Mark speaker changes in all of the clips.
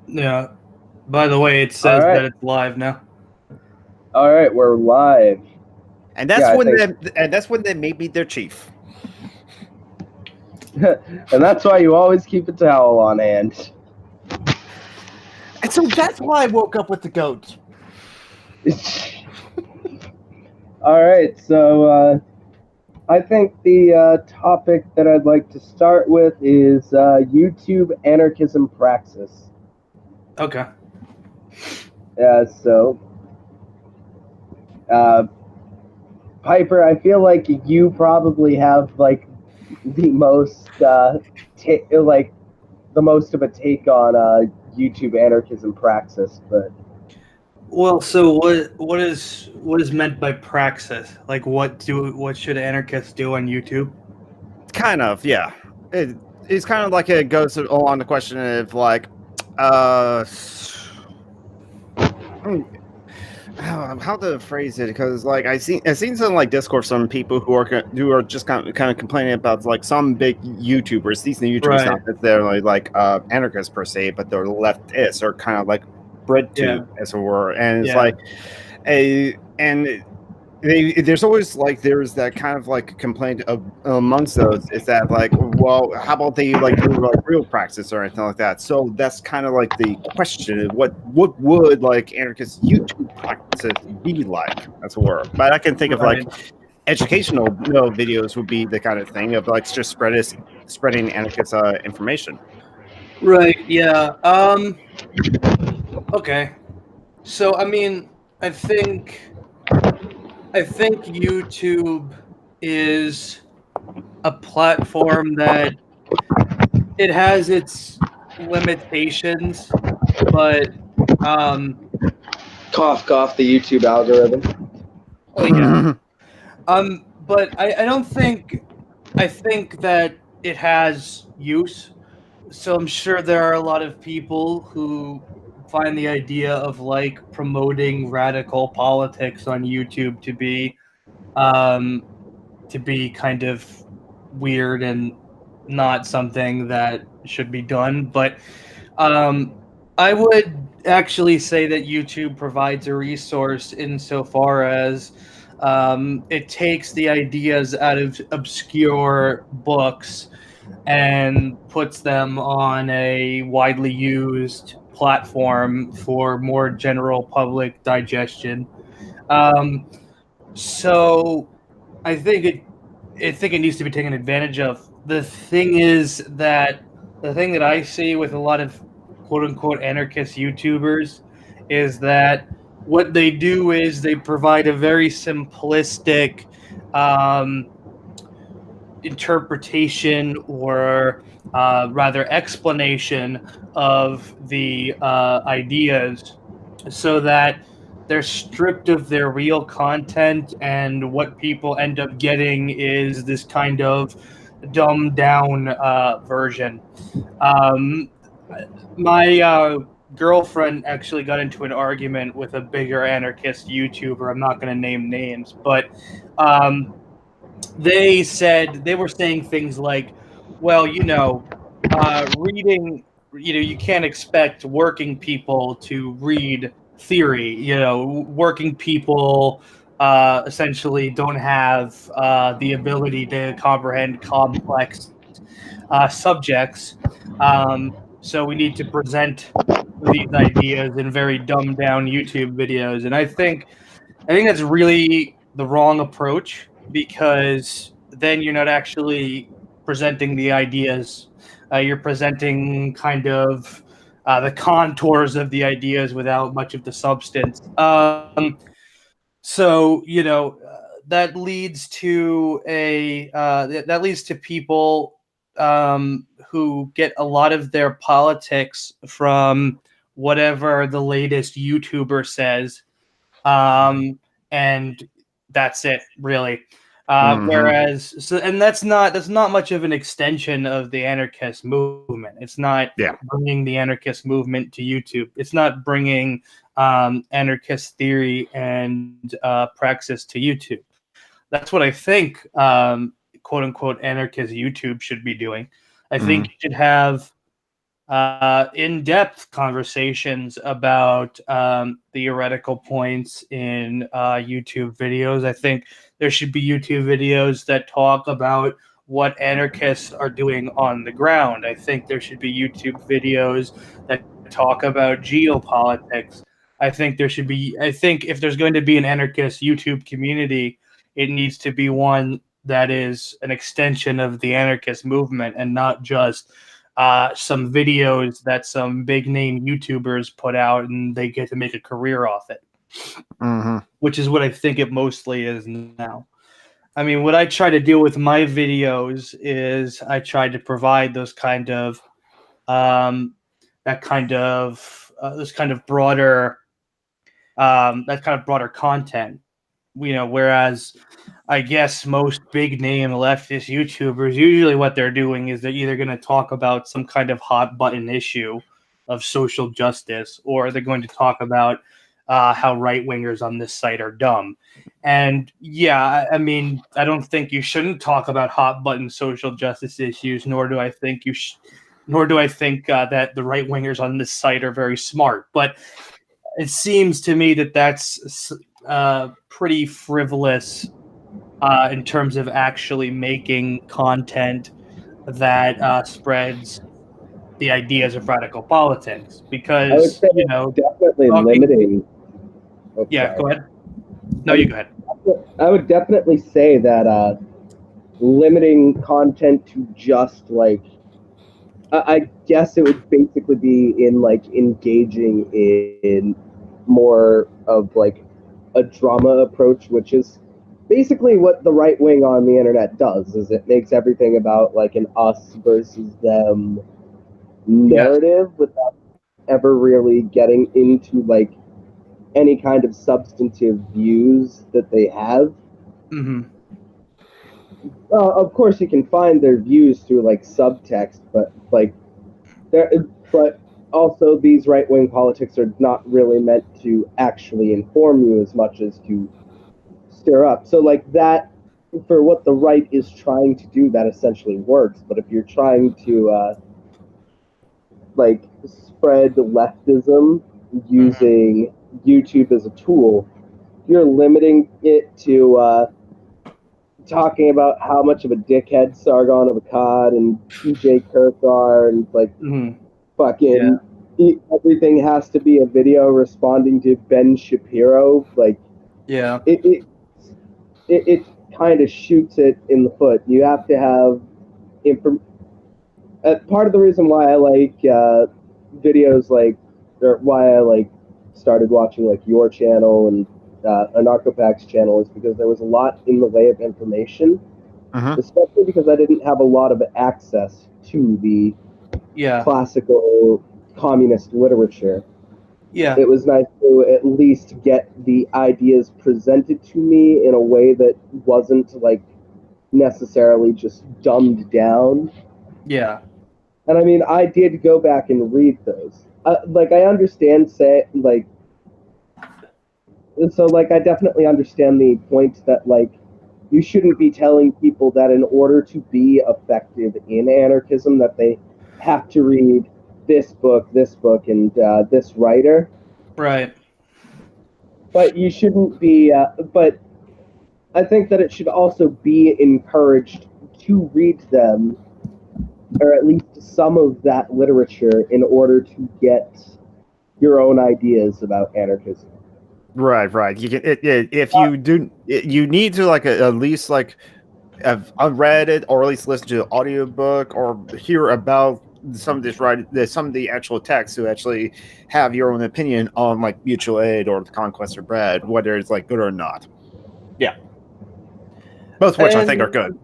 Speaker 1: Yeah. By the way, it says that it's live now.
Speaker 2: All right, we're live.
Speaker 3: And that's when they made me their chief.
Speaker 2: And that's why you always keep a towel on hand.
Speaker 3: And so that's why I woke up with the goat.
Speaker 2: All right, so I think the topic that I'd like to start with is YouTube Anarchism Praxis.
Speaker 1: Okay.
Speaker 2: Yeah, so Piper, I feel like you probably have like the most the most of a take on YouTube Anarchism Praxis, but
Speaker 1: well, so what is meant by praxis? Like, what should anarchists do on YouTube?
Speaker 3: Kind of, yeah. It's kind of like it goes along the question of like, how to phrase it, because like I've seen some like discourse from people who are just kind of complaining about like some big YouTubers. These new YouTubers, not necessarily like anarchists per se, but they're leftists or kind of like bread tube, as it were, and it's like there's always like there's that kind of like complaint amongst those is that like, well, how about they like do like real praxis or anything like that? So that's kind of like the question: what would like anarchist YouTube praxis be like, as it were? But I can think of like educational videos would be the kind of thing of like just spreading anarchist information.
Speaker 1: Right. Yeah. Okay. So I mean, I think YouTube is a platform that it has its limitations, but
Speaker 2: cough, the YouTube algorithm.
Speaker 1: Oh yeah. But I don't think I think that it has use. So I'm sure there are a lot of people who find the idea of like promoting radical politics on YouTube to be kind of weird and not something that should be done. But I would actually say that YouTube provides a resource insofar as it takes the ideas out of obscure books and puts them on a widely used platform for more general public digestion. So I think it needs to be taken advantage of. The thing is that the thing that I see with a lot of quote unquote anarchist YouTubers is that what they do is they provide a very simplistic interpretation or rather explanation of the ideas so that they're stripped of their real content, and what people end up getting is this kind of dumbed down version. My girlfriend actually got into an argument with a bigger anarchist YouTuber. I'm not going to name names, but they were saying things like, well, reading, you can't expect working people to read theory. Working people essentially don't have the ability to comprehend complex subjects. So we need to present these ideas in very dumbed down YouTube videos. And I think that's really the wrong approach, because then you're not actually presenting the ideas. You're presenting kind of the contours of the ideas without much of the substance. So that leads to people who get a lot of their politics from whatever the latest YouTuber says, and that's it, really. Whereas, and that's not much of an extension of the anarchist movement. It's not bringing the anarchist movement to YouTube. It's not bringing anarchist theory and praxis to YouTube. That's what I think, quote unquote, anarchist YouTube should be doing. I think you should have in-depth conversations about the heretical points in YouTube videos. I think there should be YouTube videos that talk about what anarchists are doing on the ground. I think there should be YouTube videos that talk about geopolitics. I think if there's going to be an anarchist YouTube community, it needs to be one that is an extension of the anarchist movement and not just some videos that some big name YouTubers put out and they get to make a career off it, which is what I think it mostly is now. I mean, what I try to do with my videos is I try to provide those kind of this kind of broader content, whereas I guess most big name leftist YouTubers, usually what they're doing is they're either going to talk about some kind of hot button issue of social justice, or they're going to talk about how right wingers on this site are dumb. And yeah, I mean, I don't think you shouldn't talk about hot button social justice issues, nor do I think that the right wingers on this site are very smart. But it seems to me that that's pretty frivolous in terms of actually making content that spreads the ideas of radical politics. Because
Speaker 2: I would say definitely limiting.
Speaker 1: Oh, yeah, go ahead. No, you go ahead.
Speaker 2: I would definitely say that limiting content to just like, I guess it would basically be in like engaging in more of like a drama approach, which is basically what the right wing on the internet does. Is it makes everything about like an us versus them narrative without ever really getting into like any kind of substantive views that they have.
Speaker 1: Mm-hmm.
Speaker 2: Of course, you can find their views through like subtext, but also these right-wing politics are not really meant to actually inform you as much as to stir up. So like that, for what the right is trying to do, that essentially works. But if you're trying to like spread leftism using YouTube as a tool, you're limiting it to talking about how much of a dickhead Sargon of Akkad and TJ Kirk are, and like fucking everything has to be a video responding to Ben Shapiro. Like, it kind of shoots it in the foot. You have to have part of the reason why I like videos like, or why I like started watching like your channel and Anarchopac's channel, is because there was a lot in the way of information, especially because I didn't have a lot of access to the classical communist literature.
Speaker 1: Yeah,
Speaker 2: it was nice to at least get the ideas presented to me in a way that wasn't like necessarily just dumbed down.
Speaker 1: Yeah.
Speaker 2: And I mean, I did go back and read those. Like, I understand, I definitely understand the point that, like, you shouldn't be telling people that in order to be effective in anarchism that they have to read this book, and this writer.
Speaker 1: Right.
Speaker 2: But you shouldn't be, but I think that it should also be encouraged to read them, or at least some of that literature, in order to get your own ideas about anarchism.
Speaker 3: Right. You can if you do, you need to like at least like have read it, or at least listen to an audiobook, or hear about some of some of the actual texts to actually have your own opinion on like mutual aid or the conquest of bread, whether it's like good or not.
Speaker 1: Yeah.
Speaker 3: Both which I think are good.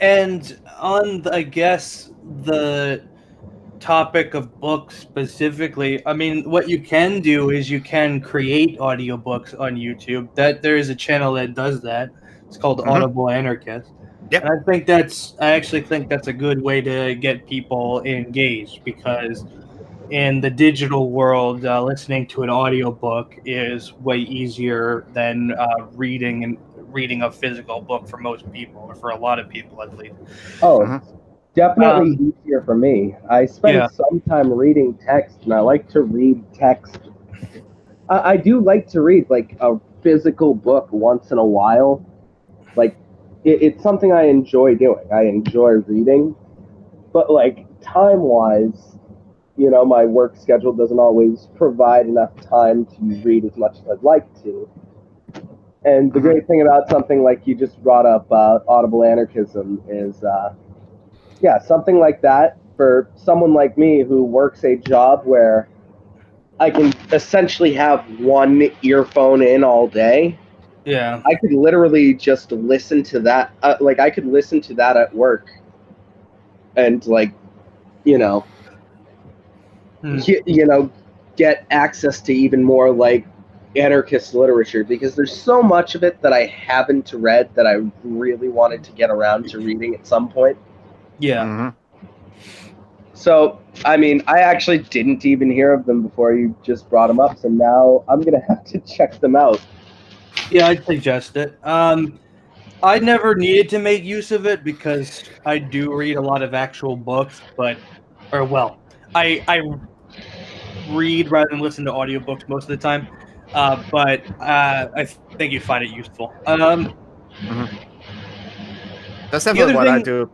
Speaker 1: And on, I guess, the topic of books specifically, I mean, what you can do is you can create audiobooks on YouTube. That there is a channel that does that. It's called Audible Anarchist.
Speaker 3: Yep.
Speaker 1: And I actually think that's a good way to get people engaged, because in the digital world, listening to an audiobook is way easier than reading a physical book for most people, or for a lot of people at least.
Speaker 2: Oh, Definitely easier for me. I spend
Speaker 1: Yeah.
Speaker 2: some time reading text, and I like to read text. I do like to read like a physical book once in a while. Like it's something I enjoy doing. I enjoy reading, but like time-wise, my work schedule doesn't always provide enough time to read as much as I'd like to. And the great thing about something like you just brought up, Audible Anarchism, is something like that for someone like me who works a job where I can essentially have one earphone in all day.
Speaker 1: Yeah.
Speaker 2: I could literally just listen to that. I could listen to that at work, and get access to even more like anarchist literature, because there's so much of it that I haven't read that I really wanted to get around to reading at some point.
Speaker 1: Yeah.
Speaker 2: So, I mean, I actually didn't even hear of them before you just brought them up, so now I'm going to have to check them out.
Speaker 1: Yeah, I'd suggest it. I never needed to make use of it because I do read a lot of actual books, I read rather than listen to audiobooks most of the time. But I think you find it useful.
Speaker 3: That's definitely what I do.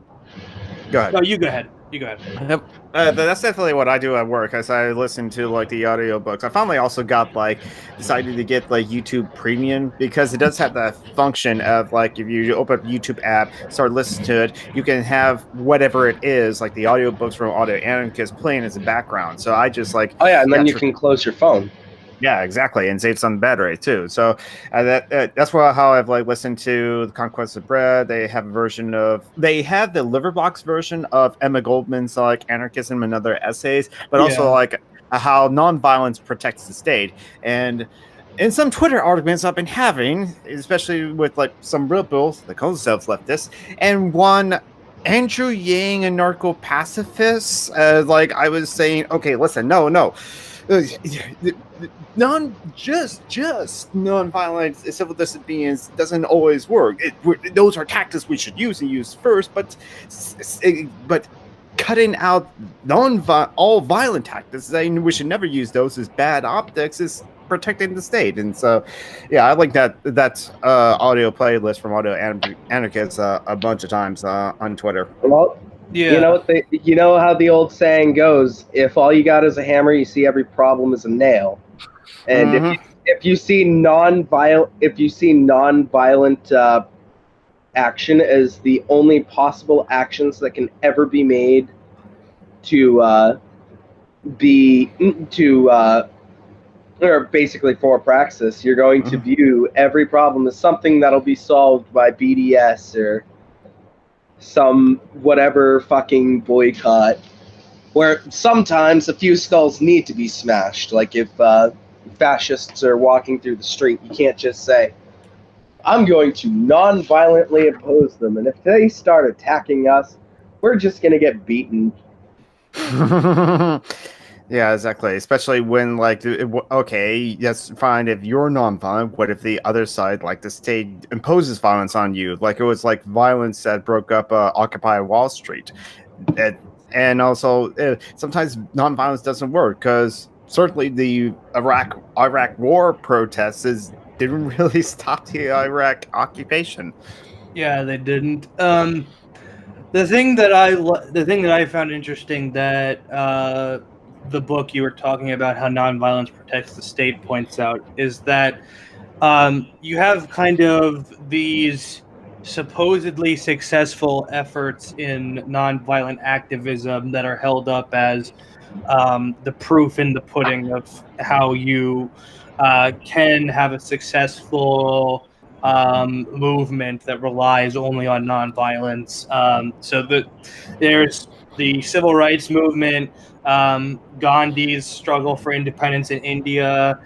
Speaker 3: Go ahead.
Speaker 1: No, you go ahead.
Speaker 3: Yep. That's definitely what I do at work, as I listen to like the audiobooks. I finally also got decided to get like YouTube Premium, because it does have that function of like, if you open up YouTube app, start listening to it, you can have whatever it is, like the audiobooks from Audio Anarchist playing as a background. So I just like,
Speaker 2: and then you can close your phone.
Speaker 3: Yeah, exactly, and save some battery too. So that's how I've like listened to The Conquest of Bread. They have the Liverbox version of Emma Goldman's like Anarchism and Other Essays, but also like how nonviolence protects the state. And in some Twitter arguments I've been having, especially with like some rebels, the coercive leftists, and one Andrew Yang, a narco-pacifist, like I was saying, okay, listen, no. Just non-violent civil disobedience doesn't always work. Those are tactics we should use first, but cutting out all violent tactics, saying we should never use those as bad optics, is protecting the state. And so, yeah, I like that audio playlist from Audio Anarchists a bunch of times on Twitter.
Speaker 2: Well,
Speaker 1: yeah.
Speaker 2: You know how the old saying goes: if all you got is a hammer, you see every problem is a nail. And if you see non-violent action as the only possible actions that can ever be made or basically for praxis, you're going to view every problem as something that'll be solved by BDS or some whatever fucking boycott, where sometimes a few skulls need to be smashed. Like if fascists are walking through the street, you can't just say, I'm going to non-violently oppose them, and if they start attacking us, we're just going to get beaten.
Speaker 3: Yeah, exactly. Especially when, like, okay, that's fine if you're non-violent. What if the other side, like the state, imposes violence on you? Like it was like violence that broke up Occupy Wall Street. And also, sometimes non-violence doesn't work, because certainly the Iraq War protests didn't really stop the Iraq occupation.
Speaker 1: Yeah, they didn't. The thing that I found interesting that the book you were talking about, how nonviolence protects the state, points out, is that you have kind of these supposedly successful efforts in nonviolent activism that are held up as the proof in the pudding of how you can have a successful movement that relies only on nonviolence. There's the civil rights movement, Gandhi's struggle for independence in India,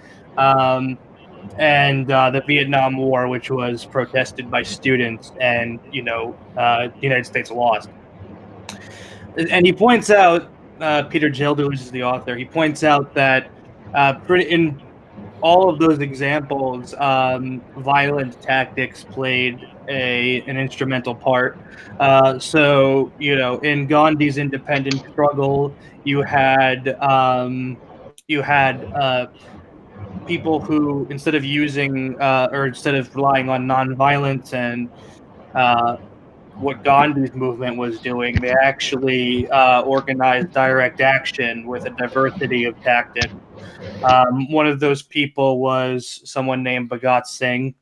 Speaker 1: and the Vietnam War, which was protested by students, and the United States lost. And he points out, Peter Gilderlus is the author. He points out that all of those examples, violent tactics played an instrumental part. So, you know, in Gandhi's independence struggle, you had people who, instead of using or instead of relying on nonviolence and what Gandhi's movement was doing, they actually organized direct action with a diversity of tactics. One of those people was someone named Bhagat Singh.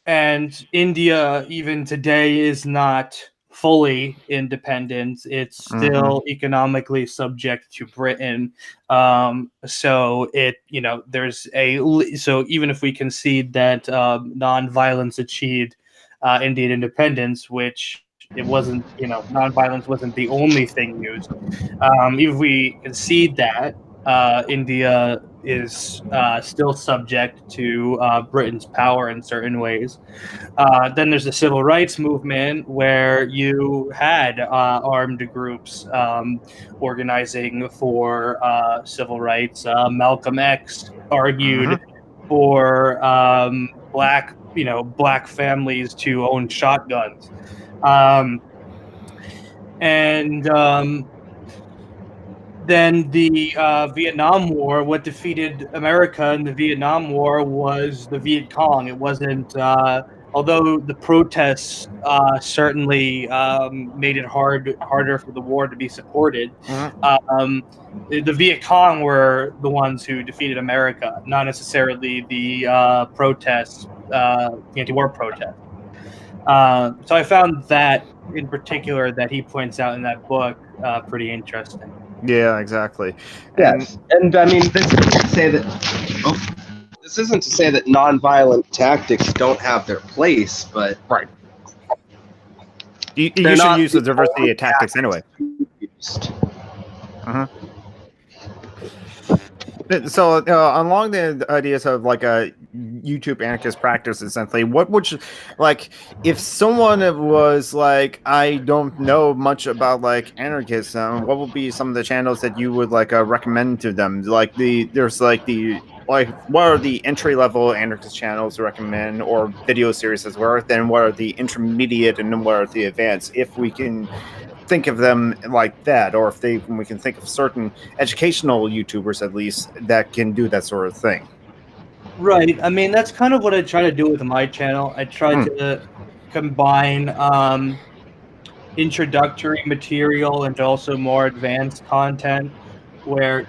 Speaker 1: And India, even today, is not fully independent. It's still economically subject to Britain. So it, you know, so even if we concede that nonviolence achieved Indian independence, which it wasn't, you know, nonviolence wasn't the only thing used. Even if we concede that, India is still subject to Britain's power in certain ways. Then there's the civil rights movement, where you had armed groups organizing for civil rights. Malcolm X argued for black families to own shotguns. Then the Vietnam War, what defeated America in the Vietnam War was the Viet Cong. It wasn't, although the protests certainly made it harder for the war to be supported. The Viet Cong were the ones who defeated America, not necessarily the protests, the anti-war protests. So I found that in particular that he points out in that book pretty interesting.
Speaker 3: Yeah, exactly.
Speaker 2: Yes, and I mean, this isn't to say that nonviolent tactics don't have their place, but
Speaker 3: right. You should use the diversity of tactics anyway. So along the ideas of like a YouTube anarchist practice, essentially, what would you like if someone was like, I don't know much about like anarchism, what would be some of the channels that you would like recommend to them? Like what are the entry level anarchist channels to recommend, or video series as well? Then what are the intermediate, and then what are the advanced? If we can think of them like that, or if we can think of certain educational YouTubers at least that can do that sort of thing.
Speaker 1: Right. I mean, that's kind of what I try to do with my channel. I try to combine introductory material and also more advanced content, where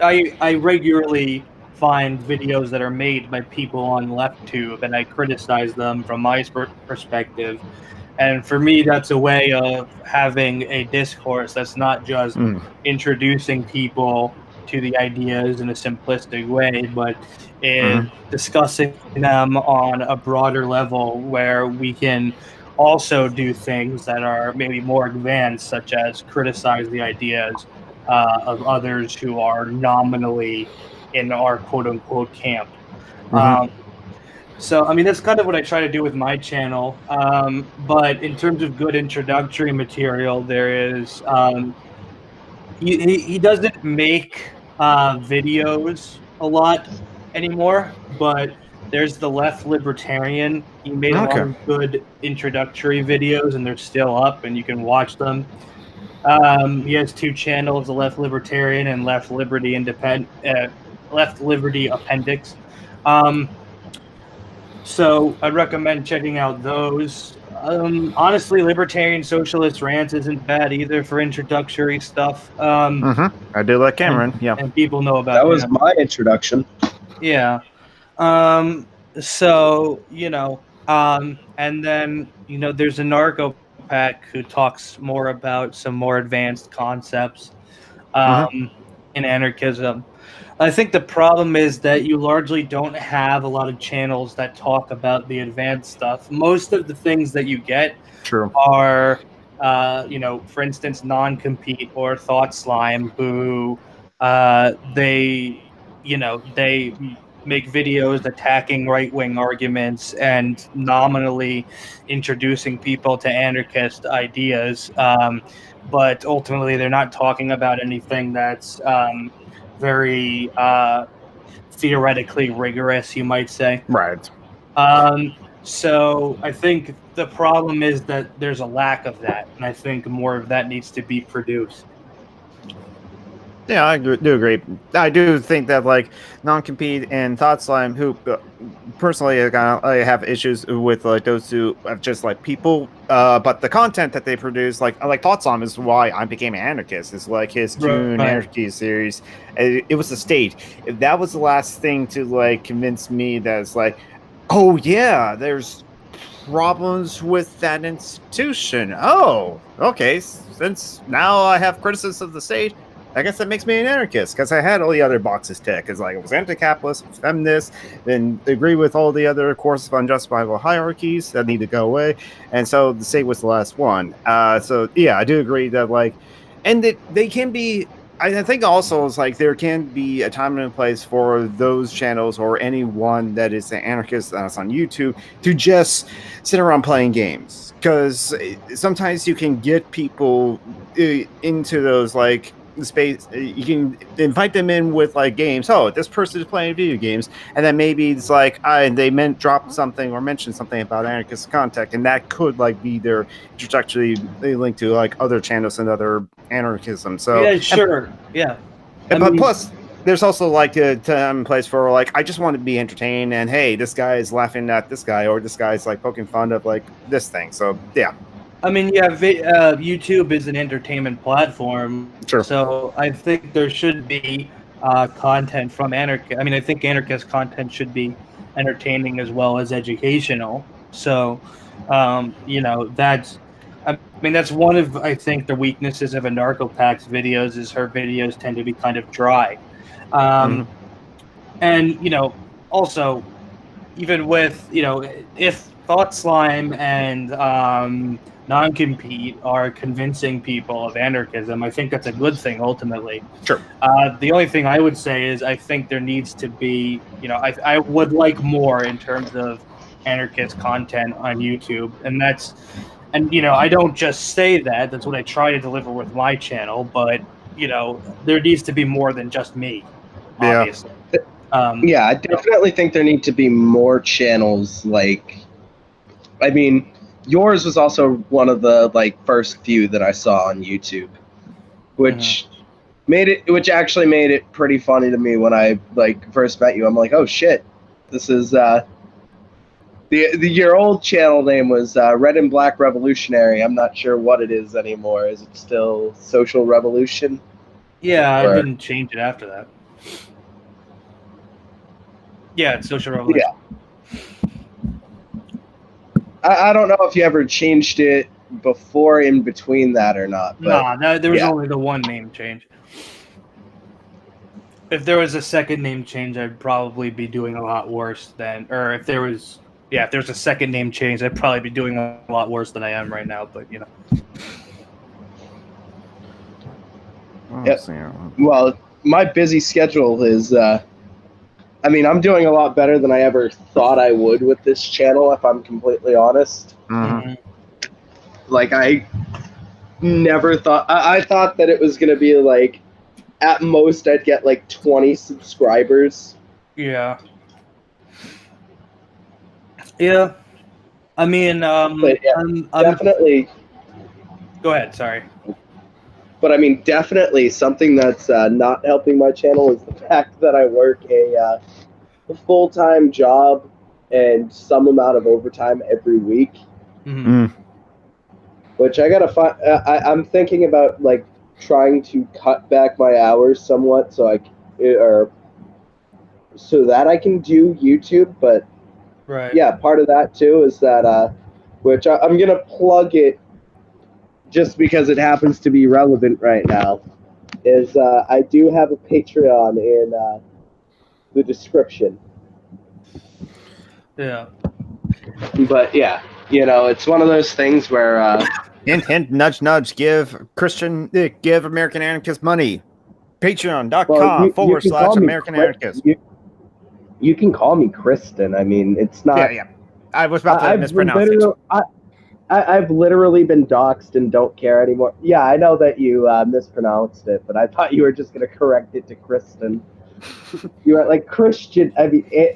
Speaker 1: I regularly find videos that are made by people on LeftTube, and I criticize them from my perspective. And for me, that's a way of having a discourse that's not just introducing people to the ideas in a simplistic way, but is discussing them on a broader level, where we can also do things that are maybe more advanced, such as criticize the ideas of others who are nominally in our quote-unquote camp. So, I mean, that's kind of what I try to do with my channel. But in terms of good introductory material, there is he doesn't make videos a lot anymore, but there's the Left Libertarian. He made a lot of good introductory videos, and they're still up, and you can watch them. He has two channels, the Left Libertarian and Left Liberty Left Liberty Appendix. So I'd recommend checking out those. Honestly, Libertarian Socialist Rants isn't bad either for introductory stuff.
Speaker 3: I do like Cameron,
Speaker 1: and people know about
Speaker 2: that. Was my introduction.
Speaker 1: Yeah. So, you know, and then, you know, there's Anarcho Pack who talks more about some more advanced concepts in anarchism. I think the problem is that you largely don't have a lot of channels that talk about the advanced stuff. Most of the things that you get are, you know, for instance, Non-Compete or Thought Slime, who they make videos attacking right-wing arguments and nominally introducing people to anarchist ideas. But ultimately, they're not talking about anything that's very theoretically rigorous, you might say.
Speaker 3: Right.
Speaker 1: So I think the problem is that there's a lack of that, and I think more of that needs to be produced.
Speaker 3: Yeah, I do agree. I do think that like non-compete and Thought Slime, who personally I have issues with like those two, just like people. But the content that they produce, like Thought Slime, is why I became an anarchist. Is like his June Anarchy series. It was the state. That was the last thing to like convince me that it's like, oh yeah, there's problems with that institution. Oh, okay. Since now I have criticism of the state, I guess that makes me an anarchist, because I had all the other boxes ticked. Because like, I was anti-capitalist, feminist, then agree with all the other coercive, unjustifiable hierarchies that need to go away, and so the state was the last one. So yeah, I do agree that like, and they can be. I think also it's like there can be a time and a place for those channels or anyone that is an anarchist that's on YouTube to just sit around playing games, because sometimes you can get people into those like space. You can invite them in with like games. Oh, this person is playing video games, and then maybe it's like they drop something or mention something about anarchist content, and that could like be their introductory link to like other channels and other anarchism. So
Speaker 1: yeah, sure, yeah.
Speaker 3: But plus, there's also like a time and place for like, I just want to be entertained, and hey, this guy is laughing at this guy, or this guy's like poking fun of like this thing. So yeah.
Speaker 1: I mean, yeah, YouTube is an entertainment platform,
Speaker 3: Sure.
Speaker 1: So I think there should be content from anarchists. I mean, I think anarchist content should be entertaining as well as educational. So, that's one of, I think, the weaknesses of Anarcho-Pack's videos is her videos tend to be kind of dry. And, also, even with, if Thought Slime and non-compete are convincing people of anarchism, I think that's a good thing ultimately.
Speaker 3: Sure.
Speaker 1: The only thing I would say is I think there needs to be, I would like more in terms of anarchist content on YouTube, and I don't just say that. That's what I try to deliver with my channel, but there needs to be more than just me, obviously.
Speaker 2: Yeah, I definitely think there need to be more channels. Like, I mean, yours was also one of the like first few that I saw on YouTube, which actually made it pretty funny to me when I like first met you. I'm like, oh shit, this is your old channel name was Red and Black Revolutionary. I'm not sure what it is anymore. Is it still Social Revolution?
Speaker 1: Yeah, I didn't change it after that. Yeah, it's Social Revolution.
Speaker 2: Yeah. I don't know if you ever changed it before in between that or not. But,
Speaker 1: there was only the one name change. If there was a second name change, I'd probably be doing a lot worse if there's a second name change, I'd probably be doing a lot worse than I am right now, but
Speaker 2: Well, my busy schedule is, I'm doing a lot better than I ever thought I would with this channel, if I'm completely honest.
Speaker 3: Mm-hmm.
Speaker 2: Like, I never thought... I thought that it was going to be, like, at most I'd get, like, 20 subscribers.
Speaker 1: Yeah. Yeah. I mean,
Speaker 2: but yeah, definitely...
Speaker 1: Go ahead, sorry.
Speaker 2: But, definitely something that's not helping my channel is the fact that I work a full-time job and some amount of overtime every week.
Speaker 1: Mm-hmm.
Speaker 2: Which I gotta find. I'm thinking about like trying to cut back my hours somewhat, so that I can do YouTube. But yeah, part of that too is that which I'm gonna plug it just because it happens to be relevant right now. Is I do have a Patreon in the description.
Speaker 1: Yeah.
Speaker 2: But yeah, it's one of those things where.
Speaker 3: Hint, hint, nudge, nudge. Give American Anarchist money. Patreon.com/American Anarchist.
Speaker 2: You can call me Kristen. It's not.
Speaker 3: Yeah. I was about to mispronounce it.
Speaker 2: I've literally been doxxed and don't care anymore. Yeah, I know that you mispronounced it, but I thought you were just going to correct it to Kristen. You were like Christian,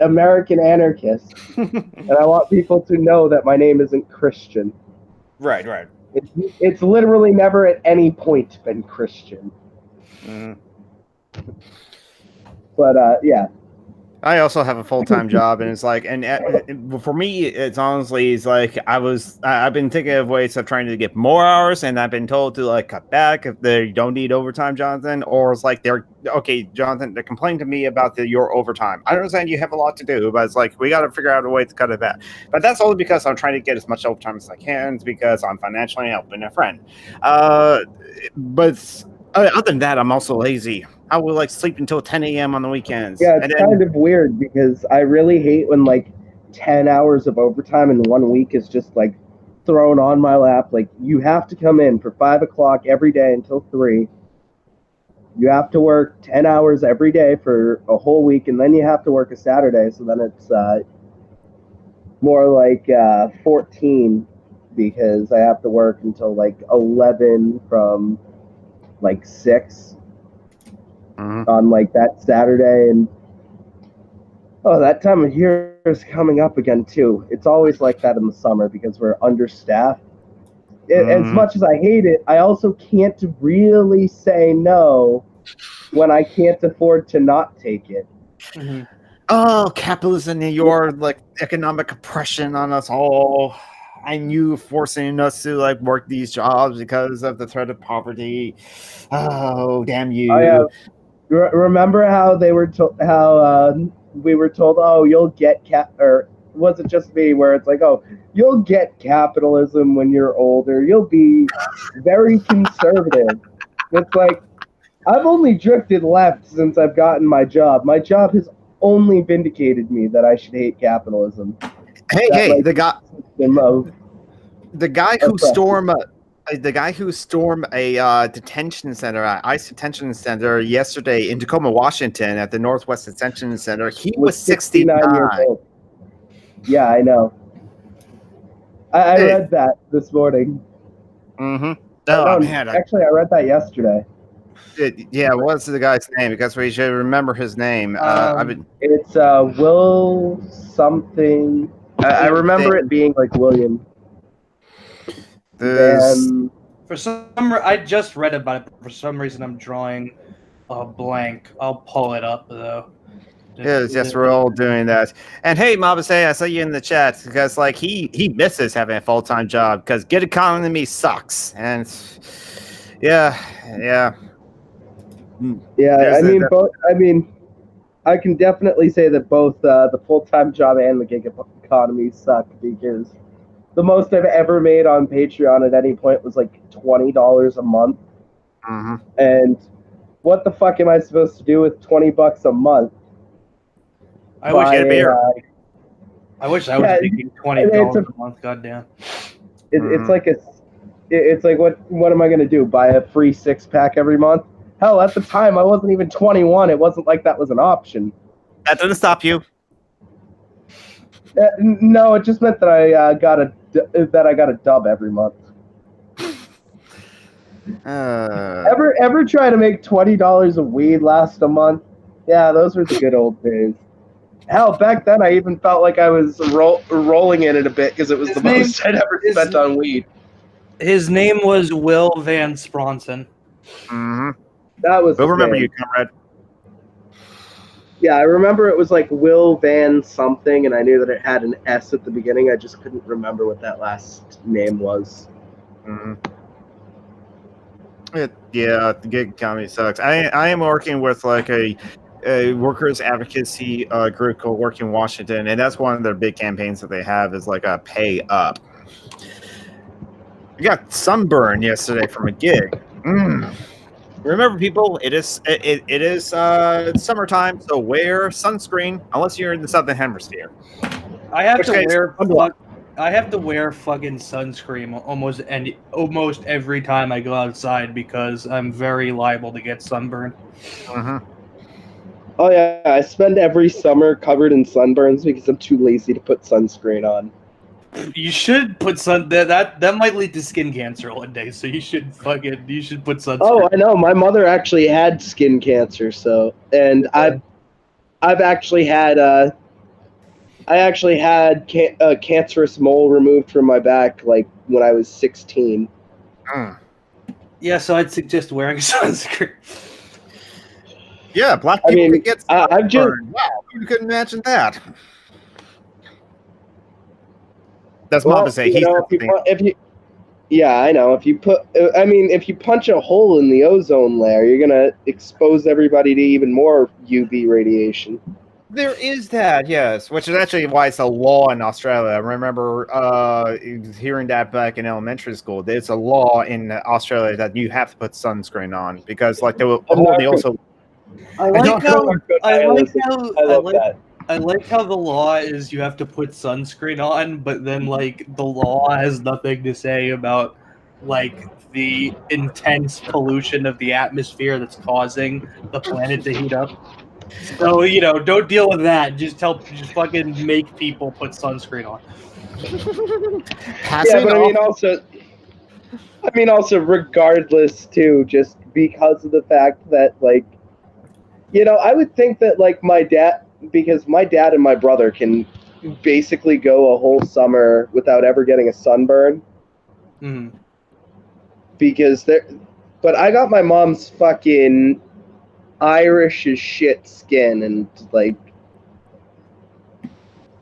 Speaker 2: American Anarchist. And I want people to know that my name isn't Christian.
Speaker 3: Right, right.
Speaker 2: It's literally never at any point been Christian.
Speaker 3: Mm.
Speaker 2: But, yeah.
Speaker 3: I also have a full-time job, and it's like, and for me, it's honestly, it's like I've been thinking of ways of trying to get more hours, and I've been told to like cut back if they don't need overtime, Jonathan, or it's like okay, Jonathan, they're complaining to me about your overtime. I understand you have a lot to do, but it's like we got to figure out a way to cut it back. But that's only because I'm trying to get as much overtime as I can, because I'm financially helping a friend. But other than that, I'm also lazy. I will like sleep until 10 a.m. on the weekends.
Speaker 2: Yeah, it's kind of weird because I really hate when like 10 hours of overtime in 1 week is just like thrown on my lap. Like, you have to come in for 5 o'clock every day until 3. You have to work 10 hours every day for a whole week, and then you have to work a Saturday. So then it's more like 14 because I have to work until like 11 from like 6. On like that Saturday, and that time of year is coming up again too. It's always like that in the summer because we're understaffed. As much as I hate it, I also can't really say no when I can't afford to not take it.
Speaker 1: Mm-hmm.
Speaker 3: Oh, capitalism and your like economic oppression on us all, and you forcing us to like work these jobs because of the threat of poverty. Oh, damn you!
Speaker 2: Oh, yeah. Remember how they were we were told, oh, you'll get or was it just me where it's like, oh, you'll get capitalism when you're older. You'll be very conservative. It's like, I've only drifted left since I've gotten my job. My job has only vindicated me that I should hate capitalism.
Speaker 3: Hey, the guy who stormed a detention center, ICE detention center yesterday in Tacoma, Washington, at the Northwest Detention Center, he was 69
Speaker 2: years old. Yeah, I know. I read that this morning.
Speaker 3: Mm-hmm. Oh, man.
Speaker 2: Actually, I read that yesterday.
Speaker 3: What's the guy's name? Because we should remember his name.
Speaker 2: It's Will something. I remember it being like William.
Speaker 1: For I just read about it, but for some reason I'm drawing a blank. I'll pull it up though.
Speaker 3: Yes, we're all doing that. And hey, Mabase, I saw you in the chat because like he misses having a full-time job because gig economy sucks. And yeah.
Speaker 2: I can definitely say that both the full-time job and the gig economy suck because the most I've ever made on Patreon at any point was like $20 a month.
Speaker 3: Mm-hmm.
Speaker 2: And what the fuck am I supposed to do with $20 a month?
Speaker 1: I wish I had a beer. I wish I was making $20 a month. Goddamn.
Speaker 2: It's like what am I gonna do? Buy a free 6-pack every month? Hell, at the time I wasn't even 21. It wasn't like that was an option.
Speaker 3: That didn't stop you.
Speaker 2: No, it just meant that I got a dub every month. Ever try to make $20 of weed last a month? Yeah, those were the good old days. Hell, back then I even felt like I was rolling in it a bit because it was the most I'd ever spent on weed.
Speaker 1: His name was Will Van Spronson.
Speaker 3: Mm-hmm.
Speaker 2: That was.
Speaker 3: We'll remember you, comrade.
Speaker 2: Yeah, I remember it was like Will Van something, and I knew that it had an S at the beginning. I just couldn't remember what that last name was.
Speaker 3: Mm-hmm. The gig economy sucks. I am working with like a workers advocacy group called Working Washington, and that's one of their big campaigns that they have is like a pay up. We got sunburn yesterday from a gig. Remember, people, it is summertime, so wear sunscreen unless you're in the southern hemisphere.
Speaker 1: I have to wear fucking sunscreen almost every time I go outside because I'm very liable to get sunburned.
Speaker 3: Mm-hmm.
Speaker 2: Oh yeah, I spend every summer covered in sunburns because I'm too lazy to put sunscreen on.
Speaker 1: You should put that might lead to skin cancer one day. So you should put sunscreen.
Speaker 2: Oh, I know. My mother actually had skin cancer, and I've actually had a cancerous mole removed from my back, like when I was 16.
Speaker 1: Yeah, so I'd suggest wearing sunscreen.
Speaker 3: Yeah, black people can get
Speaker 2: I've just
Speaker 3: wow, you couldn't imagine that. That's Mom to say.
Speaker 2: Yeah, I know. If you punch a hole in the ozone layer, you're gonna expose everybody to even more UV radiation.
Speaker 3: There is that, yes, which is actually why it's a law in Australia. I remember hearing that back in elementary school. There's a law in Australia that you have to put sunscreen on because, like, they also.
Speaker 1: I like how the law is you have to put sunscreen on, but then like the law has nothing to say about like the intense pollution of the atmosphere that's causing the planet to heat up. So don't deal with that. Just fucking make people put sunscreen on.
Speaker 2: Yeah, but I mean also regardless too, just because of the fact that like. I would think that, like, because my dad and my brother can basically go a whole summer without ever getting a sunburn.
Speaker 1: Mm-hmm.
Speaker 2: But I got my mom's fucking Irish as shit skin, and, like,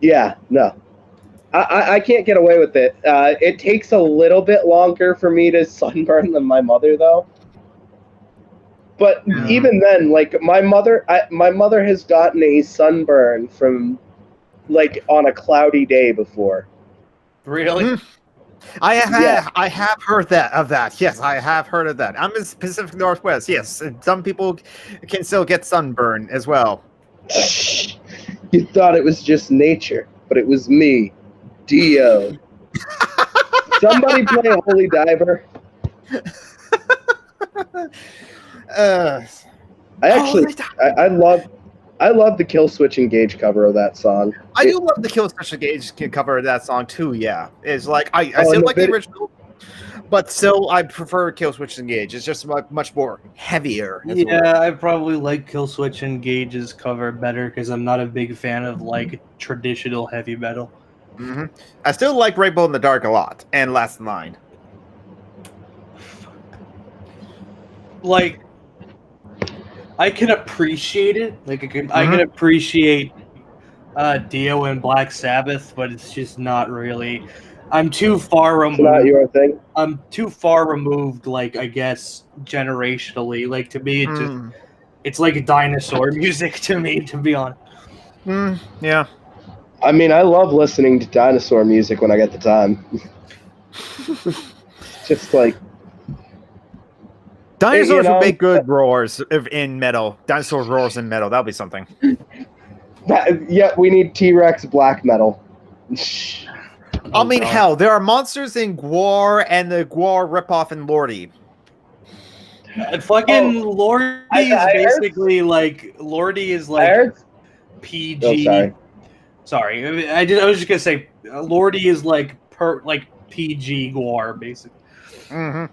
Speaker 2: yeah, no. I can't get away with it. It takes a little bit longer for me to sunburn than my mother, though. But even then, like my mother has gotten a sunburn from, like, on a cloudy day before.
Speaker 1: Really?
Speaker 3: I have heard of that. Yes, I have heard of that. I'm in the Pacific Northwest. Yes, some people can still get sunburn as well.
Speaker 2: You thought it was just nature, but it was me, Dio. Somebody play Holy Diver. I love the Kill Switch Engage cover of that song.
Speaker 3: I do love the Kill Switch Engage cover of that song too. Yeah, it's like I still like the original, but still I prefer Kill Switch Engage. It's just much more heavier.
Speaker 1: Yeah, I probably like Kill Switch Engage's cover better because I'm not a big fan of like traditional heavy metal.
Speaker 3: Mm-hmm. I still like Rainbow in the Dark a lot and Last in Line.
Speaker 1: Like, I can appreciate it. Like, I can appreciate Dio and Black Sabbath, but it's just not really. I'm too far removed.
Speaker 2: It's not your thing.
Speaker 1: I'm too far removed. Like, I guess generationally. Like, to me, it's like dinosaur music to me. To be honest.
Speaker 3: Yeah.
Speaker 2: I mean, I love listening to dinosaur music when I get the time. Just like.
Speaker 3: Dinosaurs would make good roars in metal. Dinosaur roars in metal. That'll be something.
Speaker 2: Yeah, we need T-Rex black metal.
Speaker 3: I mean, hell, there are monsters in Gwar and the Gwar ripoff in Lordy.
Speaker 1: Fucking Lordy is basically like Lordy is like PG.
Speaker 2: Oh,
Speaker 1: sorry, I was just gonna say Lordy is like PG Gwar basically.
Speaker 3: Mm-hmm.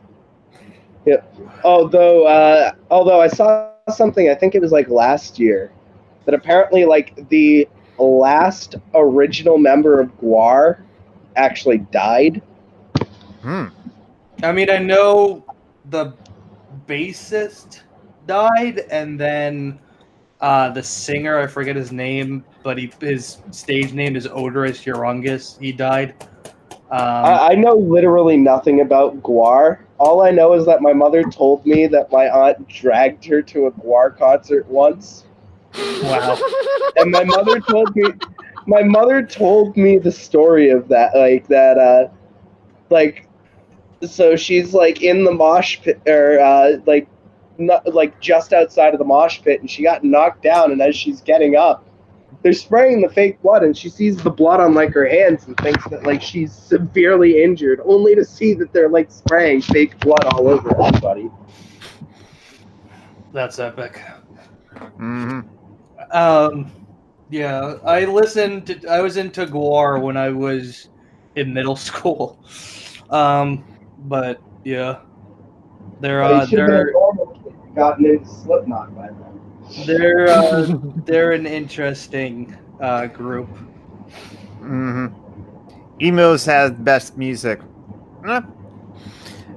Speaker 2: Yeah. Although I saw something, I think it was like last year, that apparently like the last original member of Gwar actually died.
Speaker 3: I
Speaker 1: mean, I know the bassist died, and then the singer, I forget his name, but his stage name is Odorous Urungus. He died.
Speaker 2: I know literally nothing about Gwar. All I know is that my mother told me that my aunt dragged her to a Gwar concert once.
Speaker 1: Wow.
Speaker 2: And my mother told me the story of that, so she's like in the mosh pit, or not just outside of the mosh pit, and she got knocked down, and as she's getting up, they're spraying the fake blood, and she sees the blood on like her hands and thinks that like she's severely injured, only to see that they're like spraying fake blood all over everybody.
Speaker 1: That's epic.
Speaker 3: Mm-hmm.
Speaker 1: Yeah, I was into Gwar when I was in middle school. But yeah, they're
Speaker 2: Well, you should have been a normal kid and gotten into Slipknot by then.
Speaker 1: they're an interesting group.
Speaker 3: Emos has best music. I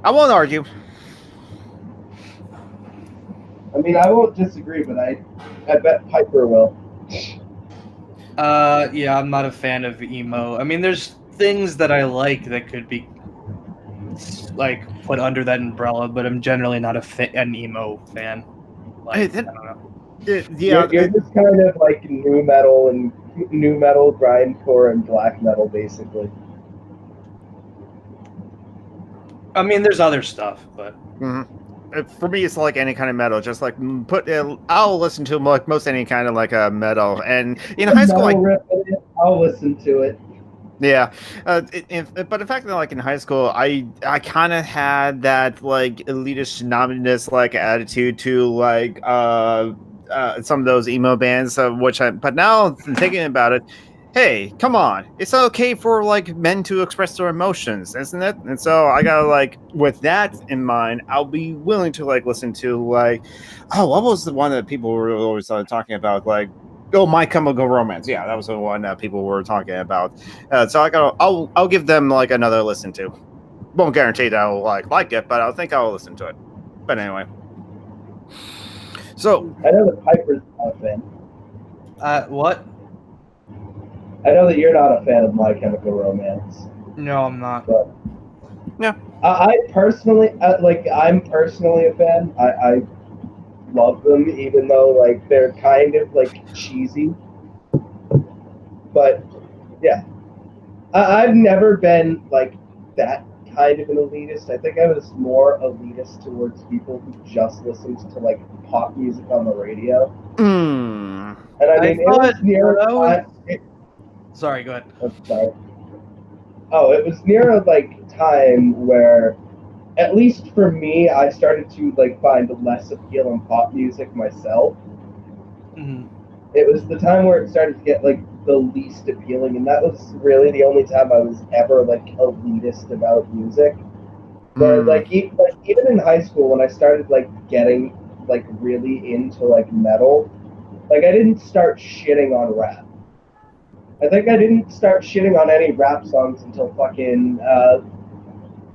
Speaker 3: won't argue.
Speaker 2: I mean, I won't disagree, but I bet Piper will.
Speaker 1: Yeah, I'm not a fan of emo. I mean, there's things that I like that could be like put under that umbrella, but I'm generally not an emo fan. Like, I don't know.
Speaker 2: You're just kind of like new metal, grindcore, and black metal, basically.
Speaker 1: I mean, there's other stuff, but
Speaker 3: for me, it's like any kind of metal. Just like I'll listen to like most any kind of like a metal. And in high school,
Speaker 2: I'll listen to it.
Speaker 3: Yeah, but in fact, like in high school, I kind of had that like elitist synonymous like attitude to like some of those emo bands, but now thinking about it, hey, come on, it's okay for like men to express their emotions, isn't it? And so I gotta like, with that in mind, I'll be willing to like listen to like, what was the one that people were always talking about, like, My Chemical Romance. Yeah, that was the one that people were talking about. So I'll give them like another listen to. Won't guarantee that I'll like it, but I think I'll listen to it. But anyway. So
Speaker 2: I know that Piper's not a fan.
Speaker 1: What?
Speaker 2: I know that you're not a fan of My Chemical Romance.
Speaker 1: No, I'm not.
Speaker 2: But
Speaker 3: yeah,
Speaker 2: I'm personally a fan. I love them, even though like they're kind of like cheesy. But yeah, I've never been like that kind of an elitist. I think I was more elitist towards people who just listened to like pop music on the radio. And I mean, it was near.
Speaker 1: Sorry, go ahead.
Speaker 2: I'm sorry. Oh, it was near a like time where, at least for me, I started to like find less appeal in pop music myself. It was the time where it started to get like the least appealing, and that was really the only time I was ever like elitist about music. Where like even in high school, when I started like getting like really into like metal, like I didn't start shitting on rap. I think I didn't start shitting on any rap songs until fucking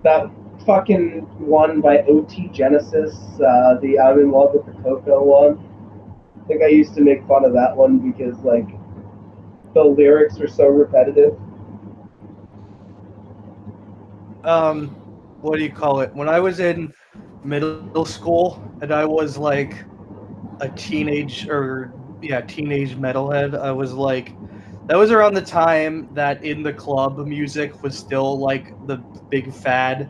Speaker 2: that fucking one by OT Genesis, the I'm in Love with the Coco one. I think I used to make fun of that one because like the lyrics were so repetitive.
Speaker 1: What do you call it? When I was in middle school and I was like a teenage metalhead, I was like, that was around the time that in the club music was still like the big fad.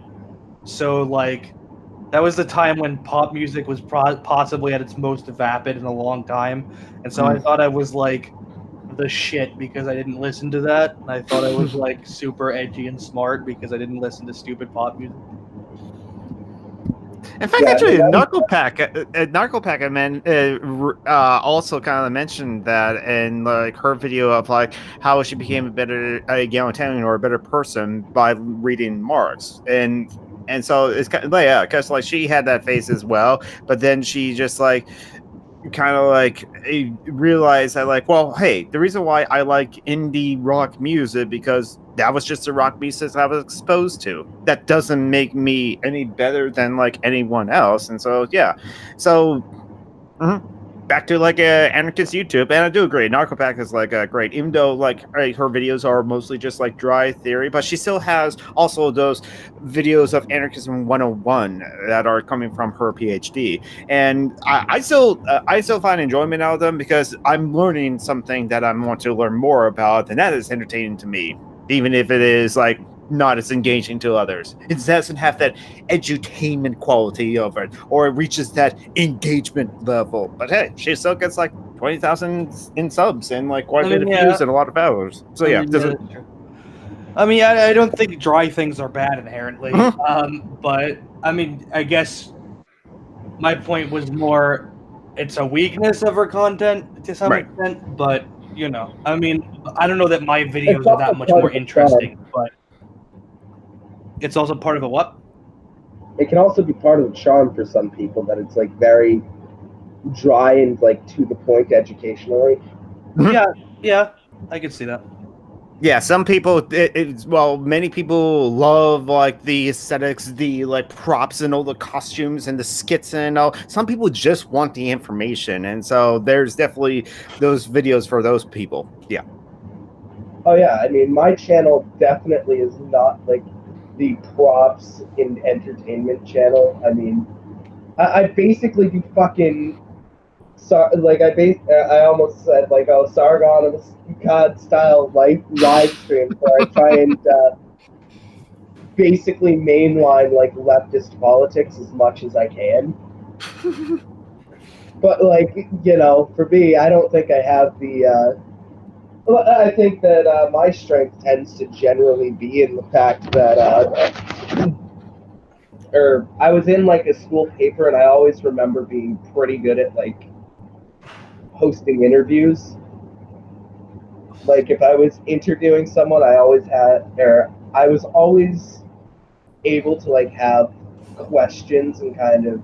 Speaker 1: So like that was the time when pop music was possibly at its most vapid in a long time. And so I thought I was like the shit because I didn't listen to that. And I thought I was like super edgy and smart because I didn't listen to stupid pop music.
Speaker 3: In fact, actually, Narcopac, man, also kind of mentioned that in like her video of like how she became a better egalitarian or a better person by reading Marx, and so it's kind of like, because like she had that phase as well, but then she just like kind of like realized that like, well, hey, the reason why I like indie rock music because that was just the rock music I was exposed to. That doesn't make me any better than like anyone else. And so yeah, so back to like anarchist YouTube, and I do agree, Narcopac is like great, even though like her videos are mostly just like dry theory, but she still has also those videos of Anarchism 101 that are coming from her PhD, and I still find enjoyment out of them because I'm learning something that I want to learn more about, and that is entertaining to me, even if it is like not as engaging to others. It doesn't have that edutainment quality of it, or it reaches that engagement level. But hey, she still gets like 20,000 in subs and like quite a bit of views and a lot of followers. So yeah,
Speaker 1: I mean, I don't think dry things are bad inherently. But I mean, I guess my point was more, it's a weakness of her content to some extent, but you know, I mean, I don't know that my videos are that much more interesting, but It's also part of a what?
Speaker 2: It can also be part of the charm for some people that it's like very dry and like to the point educationally.
Speaker 1: Yeah, I can see that.
Speaker 3: Yeah, some people, many people love like the aesthetics, the like props and all the costumes and the skits and all. Some people just want the information, and so there's definitely those videos for those people. Yeah.
Speaker 2: Oh yeah, I mean, my channel definitely is not like the props in entertainment channel. I mean, I basically do fucking I almost said like, oh, Sargon of God style live streams where I try and basically mainline like leftist politics as much as I can. But like, you know, for me, I don't think I have the. I think that my strength tends to generally be in the fact that, I was in like a school paper, and I always remember being pretty good at like hosting interviews. Like if I was interviewing someone, I was always able to like have questions and kind of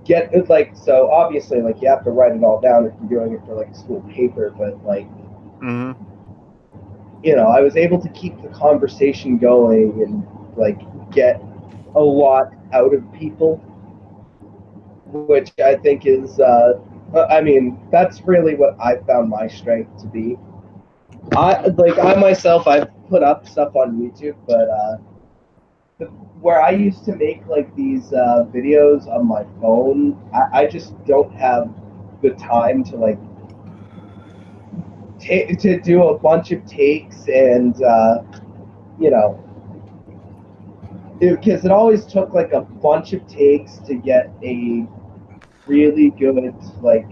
Speaker 2: get it, like, so obviously like you have to write it all down if you're doing it for like a school paper, but like, you know, I was able to keep the conversation going and like get a lot out of people, which I think is I mean, that's really what I found my strength to be. I myself, I've put up stuff on YouTube, but where I used to make like these videos on my phone, I just don't have the time to like to do a bunch of takes and you know, because it always took like a bunch of takes to get a really good, like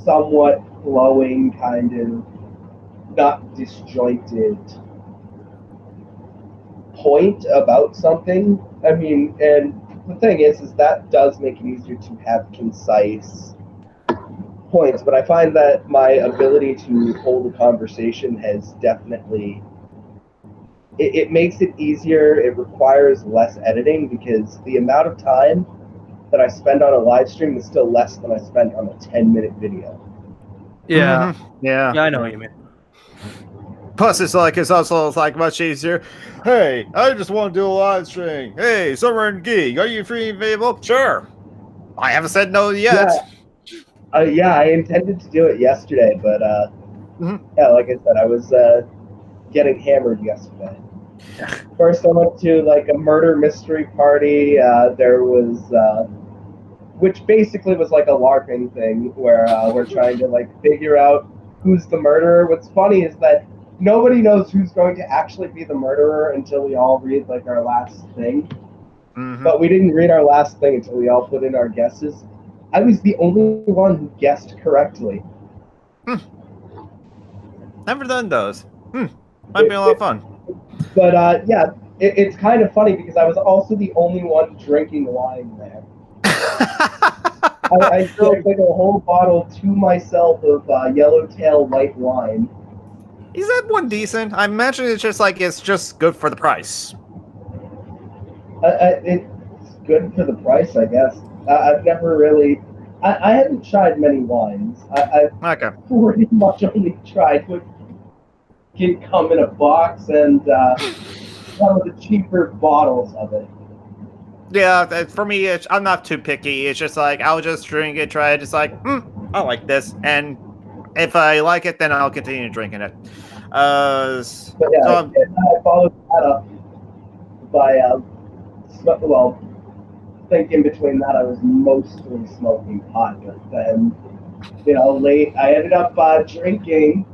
Speaker 2: somewhat flowing, kind of not disjointed point about something. I mean, and the thing is that does make it easier to have concise points, but I find that my ability to hold a conversation has definitely, it makes it easier. It requires less editing because the amount of time that I spend on a live stream is still less than I spend on a 10-minute video.
Speaker 1: Yeah.
Speaker 3: Yeah,
Speaker 1: I know what you mean.
Speaker 3: Plus, it's also like much easier. Hey, I just want to do a live stream. Hey, Summer and Geek, are you free and available? Sure. I haven't said no yet.
Speaker 2: Yeah, I intended to do it yesterday, but yeah, like I said, I was getting hammered yesterday. First, I went to like a murder mystery party. There was, which basically was like a LARPing thing where we're trying to like figure out who's the murderer. What's funny is that nobody knows who's going to actually be the murderer until we all read like our last thing. But we didn't read our last thing until we all put in our guesses. I was the only one who guessed correctly.
Speaker 3: Never done those. Might be a lot of fun.
Speaker 2: But yeah, it's kind of funny because I was also the only one drinking wine there. I drank like a whole bottle to myself of Yellowtail white wine.
Speaker 3: Is that one decent? I imagine it's just good for the price.
Speaker 2: It's good for the price, I guess. I've never really. I haven't tried many wines. I've pretty much only tried what can come in a box and some of the cheaper bottles of it.
Speaker 3: Yeah, for me, I'm not too picky. It's just like, I'll just drink it, try it. It's like, I like this. And if I like it, then I'll continue drinking it.
Speaker 2: But yeah, so I followed that up by, well, I think in between that I was mostly smoking pot, but then, you know, late, I ended up drinking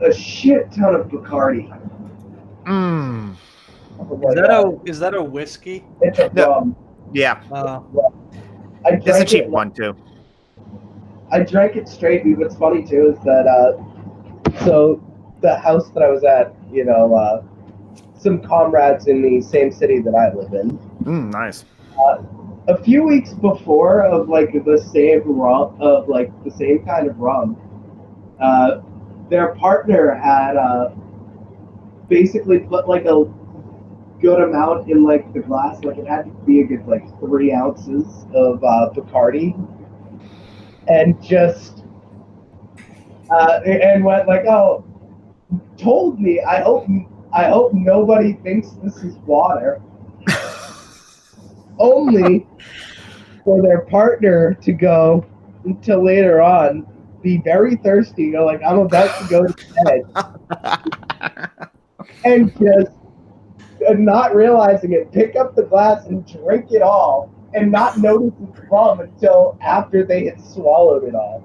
Speaker 2: a shit ton of Bacardi.
Speaker 1: Is that a whiskey?
Speaker 2: It's a rum.
Speaker 3: Yeah.
Speaker 2: It's
Speaker 3: a cheap one too.
Speaker 2: I drank it straight, and what's funny too is that so the house that I was at, you know, some comrades in the same city that I live in.
Speaker 3: Nice.
Speaker 2: A few weeks before of like the same rum, of like the same kind of rum, their partner had basically put like a good amount in like the glass. Like it had to be a good like 3 ounces of Bacardi, and just and went like, oh, told me. I hope nobody thinks this is water. Only for their partner to go until later on, be very thirsty, go like, I'm about to go to bed, and just not realizing it, pick up the glass and drink it all, and not notice it's rum until after they had swallowed it all.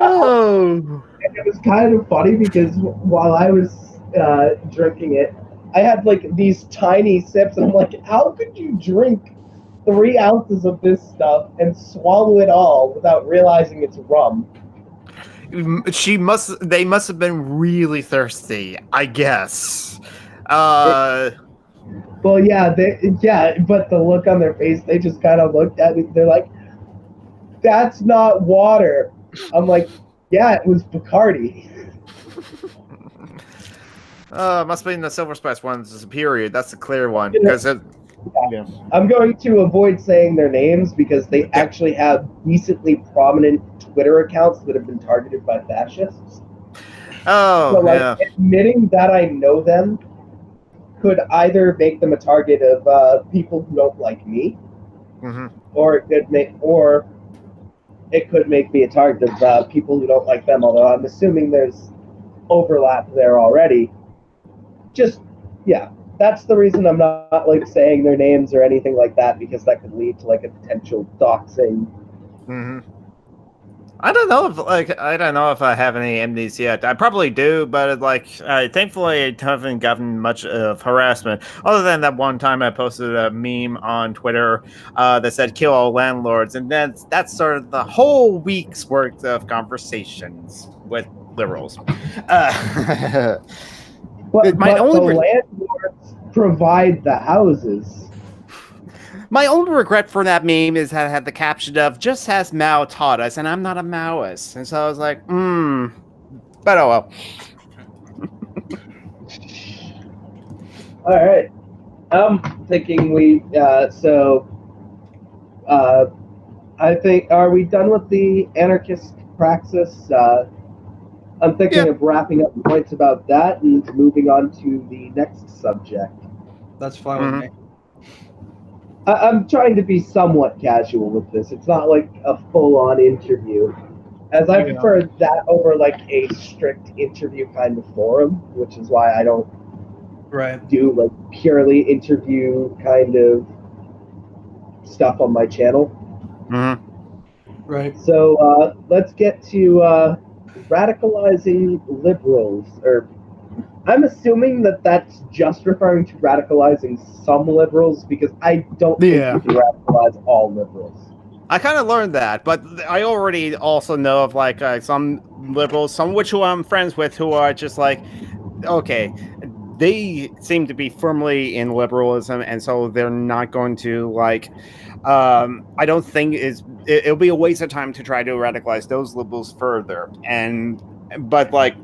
Speaker 3: Oh.
Speaker 2: And it was kind of funny because while I was drinking it, I had like these tiny sips, and I'm like, how could you drink 3 ounces of this stuff and swallow it all without realizing it's rum?
Speaker 3: They must have been really thirsty, I guess. Well,
Speaker 2: yeah, but the look on their face, they just kind of looked at me. They're like, that's not water. I'm like, yeah, it was Bacardi.
Speaker 3: Must be in the Silver Spice one, the superior. That's the clear one. Because
Speaker 2: yeah. I'm going to avoid saying their names because they actually have decently prominent Twitter accounts that have been targeted by fascists.
Speaker 3: Oh,
Speaker 2: so, like, admitting that I know them could either make them a target of people who don't like me, or it could make me a target of people who don't like them. Although I'm assuming there's overlap there already. Just, yeah, that's the reason I'm not like saying their names or anything like that, because that could lead to like a potential doxing.
Speaker 3: I don't know if I have any enemies yet. I probably do, but thankfully I haven't gotten much of harassment. Other than that one time I posted a meme on Twitter that said "kill all landlords," and that started the whole week's worth of conversations with liberals.
Speaker 2: But the landlords provide the houses.
Speaker 3: My only regret for that meme is that I had the caption of "just as Mao taught us," and I'm not a Maoist, and so I was like, but oh well.
Speaker 2: All right, I'm thinking I think, are we done with the anarchist praxis? I'm thinking of wrapping up points about that and moving on to the next subject.
Speaker 1: That's fine with me.
Speaker 2: I'm trying to be somewhat casual with this. It's not like a full-on interview, as I prefer that over like a strict interview kind of forum, which is why I don't do like purely interview kind of stuff on my channel.
Speaker 1: Right.
Speaker 2: So let's get to radicalizing liberals, or I'm assuming that that's just referring to radicalizing some liberals, because I don't think you can radicalize all liberals.
Speaker 3: I kind of learned that, but I already also know of like some liberals, some of which who I'm friends with, who are just like, okay, they seem to be firmly in liberalism, and so they're not going to like. I don't think it'll be a waste of time to try to radicalize those liberals further, but like.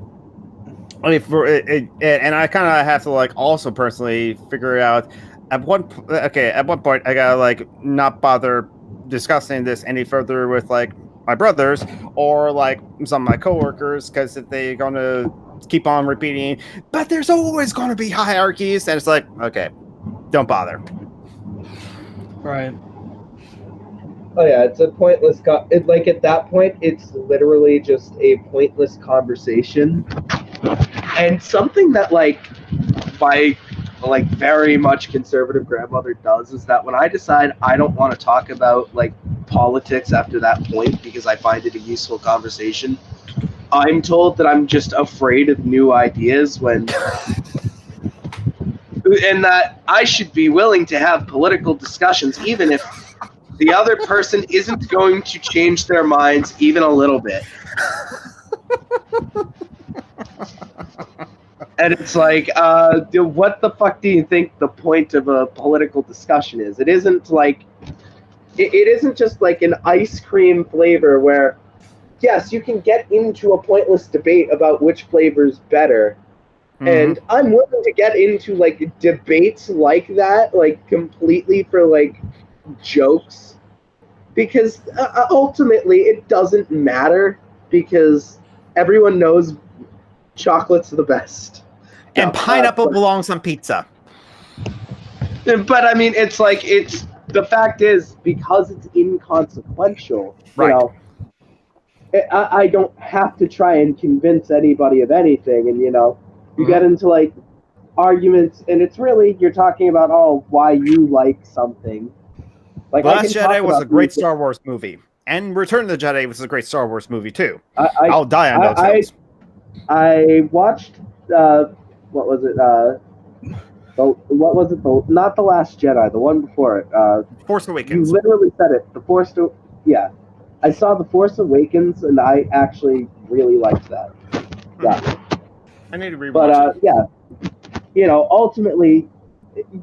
Speaker 3: And I kind of have to like also personally figure out at what point I gotta like not bother discussing this any further with like my brothers or like some of my coworkers, because if they're gonna keep on repeating, but there's always gonna be hierarchies, and it's like, okay, don't bother.
Speaker 1: Right.
Speaker 2: Oh yeah, it's a pointless. Like at that point, it's literally just a pointless conversation. And something that like my like very much conservative grandmother does is that when I decide I don't want to talk about like politics after that point because I find it a useful conversation, I'm told that I'm just afraid of new ideas and that I should be willing to have political discussions even if the other person isn't going to change their minds even a little bit. And it's like, what the fuck do you think the point of a political discussion is? It isn't like, it isn't just like an ice cream flavor where yes, you can get into a pointless debate about which flavor's better. And I'm willing to get into like debates like that, like completely for like jokes, because ultimately it doesn't matter, because everyone knows chocolate's the best.
Speaker 3: And pineapple belongs on pizza.
Speaker 2: But I mean, it's the fact is, because it's inconsequential,
Speaker 3: Right.
Speaker 2: you know, I don't have to try and convince anybody of anything, and you know, you get into like arguments, and it's really, you're talking about why you like something. Like
Speaker 3: Last Jedi was a great Star Wars movie, and Return of the Jedi was a great Star Wars movie too. I'll die on those hills.
Speaker 2: I watched what was it? What was it? Not the Last Jedi, the one before it.
Speaker 3: Force Awakens.
Speaker 2: You literally said it. Yeah. I saw The Force Awakens, and I actually really liked that. Yeah.
Speaker 3: I need to rewatch
Speaker 2: But yeah, you know, ultimately,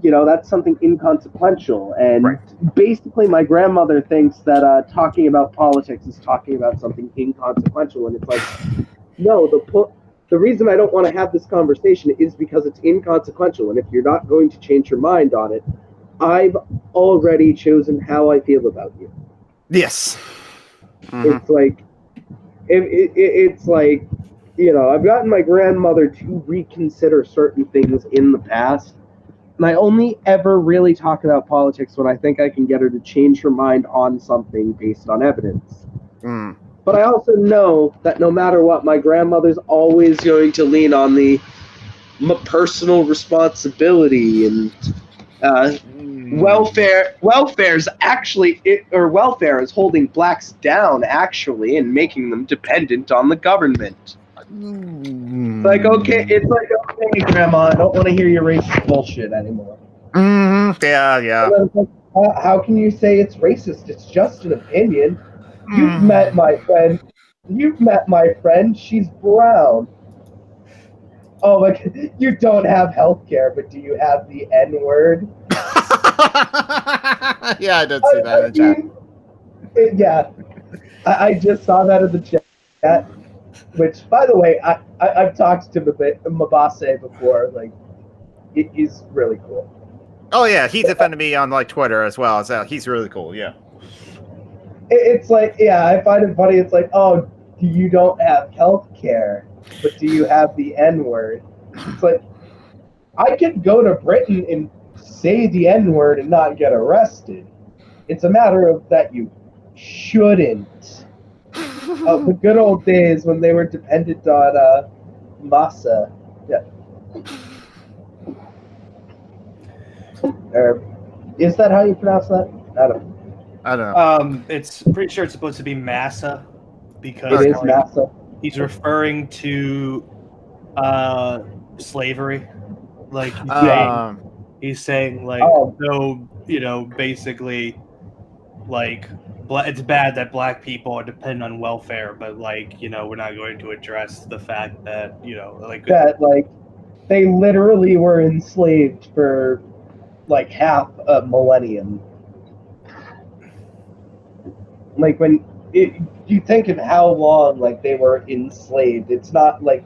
Speaker 2: you know, that's something inconsequential, and basically, my grandmother thinks that talking about politics is talking about something inconsequential, and it's like, no, the reason I don't want to have this conversation is because it's inconsequential, and if you're not going to change your mind on it, I've already chosen how I feel about you.
Speaker 3: Yes.
Speaker 2: It's like, it's like, you know, I've gotten my grandmother to reconsider certain things in the past, and I only ever really talk about politics when I think I can get her to change her mind on something based on evidence. But I also know that no matter what, my grandmother's always going to lean on the personal responsibility, and welfare is holding blacks down, actually, and making them dependent on the government. It's like, okay, Grandma, I don't want to hear your racist bullshit anymore.
Speaker 3: Yeah.
Speaker 2: How can you say it's racist? It's just an opinion. You've met my friend. She's brown. Oh, like, you don't have healthcare, but do you have the N-word?
Speaker 3: Yeah, I did see that in the chat.
Speaker 2: Yeah. I just saw that in the chat, which, by the way, I've talked to Mabase before. Like, he's really cool.
Speaker 3: Oh, yeah, he defended me on, like, Twitter as well. So he's really cool, yeah.
Speaker 2: It's like, yeah, I find it funny. It's like, oh, you don't have healthcare, but do you have the N-word? It's like, I could go to Britain and say the N-word and not get arrested. It's a matter of that you shouldn't. The good old days when they were dependent on masa. Yeah. Is that how you pronounce that?
Speaker 3: I don't know.
Speaker 1: It's pretty sure it's supposed to be massa, because
Speaker 2: it is massa.
Speaker 1: He's referring to slavery. Like, he's saying like, so, you know, basically, like, it's bad that black people are dependent on welfare, but, like, you know, we're not going to address the fact that, you know, like,
Speaker 2: that, like, they literally were enslaved for like half a millennium. Like, when you think of how long, like, they were enslaved, it's not like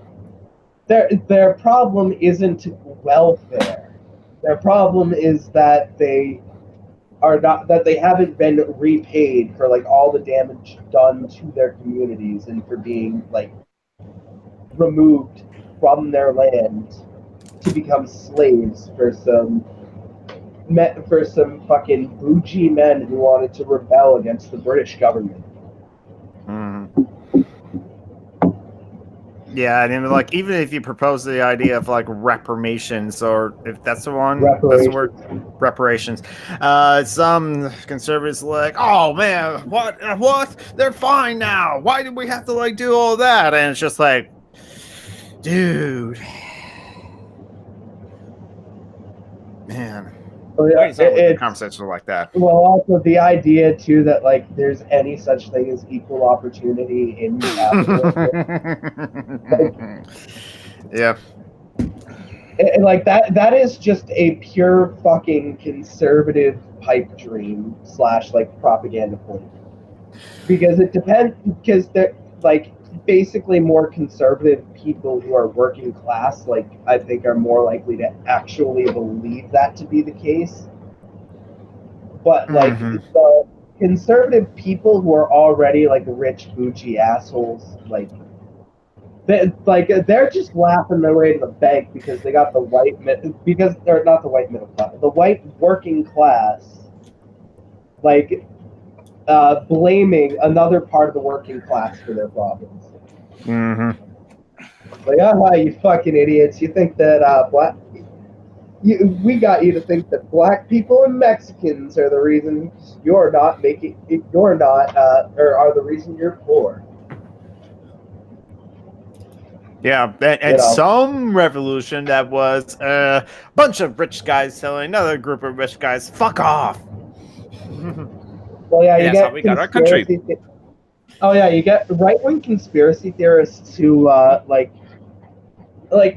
Speaker 2: their problem isn't welfare. Their problem is that they haven't been repaid for, like, all the damage done to their communities, and for being, like, removed from their land to become slaves for some fucking bougie men who wanted to rebel against the British government.
Speaker 3: Yeah, and then, like, even if you propose the idea of, like, reparations, or if that's the one,
Speaker 2: reparations.
Speaker 3: That's the word, reparations. Some conservatives are like, oh man, what? They're fine now. Why did we have to, like, do all that? And it's just like, dude, man.
Speaker 2: Well, yeah,
Speaker 3: it's conversations like that.
Speaker 2: Well, also the idea too that, like, there's any such thing as equal opportunity in capitalism.
Speaker 3: Yeah.
Speaker 2: And like that is just a pure fucking conservative pipe dream / like propaganda point. Because it depends. Because like basically more conservative people who are working class, like I think are more likely to actually believe that to be the case. But like the conservative people who are already like rich bougie assholes, like they're just laughing their way to the bank because they got the white because they're not the white middle class, the white working class, like blaming another part of the working class for their problems. Like, you fucking idiots! You think that we got you to think that black people and Mexicans are the reason you're not or are the reason you're poor.
Speaker 3: Yeah, and some revolution that was a bunch of rich guys telling another group of rich guys, "Fuck off."
Speaker 2: Well, yeah, you
Speaker 3: that's how we got our country.
Speaker 2: You get right-wing conspiracy theorists who like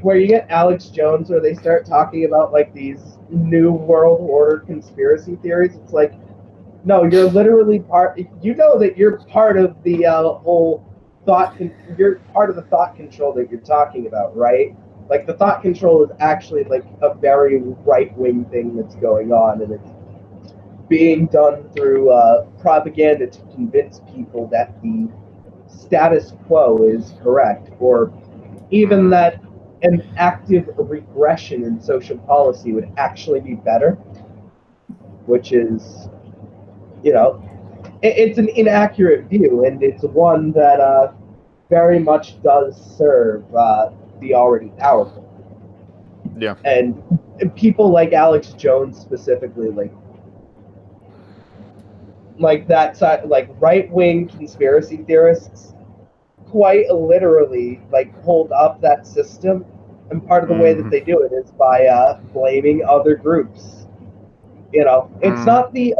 Speaker 2: where you get Alex Jones, where they start talking about like these new world order conspiracy theories. It's like, no, you're literally part. You know that you're part of the whole thought. You're part of the thought control that you're talking about, right? Like the thought control is actually like a very right-wing thing that's going on, and it's being done through propaganda to convince people that the status quo is correct, or even that an active regression in social policy would actually be better, which is, it's an inaccurate view, and it's one that very much does serve the already powerful.
Speaker 3: Yeah.
Speaker 2: And people like Alex Jones specifically, like that side, like right-wing conspiracy theorists, quite literally like hold up that system, and part of the way that they do it is by blaming other groups. It's not the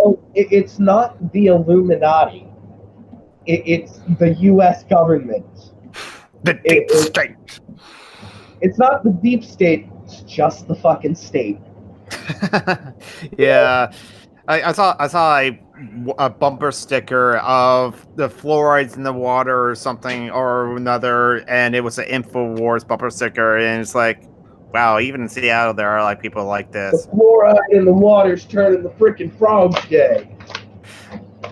Speaker 2: Illuminati. It's the U.S. government.
Speaker 3: The deep state.
Speaker 2: It's not the deep state. It's just the fucking state.
Speaker 3: Yeah, I saw a bumper sticker of the fluorides in the water or something or another, and it was an InfoWars bumper sticker, and it's like, wow, even in Seattle there are like people like this.
Speaker 2: The fluoride in the water's turning the freaking frogs gay.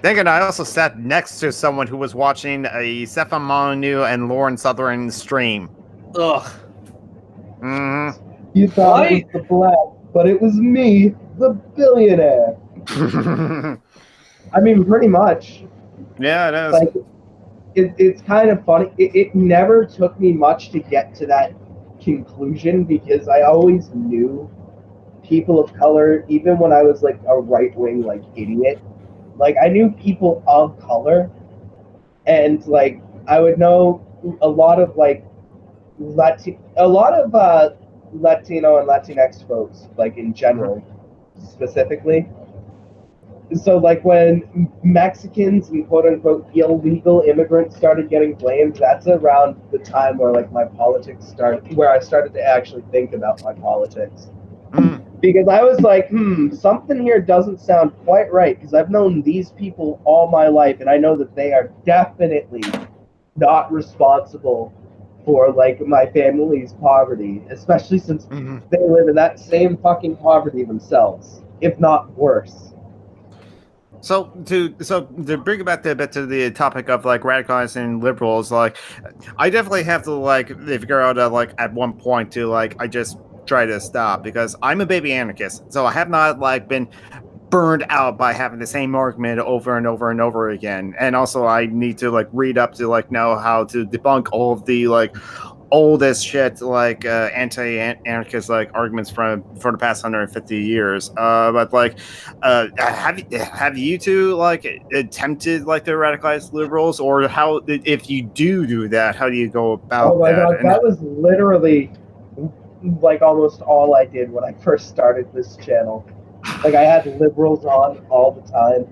Speaker 3: Then I also sat next to someone who was watching a Stefan Molyneux and Lauren Southern stream.
Speaker 1: Ugh.
Speaker 2: You thought it was the black, but it was me, the billionaire. I mean, pretty much.
Speaker 3: Yeah, it is.
Speaker 2: Like, it's kind of funny. It never took me much to get to that conclusion because I always knew people of color, even when I was like a right-wing like idiot. Like, I knew people of color, and like I would know a lot of like Latino and Latinx folks, like in general, specifically. So like when Mexicans and quote unquote illegal immigrants started getting blamed, that's around the time where like my politics started, where I started to actually think about my politics. Because I was like, something here doesn't sound quite right, because I've known these people all my life, and I know that they are definitely not responsible for like my family's poverty, especially since they live in that same fucking poverty themselves, if not worse.
Speaker 3: So to bring it back a bit to the topic of like radicalizing liberals, like I definitely have to like figure out like at one point to like I just try to stop, because I'm a baby anarchist, so I have not like been burned out by having the same argument over and over and over again. And also I need to like read up to like know how to debunk all of the like oldest shit like anti-anarchist like arguments for the past 150 years. But like have you two like attempted like to radicalize liberals, or how, if you do that, how do you go about
Speaker 2: Oh my
Speaker 3: that?
Speaker 2: god, that was literally like almost all I did when I first started this channel. Like I had liberals on all the time.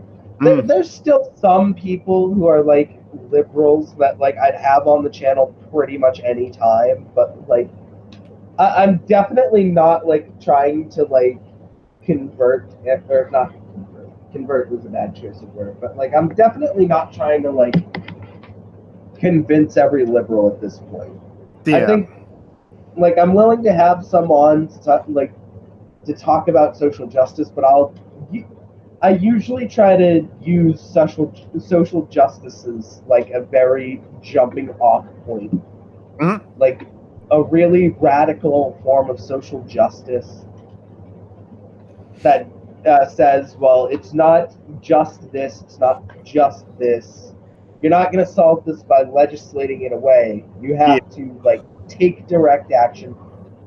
Speaker 2: There's still some people who are like liberals that like I'd have on the channel pretty much any time, but like I'm definitely not like trying to like convert, or not convert was a bad choice of word, but like I'm definitely not trying to like convince every liberal at this point.
Speaker 3: Yeah.
Speaker 2: I think, like, I'm willing to have some on to talk about social justice, but I usually try to use social justice as like a very jumping off point, like a really radical form of social justice that says, well, it's not just this, it's not just this. You're not going to solve this by legislating it away. You have to like take direct action.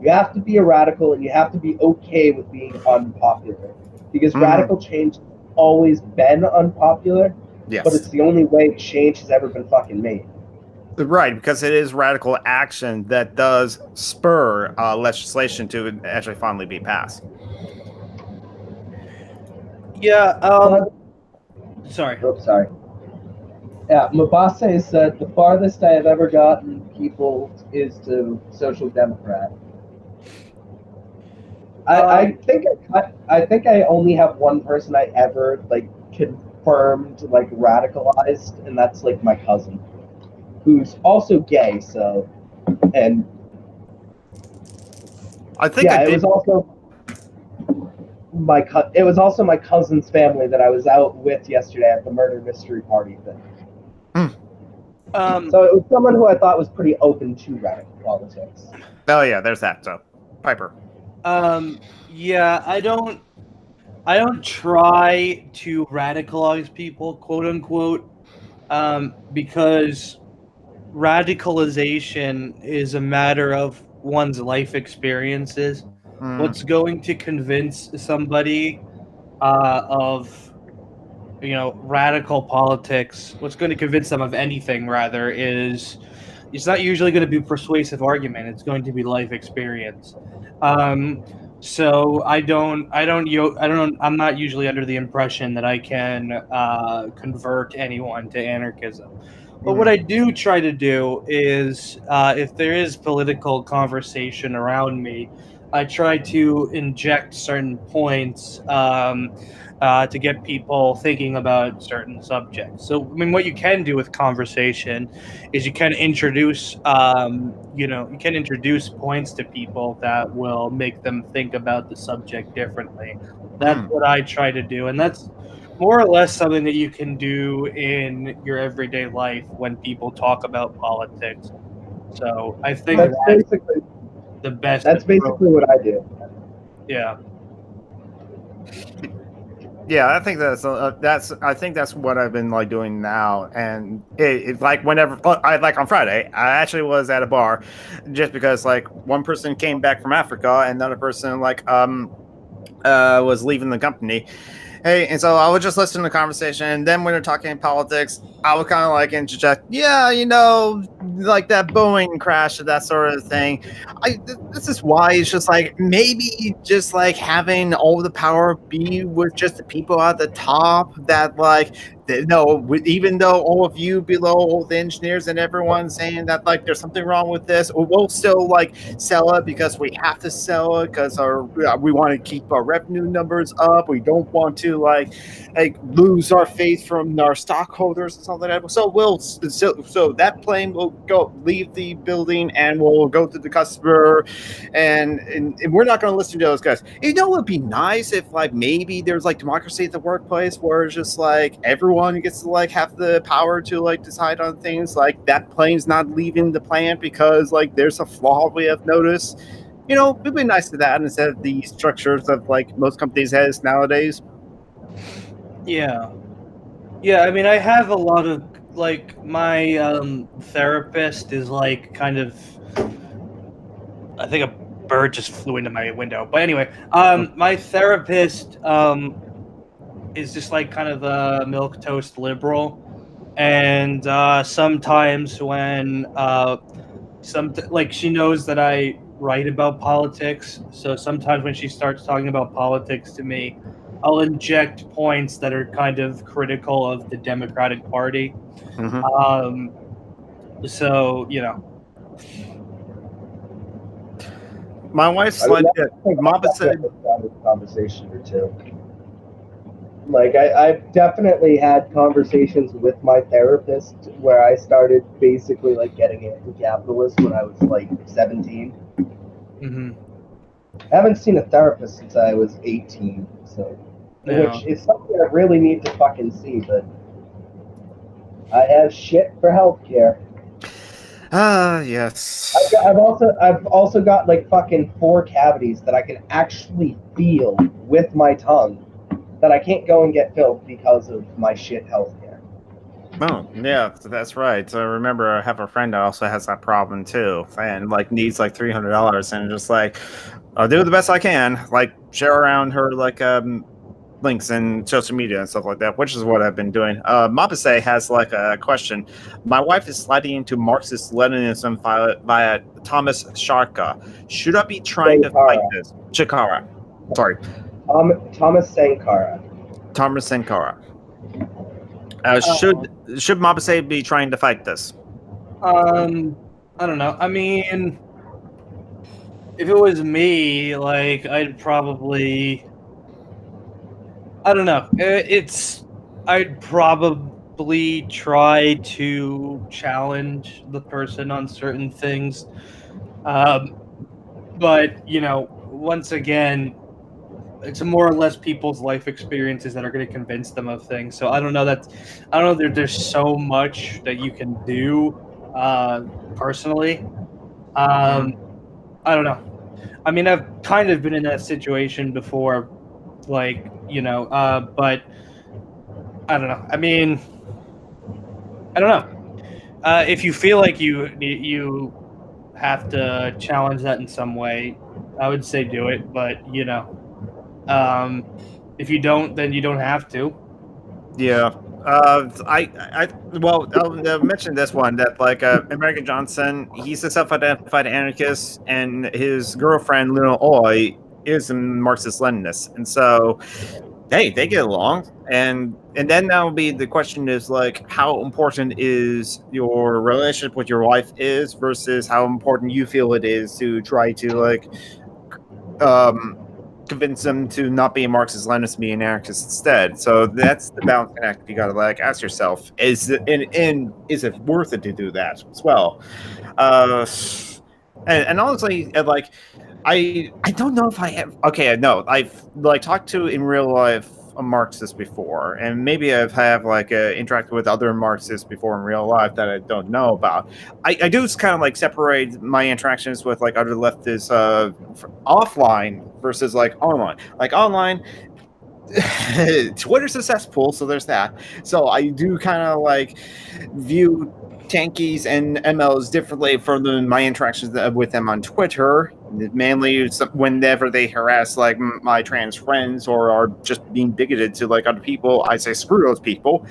Speaker 2: You have to be a radical, and you have to be okay with being unpopular, because radical change has always been unpopular.
Speaker 3: Yes.
Speaker 2: But it's the only way change has ever been fucking made.
Speaker 3: Right, because it is radical action that does spur legislation to actually finally be passed.
Speaker 1: Yeah. Sorry.
Speaker 2: Oops, sorry. Yeah, Mabase said the farthest I have ever gotten people is to Social Democrat. I think I only have one person I ever like confirmed like radicalized, and that's like my cousin, who's also gay. So, and
Speaker 3: I think
Speaker 2: it was also my cousin's family that I was out with yesterday at the murder mystery party thing. So it was someone who I thought was pretty open to radical politics.
Speaker 3: Oh yeah, there's that. So Piper.
Speaker 1: Yeah, I don't try to radicalize people, quote unquote, because radicalization is a matter of one's life experiences. What's going to convince somebody of radical politics, what's going to convince them of anything rather, is it's not usually going to be persuasive argument. It's going to be life experience. So I'm not usually under the impression that I can convert anyone to anarchism. But what I do try to do is, if there is political conversation around me, I try to inject certain points to get people thinking about certain subjects. So, I mean, what you can do with conversation is you can introduce, you can introduce points to people that will make them think about the subject differently. That's what I try to do, and that's more or less something that you can do in your everyday life when people talk about politics. So I think
Speaker 2: that's basically
Speaker 1: the best.
Speaker 2: That's basically what I do.
Speaker 1: Yeah.
Speaker 3: Yeah, I think that's what I've been like doing now, and it's like whenever like on Friday, I actually was at a bar, just because like one person came back from Africa and another person like was leaving the company. Hey, and so I would just listen to the conversation, and then when they're talking politics, I would kind of like interject, like that Boeing crash or that sort of thing. This is why it's just like maybe just like having all the power be with just the people at the top that like. Even though all of you below, all the engineers and everyone saying that like there's something wrong with this, we'll still like sell it because we have to sell it because we want to keep our revenue numbers up. We don't want to like lose our faith from our stockholders and something like that. So that plane will leave the building and we'll go to the customer, and we're not going to listen to those guys. It would be nice if like maybe there's like democracy at the workplace where it's just like everyone gets to like have the power to like decide on things, like that plane's not leaving the plant because like there's a flaw we have noticed. It'd be nice to that instead of the structures of like most companies has nowadays.
Speaker 1: Yeah. I mean, I have a lot of like my therapist is like kind of. I think a bird just flew into my window, but anyway, my therapist is just like kind of a milquetoast liberal, and sometimes when she knows that I write about politics, so sometimes when she starts talking about politics to me, I'll inject points that are kind of critical of the Democratic Party. So
Speaker 3: my wife's like Mama said
Speaker 2: conversation or two. Like, I've definitely had conversations with my therapist where I started basically, like, getting anti-capitalist when I was, like, 17.
Speaker 1: Mm-hmm.
Speaker 2: I haven't seen a therapist since I was 18, so... Which is something I really need to fucking see, but... I have shit for healthcare.
Speaker 3: Yes.
Speaker 2: I've also got, like, fucking 4 cavities that I can actually feel with my tongue that I can't go and get filled because of my shit healthcare.
Speaker 3: Oh, yeah, that's right. So I remember I have a friend that also has that problem too, and like needs like $300, and just like I'll do the best I can, like share around her like links and social media and stuff like that, which is what I've been doing. Mapase has like a question. My wife is sliding into Marxist-Leninism via Thomas Sharka. Should I be trying to fight this? Chikara. Sorry.
Speaker 2: Thomas Sankara.
Speaker 3: Thomas Sankara. Should Mapase be trying to fight this?
Speaker 1: I don't know. I mean, if it was me, like, I'd probably... I don't know. I'd probably try to challenge the person on certain things. But, you know, once again, it's more or less people's life experiences that are going to convince them of things. So I don't know that there's so much that you can do personally. I don't know. I mean, I've kind of been in that situation before, like, you know, but I don't know. I mean, I don't know. If you feel like you have to challenge that in some way, I would say do it. But, you know, if you don't, then you don't have to.
Speaker 3: Yeah. I'll mention this one that like American Johnson, he's a self-identified anarchist, and his girlfriend Luna Oy is a Marxist-Leninist, and so hey, they get along, and then that will be the question is like how important is your relationship with your wife is versus how important you feel it is to try to like convince them to not be a Marxist-Leninist, be an anarchist instead. So that's the balancing act you gotta like ask yourself: is it worth it to do that as well? And honestly, like I don't know if I have. Okay, no, I've like talked to in real life a Marxist before, and maybe I've have like interacted with other Marxists before in real life that I don't know about. I do kind of like separate my interactions with like other leftists offline versus like online. Like online, Twitter's a cesspool, so there's that. So I do kind of like view tankies and MLs differently from my interactions with them on Twitter. Mainly whenever they harass like my trans friends or are just being bigoted to like other people, I say screw those people.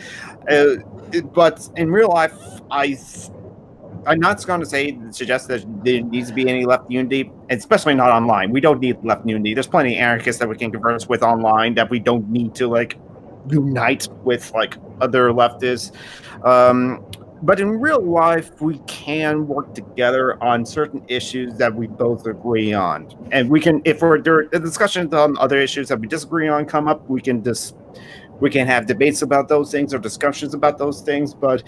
Speaker 3: But in real life, I'm not going to suggest that there needs to be any left unity, especially not online. We don't need left unity. There's plenty of anarchists that we can converse with online that we don't need to like unite with like other leftists. But in real life, we can work together on certain issues that we both agree on, and we can, if the discussions on other issues that we disagree on come up, we can have debates about those things or discussions about those things. But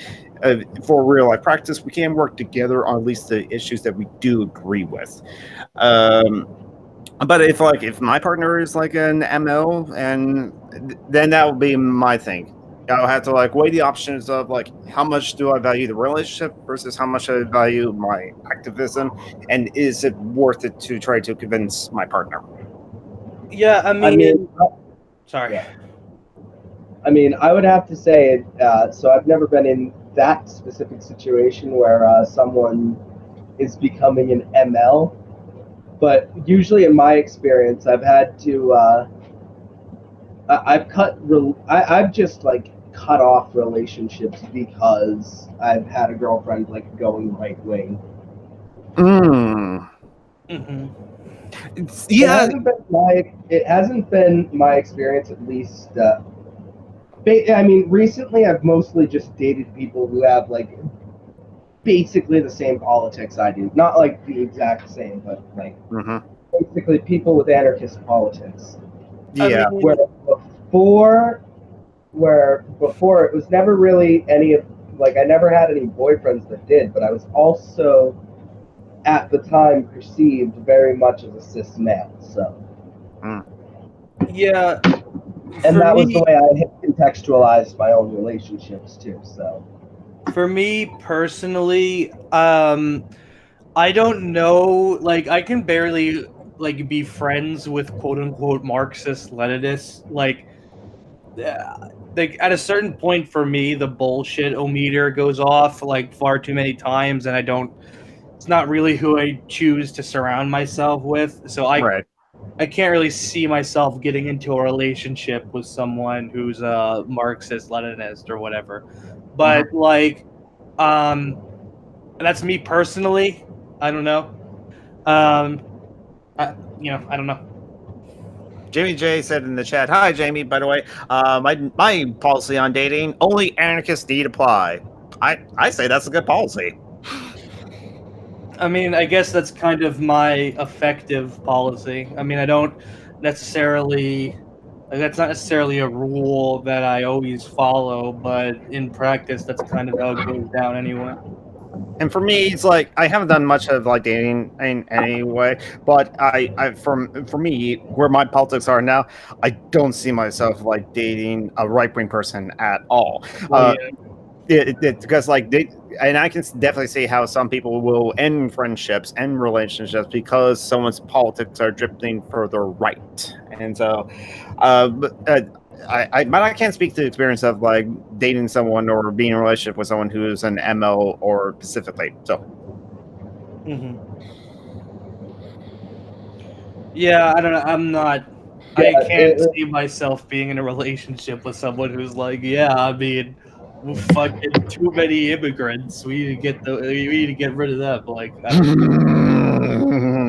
Speaker 3: for real life practice, we can work together on at least the issues that we do agree with. But if my partner is like an ML, and then that would be my thing. I'll have to like weigh the options of like how much do I value the relationship versus how much I value my activism, and is it worth it to try to convince my partner?
Speaker 1: Yeah, I mean sorry.
Speaker 2: Yeah. I mean, I would have to say, so I've never been in that specific situation where someone is becoming an ML, but usually in my experience, I've had to, I've just like cut off relationships because I've had a girlfriend like going right wing.
Speaker 3: Yeah,
Speaker 2: it hasn't been my experience, at least. I mean, recently I've mostly just dated people who have like basically the same politics I do. Not like the exact same, but like basically people with anarchist politics.
Speaker 3: Yeah.
Speaker 2: Where before where before it was never really any of, like, I never had any boyfriends that did, but I was also at the time perceived very much as a cis male. So
Speaker 1: Yeah,
Speaker 2: and
Speaker 1: for
Speaker 2: that was the
Speaker 1: me,
Speaker 2: way I had contextualized my own relationships too. So
Speaker 1: for me personally, I don't know. Like, I can barely like be friends with quote unquote Marxist Leninists. Like at a certain point for me, the bullshit meter goes off like far too many times, and I don't. It's not really who I choose to surround myself with. So
Speaker 3: Right.
Speaker 1: I can't really see myself getting into a relationship with someone who's a Marxist Leninist or whatever. But like, that's me personally. I don't know. I don't know.
Speaker 3: Jamie J said in the chat, "Hi, Jamie. By the way, my policy on dating: only anarchists need apply." I say that's a good policy.
Speaker 1: I mean, I guess that's kind of my effective policy. I mean, I don't necessarily. Like, that's not necessarily a rule that I always follow, but in practice, that's kind of how it goes down anyway.
Speaker 3: And for me, it's like I haven't done much of like dating in any way, but for me, where my politics are now, I don't see myself like dating a right wing person at all.
Speaker 1: Well, yeah.
Speaker 3: Because like and I can definitely see how some people will end friendships and relationships because someone's politics are drifting further right, and so but I can't speak to the experience of like dating someone or being in a relationship with someone who is an ML or Pacifically. So
Speaker 1: Yeah, I don't know. I'm not.
Speaker 2: yeah,
Speaker 1: I can't see myself being in a relationship with someone who's like, yeah, I mean, fucking too many immigrants. We need to get rid of them. Like, I don't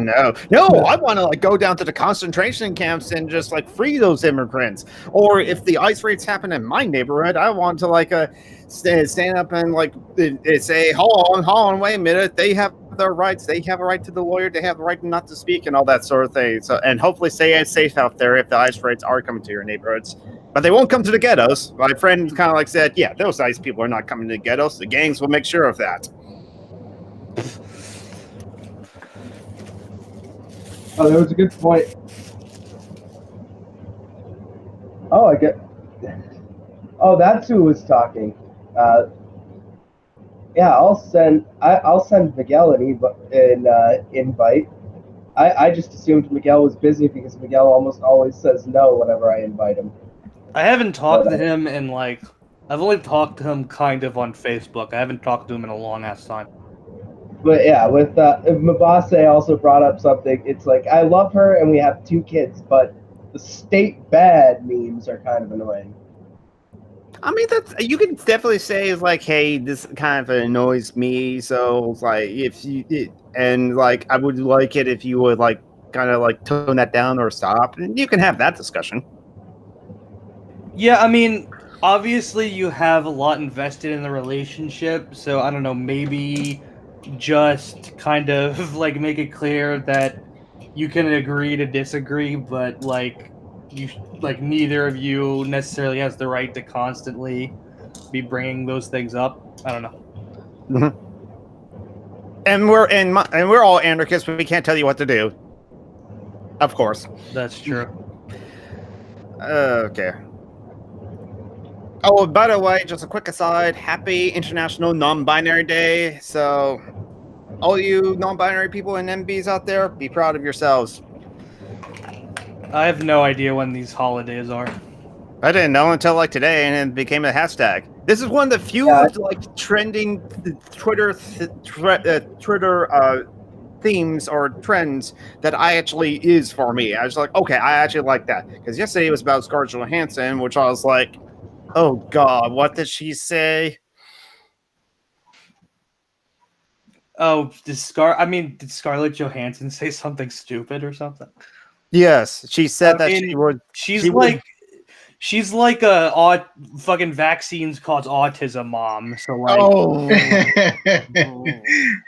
Speaker 1: know.
Speaker 3: no, I want to like go down to the concentration camps and just like free those immigrants. Or if the ice raids happen in my neighborhood, I want to like stand up and like say, hold on, wait a minute. They have their rights. They have a right to the lawyer. They have a right not to speak and all that sort of thing. So, and hopefully stay safe out there if the ice raids are coming to your neighborhoods. But they won't come to the ghettos. My friend kind of like said, yeah, those nice people are not coming to the ghettos. The gangs will make sure of that.
Speaker 2: oh, that was a good point. Oh, I get. Oh, that's who was talking. Yeah, I'll send Miguel an invite. I just assumed Miguel was busy because Miguel almost always says no whenever I invite him.
Speaker 1: I haven't talked to him in like. I've only talked to him kind of on Facebook. I haven't talked to him in a long ass time.
Speaker 2: But yeah, with Mabase also brought up something. It's like, I love her and we have 2 kids, but the state bad memes are kind of annoying.
Speaker 3: I mean, that's you can definitely say is like, hey, this kind of annoys me. So like, I would like it if you would like kind of like tone that down or stop, and you can have that discussion.
Speaker 1: Yeah, I mean, obviously you have a lot invested in the relationship, so I don't know, maybe just kind of like make it clear that you can agree to disagree, but like neither of you necessarily has the right to constantly be bringing those things up. I don't know.
Speaker 3: And we're all anarchists, but we can't tell you what to do. Of course.
Speaker 1: That's true.
Speaker 3: Okay. Oh, by the way, just a quick aside, happy International Non-Binary Day. So, all you non-binary people and MBs out there, be proud of yourselves.
Speaker 1: I have no idea when these holidays are.
Speaker 3: I didn't know until like today, and it became a hashtag. This is one of the few like trending Twitter themes or trends that I actually is for me. I was like, okay, I actually like that, because yesterday it was about Scarlett Johansson, which I was like, oh god, what did she say?
Speaker 1: Oh, did Scarlett Johansson say something stupid or something?
Speaker 3: Yes, she said
Speaker 1: she's like a fucking vaccines cause autism mom. So like,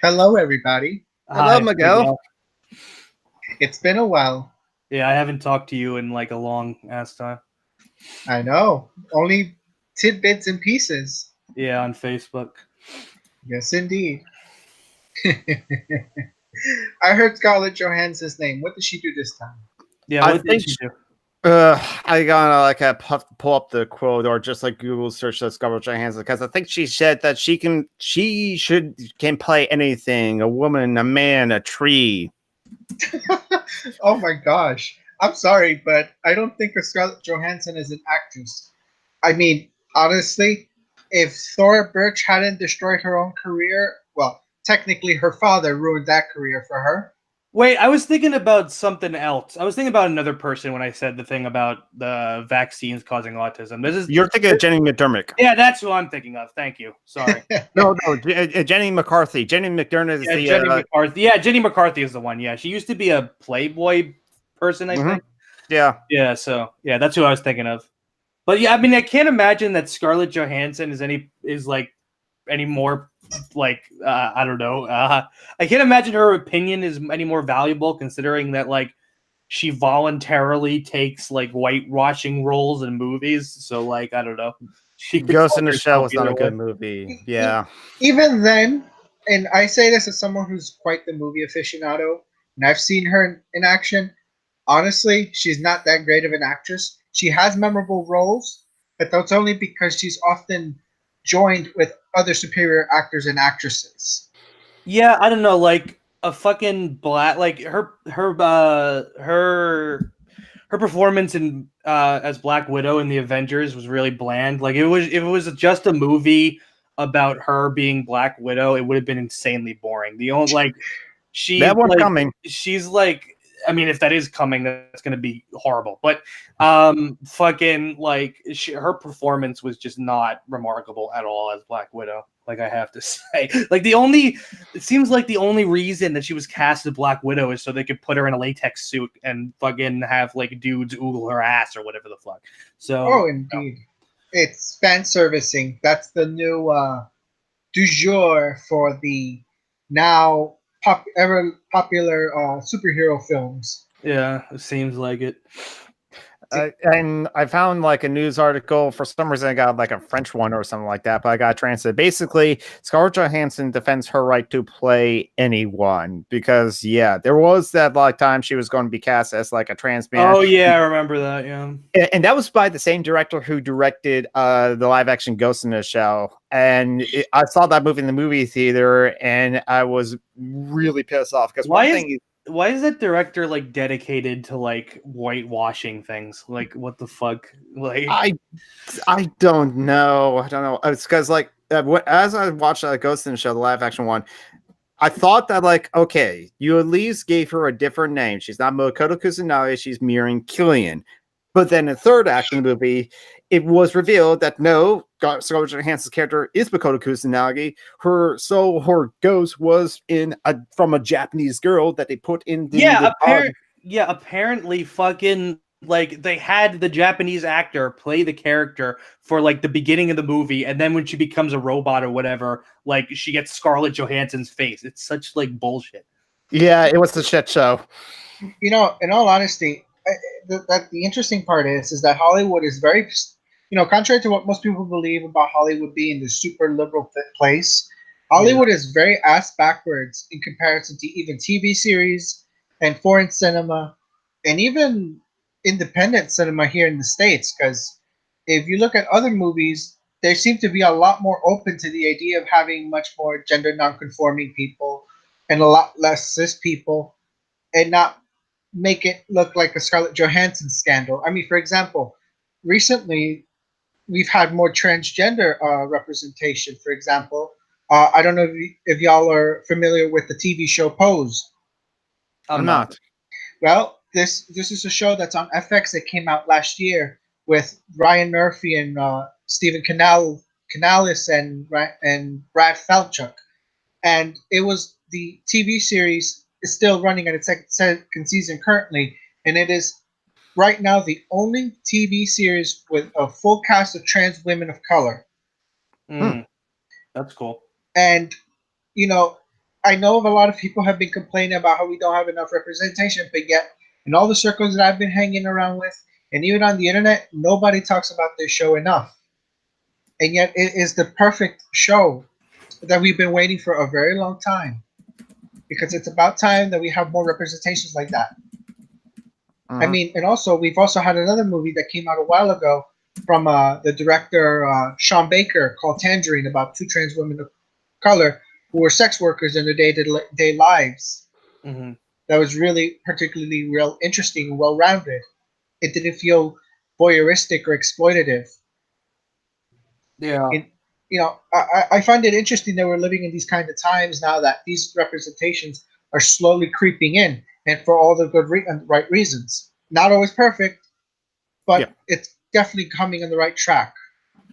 Speaker 4: Hello everybody.
Speaker 3: Hello, Miguel.
Speaker 4: It's been a while.
Speaker 1: Yeah, I haven't talked to you in like a long ass time.
Speaker 4: I know. Only tidbits and pieces.
Speaker 1: Yeah, on Facebook.
Speaker 4: Yes, indeed. I heard Scarlett Johansson's name. What did she do this time?
Speaker 1: Yeah,
Speaker 3: I
Speaker 1: what did
Speaker 3: think
Speaker 1: she do?
Speaker 3: I gotta like pull up the quote or just like Google search that Scarlett Johansson, because I think she said that she can play anything: a woman, a man, a tree.
Speaker 4: Oh my gosh. I'm sorry, but I don't think of Scarlett Johansson as an actress. I mean, honestly, if Thora Birch hadn't destroyed her own career, well, technically her father ruined that career for her.
Speaker 1: Wait, I was thinking about something else. I was thinking about another person when I said the thing about the vaccines causing autism.
Speaker 3: You're thinking of Jenny McDermott.
Speaker 1: Yeah, that's who I'm thinking of. Thank you. Sorry.
Speaker 3: No, Jenny McCarthy. Jenny McDermott is
Speaker 1: Yeah, Jenny McCarthy. Yeah, Jenny McCarthy is the one. Yeah, she used to be a Playboy person, I think.
Speaker 3: Yeah.
Speaker 1: Yeah, so yeah, that's who I was thinking of. But yeah, I mean, I can't imagine that Scarlett Johansson is any more like I don't know. I can't imagine her opinion is any more valuable, considering that like she voluntarily takes like whitewashing roles in movies. So like I don't know. She
Speaker 3: Ghost in the Shell was not a good movie. Yeah.
Speaker 4: Even then, and I say this as someone who's quite the movie aficionado, and I've seen her in action. Honestly, she's not that great of an actress. She has memorable roles, but that's only because she's often joined with other superior actors and actresses.
Speaker 1: Yeah, I don't know, like a fucking black, like her performance in as Black Widow in the Avengers was really bland. Like if it was just a movie about her being Black Widow, it would have been insanely boring. The only like
Speaker 3: that one's coming.
Speaker 1: She's like, I mean, if that is coming, that's going to be horrible. But fucking like her performance was just not remarkable at all as Black Widow. Like I have to say, like it seems like the only reason that she was cast as Black Widow is so they could put her in a latex suit and fucking have like dudes oogle her ass or whatever the fuck. So,
Speaker 4: oh, indeed, it's fan servicing. That's the new du jour for the now ever popular superhero films.
Speaker 1: Yeah, it seems like it.
Speaker 3: And I found like a news article. For some reason, I got like a French one or something like that, but I got translated. Basically, Scarlett Johansson defends her right to play anyone because, yeah, there was that like time she was going to be cast as like a trans man.
Speaker 1: Oh yeah, I remember that. Yeah,
Speaker 3: and that was by the same director who directed the live action Ghost in the Shell. And I saw that movie in the movie theater, and I was really pissed off because
Speaker 1: why is that director like dedicated to like whitewashing things? Like what the fuck? Like
Speaker 3: I don't know. I don't know. It's because like as I watched Ghost in the Shell, the live action one, I thought that like, okay, you at least gave her a different name. She's not Makoto Kusanagi, she's Miriam Killian. But then in the third act of the movie, it was revealed that no, Scarlett Johansson's character is Makoto Kusanagi. Her ghost was from a Japanese girl that they put in the
Speaker 1: apparently fucking like they had the Japanese actor play the character for like the beginning of the movie, and then when she becomes a robot or whatever, like she gets Scarlett Johansson's face. It's such like bullshit.
Speaker 3: Yeah, it was a shit show.
Speaker 4: You know, in all honesty, the interesting part is that Hollywood is very, contrary to what most people believe about Hollywood being the super liberal place, Hollywood is very ass backwards in comparison to even TV series and foreign cinema and even independent cinema here in the States. Because if you look at other movies, they seem to be a lot more open to the idea of having much more gender non-conforming people and a lot less cis people, and not make it look like a Scarlett Johansson scandal. I mean, for example, recently we've had more transgender representation. For example, I don't know if y'all are familiar with the TV show Pose.
Speaker 3: I'm not.
Speaker 4: Well, this is a show that's on FX that came out last year with Ryan Murphy and Stephen Canales and Brad Falchuk, and it was the TV series is still running at its second season currently, and it is right now the only TV series with a full cast of trans women of color.
Speaker 1: That's cool.
Speaker 4: And I know of a lot of people have been complaining about how we don't have enough representation, but yet in all the circles that I've been hanging around with, and even on the internet, nobody talks about this show enough. and yet it is the perfect show that we've been waiting for a very long time, because it's about time that we have more representations like that. I mean, and also we've also had another movie that came out a while ago from the director Sean Baker called Tangerine, about two trans women of color who were sex workers in their day-to-day lives.
Speaker 1: Mm-hmm.
Speaker 4: That was really particularly real interesting and well-rounded. It didn't feel voyeuristic or exploitative.
Speaker 1: Yeah.
Speaker 4: I find it interesting that we're living in these kind of times now, that these representations are slowly creeping in, and for all the good and right reasons. Not always perfect, but it's definitely coming on the right track.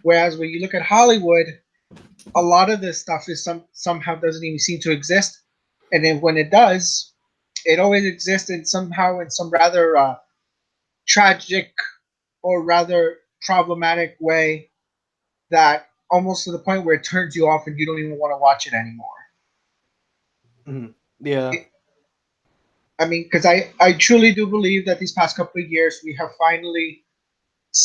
Speaker 4: Whereas when you look at Hollywood, a lot of this stuff is somehow doesn't even seem to exist, and then when it does, it always exists in some rather tragic or rather problematic way, that almost to the point where it turns you off and you don't even want to watch it anymore.
Speaker 1: Mm-hmm. Yeah.
Speaker 4: I mean, because I truly do believe that these past couple of years we have finally,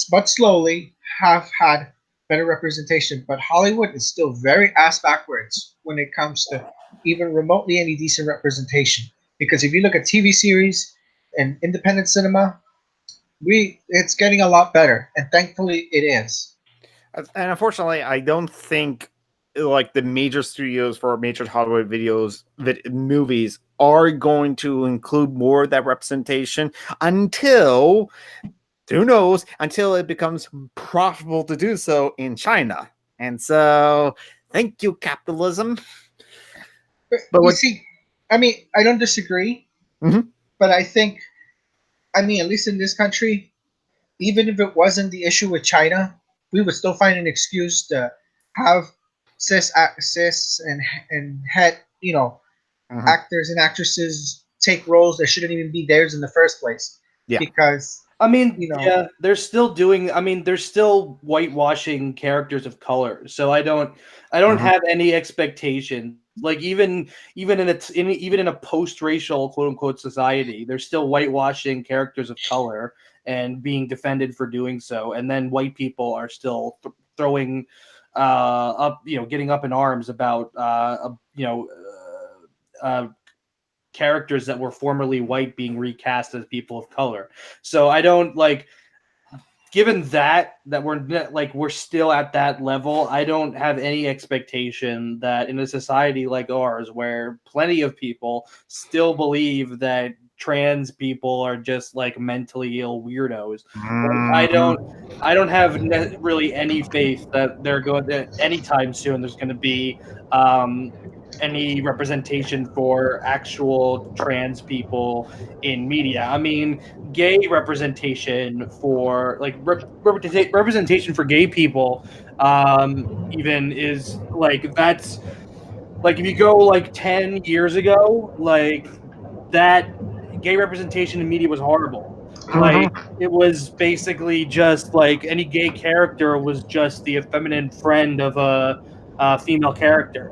Speaker 4: but slowly, have had better representation. But Hollywood is still very ass backwards when it comes to even remotely any decent representation. Because if you look at TV series and independent cinema, it's getting a lot better, and thankfully it is.
Speaker 3: And unfortunately, I don't think like the major studios for major Hollywood movies are going to include more of that representation until, who knows, until it becomes profitable to do so in China. And so, thank you, capitalism.
Speaker 4: But you see, I mean, I don't disagree, but I think, I mean, at least in this country, even if it wasn't the issue with China, we would still find an excuse to have cis and het, actors and actresses take roles that shouldn't even be theirs in the first place.
Speaker 3: Yeah.
Speaker 4: Because
Speaker 1: I mean, they're still whitewashing characters of color. So I don't have any expectation. Like even in a post-racial quote unquote society, they're still whitewashing characters of color and being defended for doing so. And then white people are still throwing getting up in arms about characters that were formerly white being recast as people of color. So I don't given that we're still at that level, I don't have any expectation that in a society like ours, where plenty of people still believe that trans people are just mentally ill weirdos. I don't have really any faith that they're going to anytime soon. There's going to be any representation for actual trans people in media. I mean, gay representation for representation for gay people even is that's if you go 10 years ago, that gay representation in media was horrible. It was basically just any gay character was just the effeminate friend of a female character.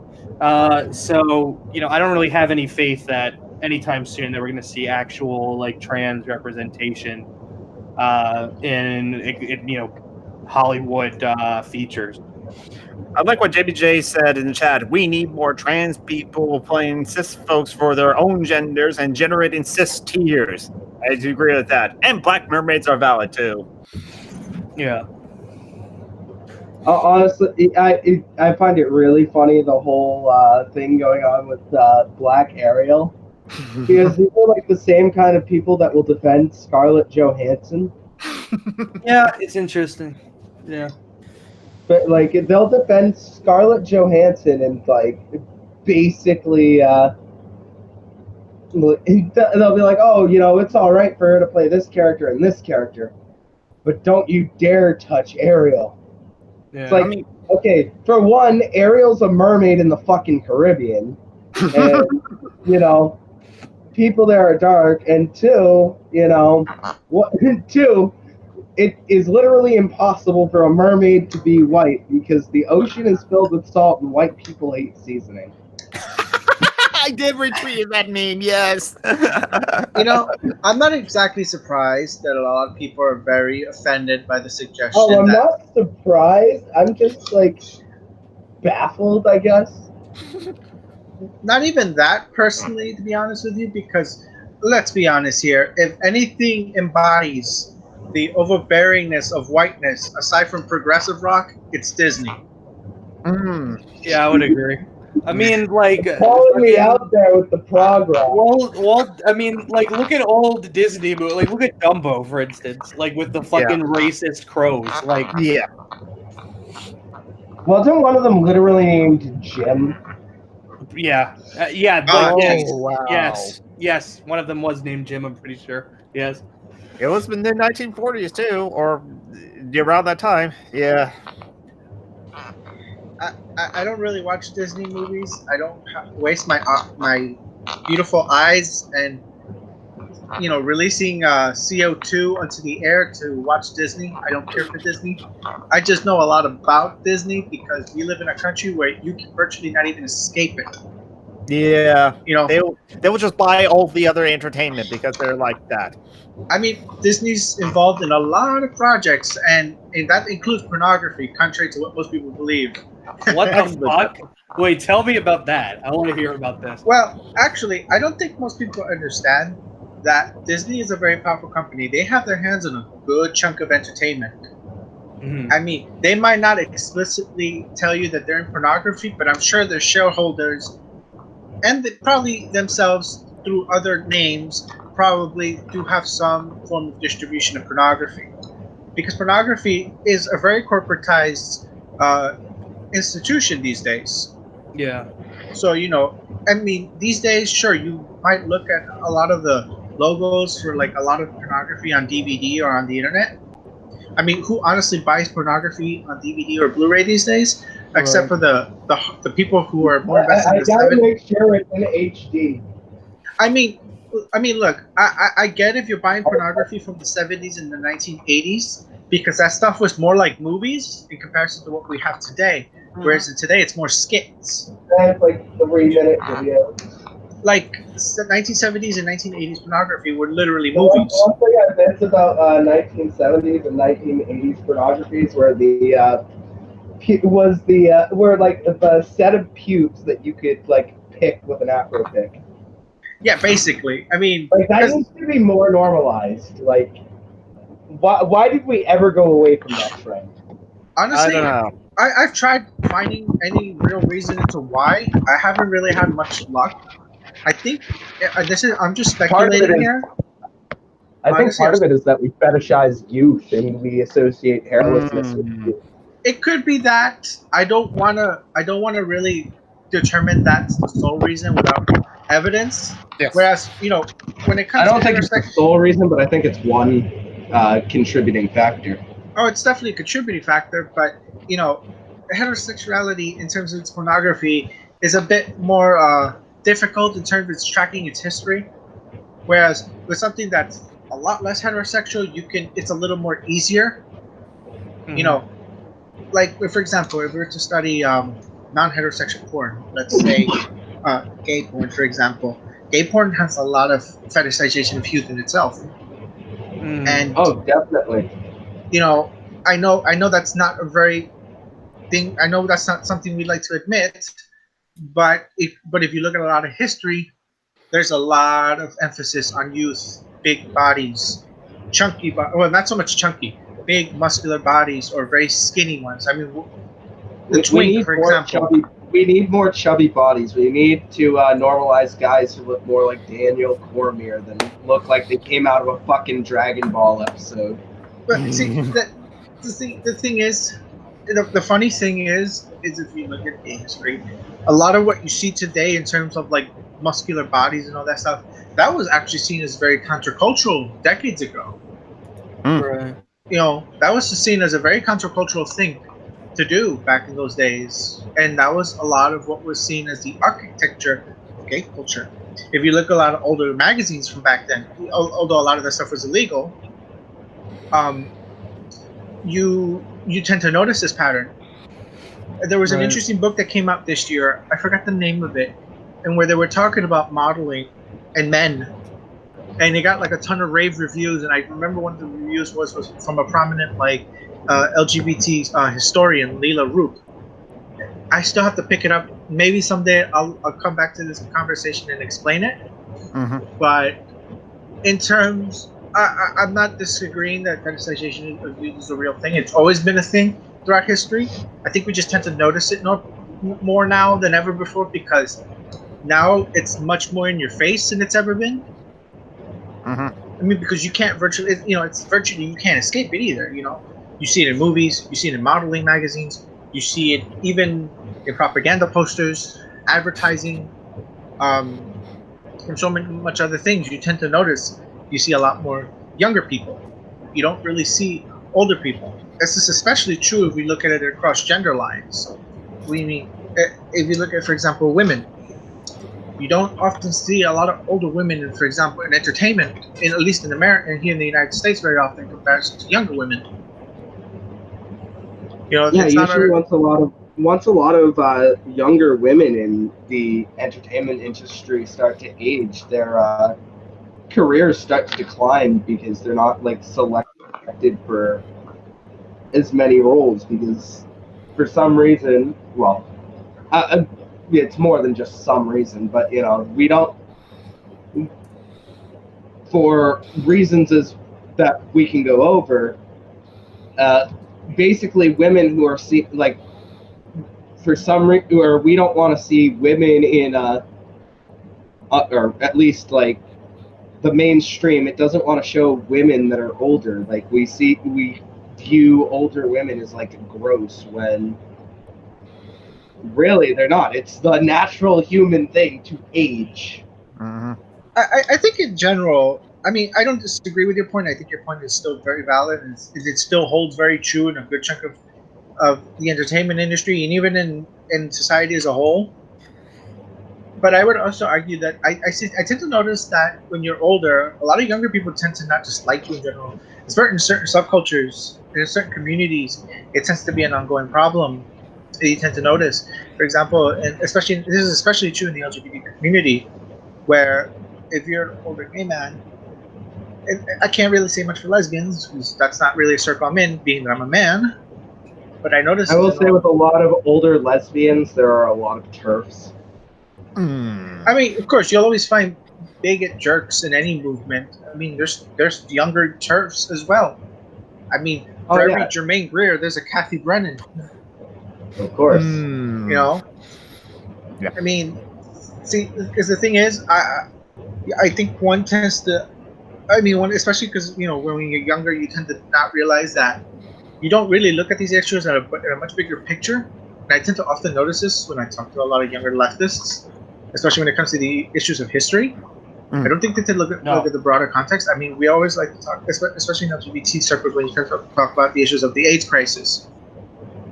Speaker 1: So I don't really have any faith that anytime soon that we're going to see actual trans representation in Hollywood features.
Speaker 3: I like what JBJ said in the chat. We need more trans people playing cis folks for their own genders and generating cis tiers. I do agree with that. And black mermaids are valid too.
Speaker 1: Yeah.
Speaker 2: Honestly, I find it really funny, the whole thing going on with Black Ariel, because these are the same kind of people that will defend Scarlett Johansson.
Speaker 1: Yeah, it's interesting. Yeah.
Speaker 2: But they'll defend Scarlett Johansson and basically they'll be like, oh, it's all right for her to play this character and this character, but don't you dare touch Ariel.
Speaker 1: Yeah.
Speaker 2: It's okay, for one, Ariel's a mermaid in the fucking Caribbean, and people there are dark, and two, it is literally impossible for a mermaid to be white because the ocean is filled with salt and white people hate seasoning.
Speaker 3: I did retweet that meme. Yes.
Speaker 4: You know, I'm not exactly surprised that a lot of people are very offended by the suggestion
Speaker 2: Oh, I'm
Speaker 4: that.
Speaker 2: not surprised. I'm just like baffled, I guess.
Speaker 4: Not even that personally, to be honest with you, because let's be honest here. If anything embodies the overbearingness of whiteness, aside from progressive rock, it's Disney.
Speaker 3: Mm.
Speaker 1: Yeah, I would agree. I mean, like,
Speaker 2: Calling me out there with the progress.
Speaker 1: well, I mean, like, look at old Disney movies. Like, look at Dumbo, for instance. Like, with the fucking racist crows. Like,
Speaker 3: Yeah.
Speaker 2: Wasn't one of them literally named Jim?
Speaker 1: yeah, yeah.
Speaker 4: Oh,
Speaker 1: Like,
Speaker 4: geez.
Speaker 1: yes. One of them was named Jim. I'm pretty sure. Yes.
Speaker 3: It was in the 1940s too, or around that time. Yeah.
Speaker 4: I don't really watch Disney movies. I don't waste my beautiful eyes and releasing CO2 onto the air to watch Disney. I don't care for Disney. I just know a lot about Disney because we live in a country where you can virtually not even escape it.
Speaker 3: Yeah.
Speaker 4: You know,
Speaker 3: they will just buy all the other entertainment because they're like that.
Speaker 4: I mean, Disney's involved in a lot of projects, and that includes pornography, contrary to what most people believe.
Speaker 1: What the fuck? Wait, tell me about that. I want to hear about this.
Speaker 4: Well, actually, I don't think most people understand that Disney is a very powerful company. They have their hands on a good chunk of entertainment.
Speaker 1: Mhm.
Speaker 4: I mean, they might not explicitly tell you that they're in pornography, but I'm sure their shareholders and probably themselves through other names probably do have some form of distribution of pornography. Because pornography is a very corporatized institution these days.
Speaker 1: Yeah.
Speaker 4: So, I mean, these days, sure, you might look at a lot of the logos for like a lot of pornography on DVD or on the internet. I mean, who honestly buys pornography on DVD or Blu-ray these days? Except for the people who are more invested
Speaker 2: I
Speaker 4: in the
Speaker 2: gotta
Speaker 4: 70s.
Speaker 2: make sure it's in HD.
Speaker 4: I mean, look, I get if you're buying pornography from the 70s and the 1980s because that stuff was more like movies in comparison to what we have today. Whereas today it's more skits.
Speaker 2: And it's like 3-minute video.
Speaker 4: Like 1970s and 1980s pornography were literally movies.
Speaker 2: One thing I miss about 1970s and 1980s pornographies were were like the set of pubes that you could like pick with an Afro pick.
Speaker 4: Yeah, basically. I mean,
Speaker 2: like that needs to be more normalized. Like, why did we ever go away from that trend?
Speaker 4: Honestly,
Speaker 3: I don't know.
Speaker 4: I've tried finding any real reason into why. I haven't really had much luck. I think I'm just speculating here.
Speaker 2: I think part of it is that we fetishize youth and we associate hairlessness with youth.
Speaker 4: It could be that. I don't wanna really determine that's the sole reason without evidence.
Speaker 3: Yes.
Speaker 4: Whereas, when it comes
Speaker 2: I don't
Speaker 4: to
Speaker 2: think it's the sole reason, but I think it's one contributing factor.
Speaker 4: Oh, it's definitely a contributing factor, but heterosexuality in terms of its pornography is a bit more difficult in terms of its tracking its history. Whereas with something that's a lot less heterosexual, it's a little more easier.
Speaker 1: Mhm.
Speaker 4: Like for example, if we were to study non-heterosexual porn, let's say gay porn, for example, gay porn has a lot of fetishization of youth in itself.
Speaker 1: Mhm.
Speaker 4: And
Speaker 2: definitely.
Speaker 4: I know that's not a very thing. I know that's not something we'd like to admit, but if you look at a lot of history, there's a lot of emphasis on youth, big bodies, chunky, well, not so much chunky, big muscular bodies or very skinny ones. I mean, the twink, for example.
Speaker 2: We need more chubby bodies. We need to normalize guys who look more like Daniel Cormier than look like they came out of a fucking Dragon Ball episode.
Speaker 4: But see, the thing is, the funny thing is if you look at gay history, a lot of what you see today in terms of like muscular bodies and all that stuff, that was actually seen as very countercultural decades ago.
Speaker 1: Right.
Speaker 4: That was seen as a very countercultural thing to do back in those days, and that was a lot of what was seen as the architecture of gay culture. If you look at a lot of older magazines from back then, although a lot of that stuff was illegal, you tend to notice this pattern. There was an interesting book that came out this year. I forgot the name of it. and where they were talking about modeling and men, and they got like a ton of rave reviews. And I remember one of the reviews was from a prominent like LGBT historian, Leila Roop. I still have to pick it up. Maybe someday I'll come back to this conversation and explain it. But in terms, I'm not disagreeing that fetishization of youth is a real thing. It's always been a thing throughout history. I think we just tend to notice it more now than ever before, because now it's much more in your face than it's ever been. I mean, because you can't virtually, it's virtually, you can't escape it either. You see it in movies, you see it in modeling magazines, you see it even in propaganda posters, advertising, and so much other things. You tend to notice you see a lot more younger people. You don't really see older people. This is especially true if we look at it across gender lines. If you look at, for example, women, you don't often see a lot of older women, for example, in entertainment, at least in America and here in the United States, very often in comparison to younger women.
Speaker 2: Usually once a lot of younger women in the entertainment industry start to age, their careers start to decline because they're not like selected for as many roles, because for some reason, well, it's more than just some reason, but we don't, for reasons that we can go over, basically women who are for some reason, or we don't want to see women in or at least like the mainstream, it doesn't want to show women that are older. Like we view older women as like gross, when really they're not. It's the natural human thing to age.
Speaker 4: I think in general, I mean, I don't disagree with your point. I think your point is still very valid, and it still holds very true in a good chunk of the entertainment industry, and even in society as a whole. But I would also argue that I tend to notice that when you're older, a lot of younger people tend to not just like you in general. It's in certain subcultures, in certain communities, it tends to be an ongoing problem that you tend to notice. For example, and this is especially true in the LGBT community, where if you're an older gay man, I can't really say much for lesbians, because that's not really a circle I'm in, being that I'm a man. But I noticed.
Speaker 2: I will say with a lot of older lesbians, there are a lot of TERFs.
Speaker 4: I mean, of course, you'll always find bigot jerks in any movement. I mean, there's younger TERFs as well. I mean, for every Jermaine Greer, there's a Kathy Brennan.
Speaker 2: Of course.
Speaker 4: Yeah. I mean, see, because the thing is, I think one tends to. I mean, especially because when you're younger, you tend to not realize that you don't really look at these issues at a much bigger picture. And I tend to often notice this when I talk to a lot of younger leftists, especially when it comes to the issues of history. I don't think they tend to look at the broader context. I mean, we always like to talk, especially in LGBT circles, when you tend to talk about the issues of the AIDS crisis.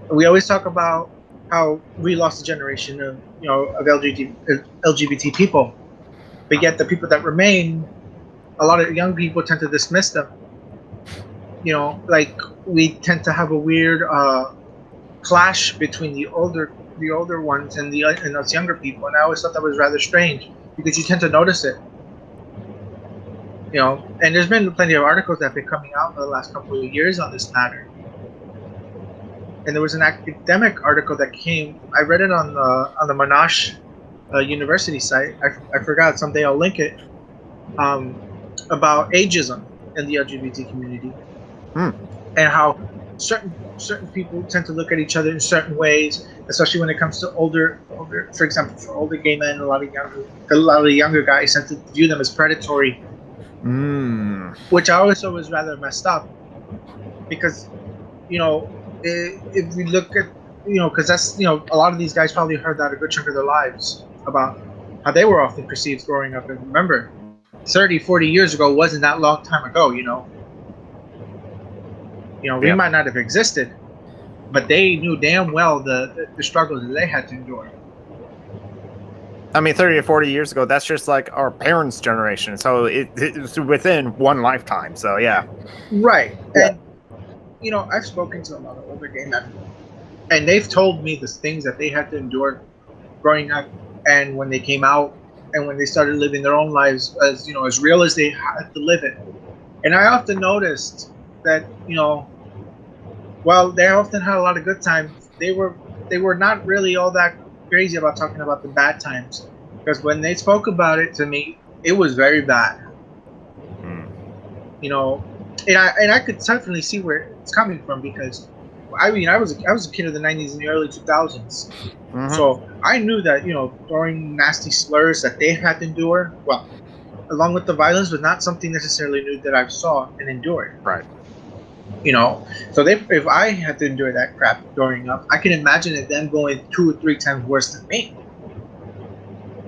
Speaker 4: And we always talk about how we lost a generation of LGBT people, but yet the people that remain, a lot of young people tend to dismiss them. Like we tend to have a weird clash between the older ones and us younger people, and I always thought that was rather strange, because you tend to notice it. And there's been plenty of articles that have been coming out in the last couple of years on this matter. And there was an academic article that came. I read it on the Monash University site. I forgot. Someday I'll link it. About ageism in the LGBT community, and how certain people tend to look at each other in certain ways, especially when it comes to older. For example, for older gay men, a lot of the younger guys tend to view them as predatory, which I always thought was rather messed up, because if we look at because that's a lot of these guys probably heard that a good chunk of their lives about how they were often perceived growing up. And remember, 30, 40 years ago wasn't that long time ago, we might not have existed, but they knew damn well the struggles that they had to endure.
Speaker 3: I mean, 30 or 40 years ago, that's just like our parents' generation. So it's within one lifetime. So, yeah.
Speaker 4: Right. Yeah. And, I've spoken to a lot of older gay men, and they've told me the things that they had to endure growing up and when they came out, and when they started living their own lives as as real as they had to live it. And I often noticed that while they often had a lot of good times, they were not really all that crazy about talking about the bad times, because when they spoke about it to me, it was very bad. And I could definitely see where it's coming from, because I was a kid of the 90s and the early 2000s. So I knew that throwing nasty slurs that they had to endure, well, along with the violence, was not something necessarily new that I saw and endured.
Speaker 3: Right.
Speaker 4: So if I had to endure that crap growing up, I can imagine it them going 2 or 3 times worse than me.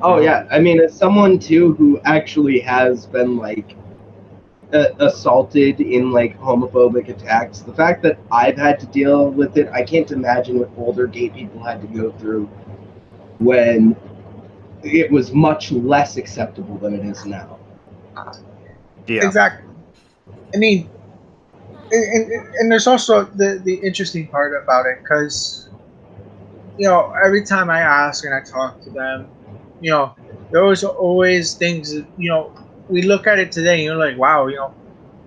Speaker 2: Oh yeah, I mean, as someone too who actually has been like assaulted in like homophobic attacks, the fact that I've had to deal with it, I can't imagine what older gay people had to go through when it was much less acceptable than it is now.
Speaker 3: Yeah.
Speaker 4: Exactly. I mean, and there's also the interesting part about it, because every time I ask and I talk to them, there was always things that, we look at it today and you're like, wow,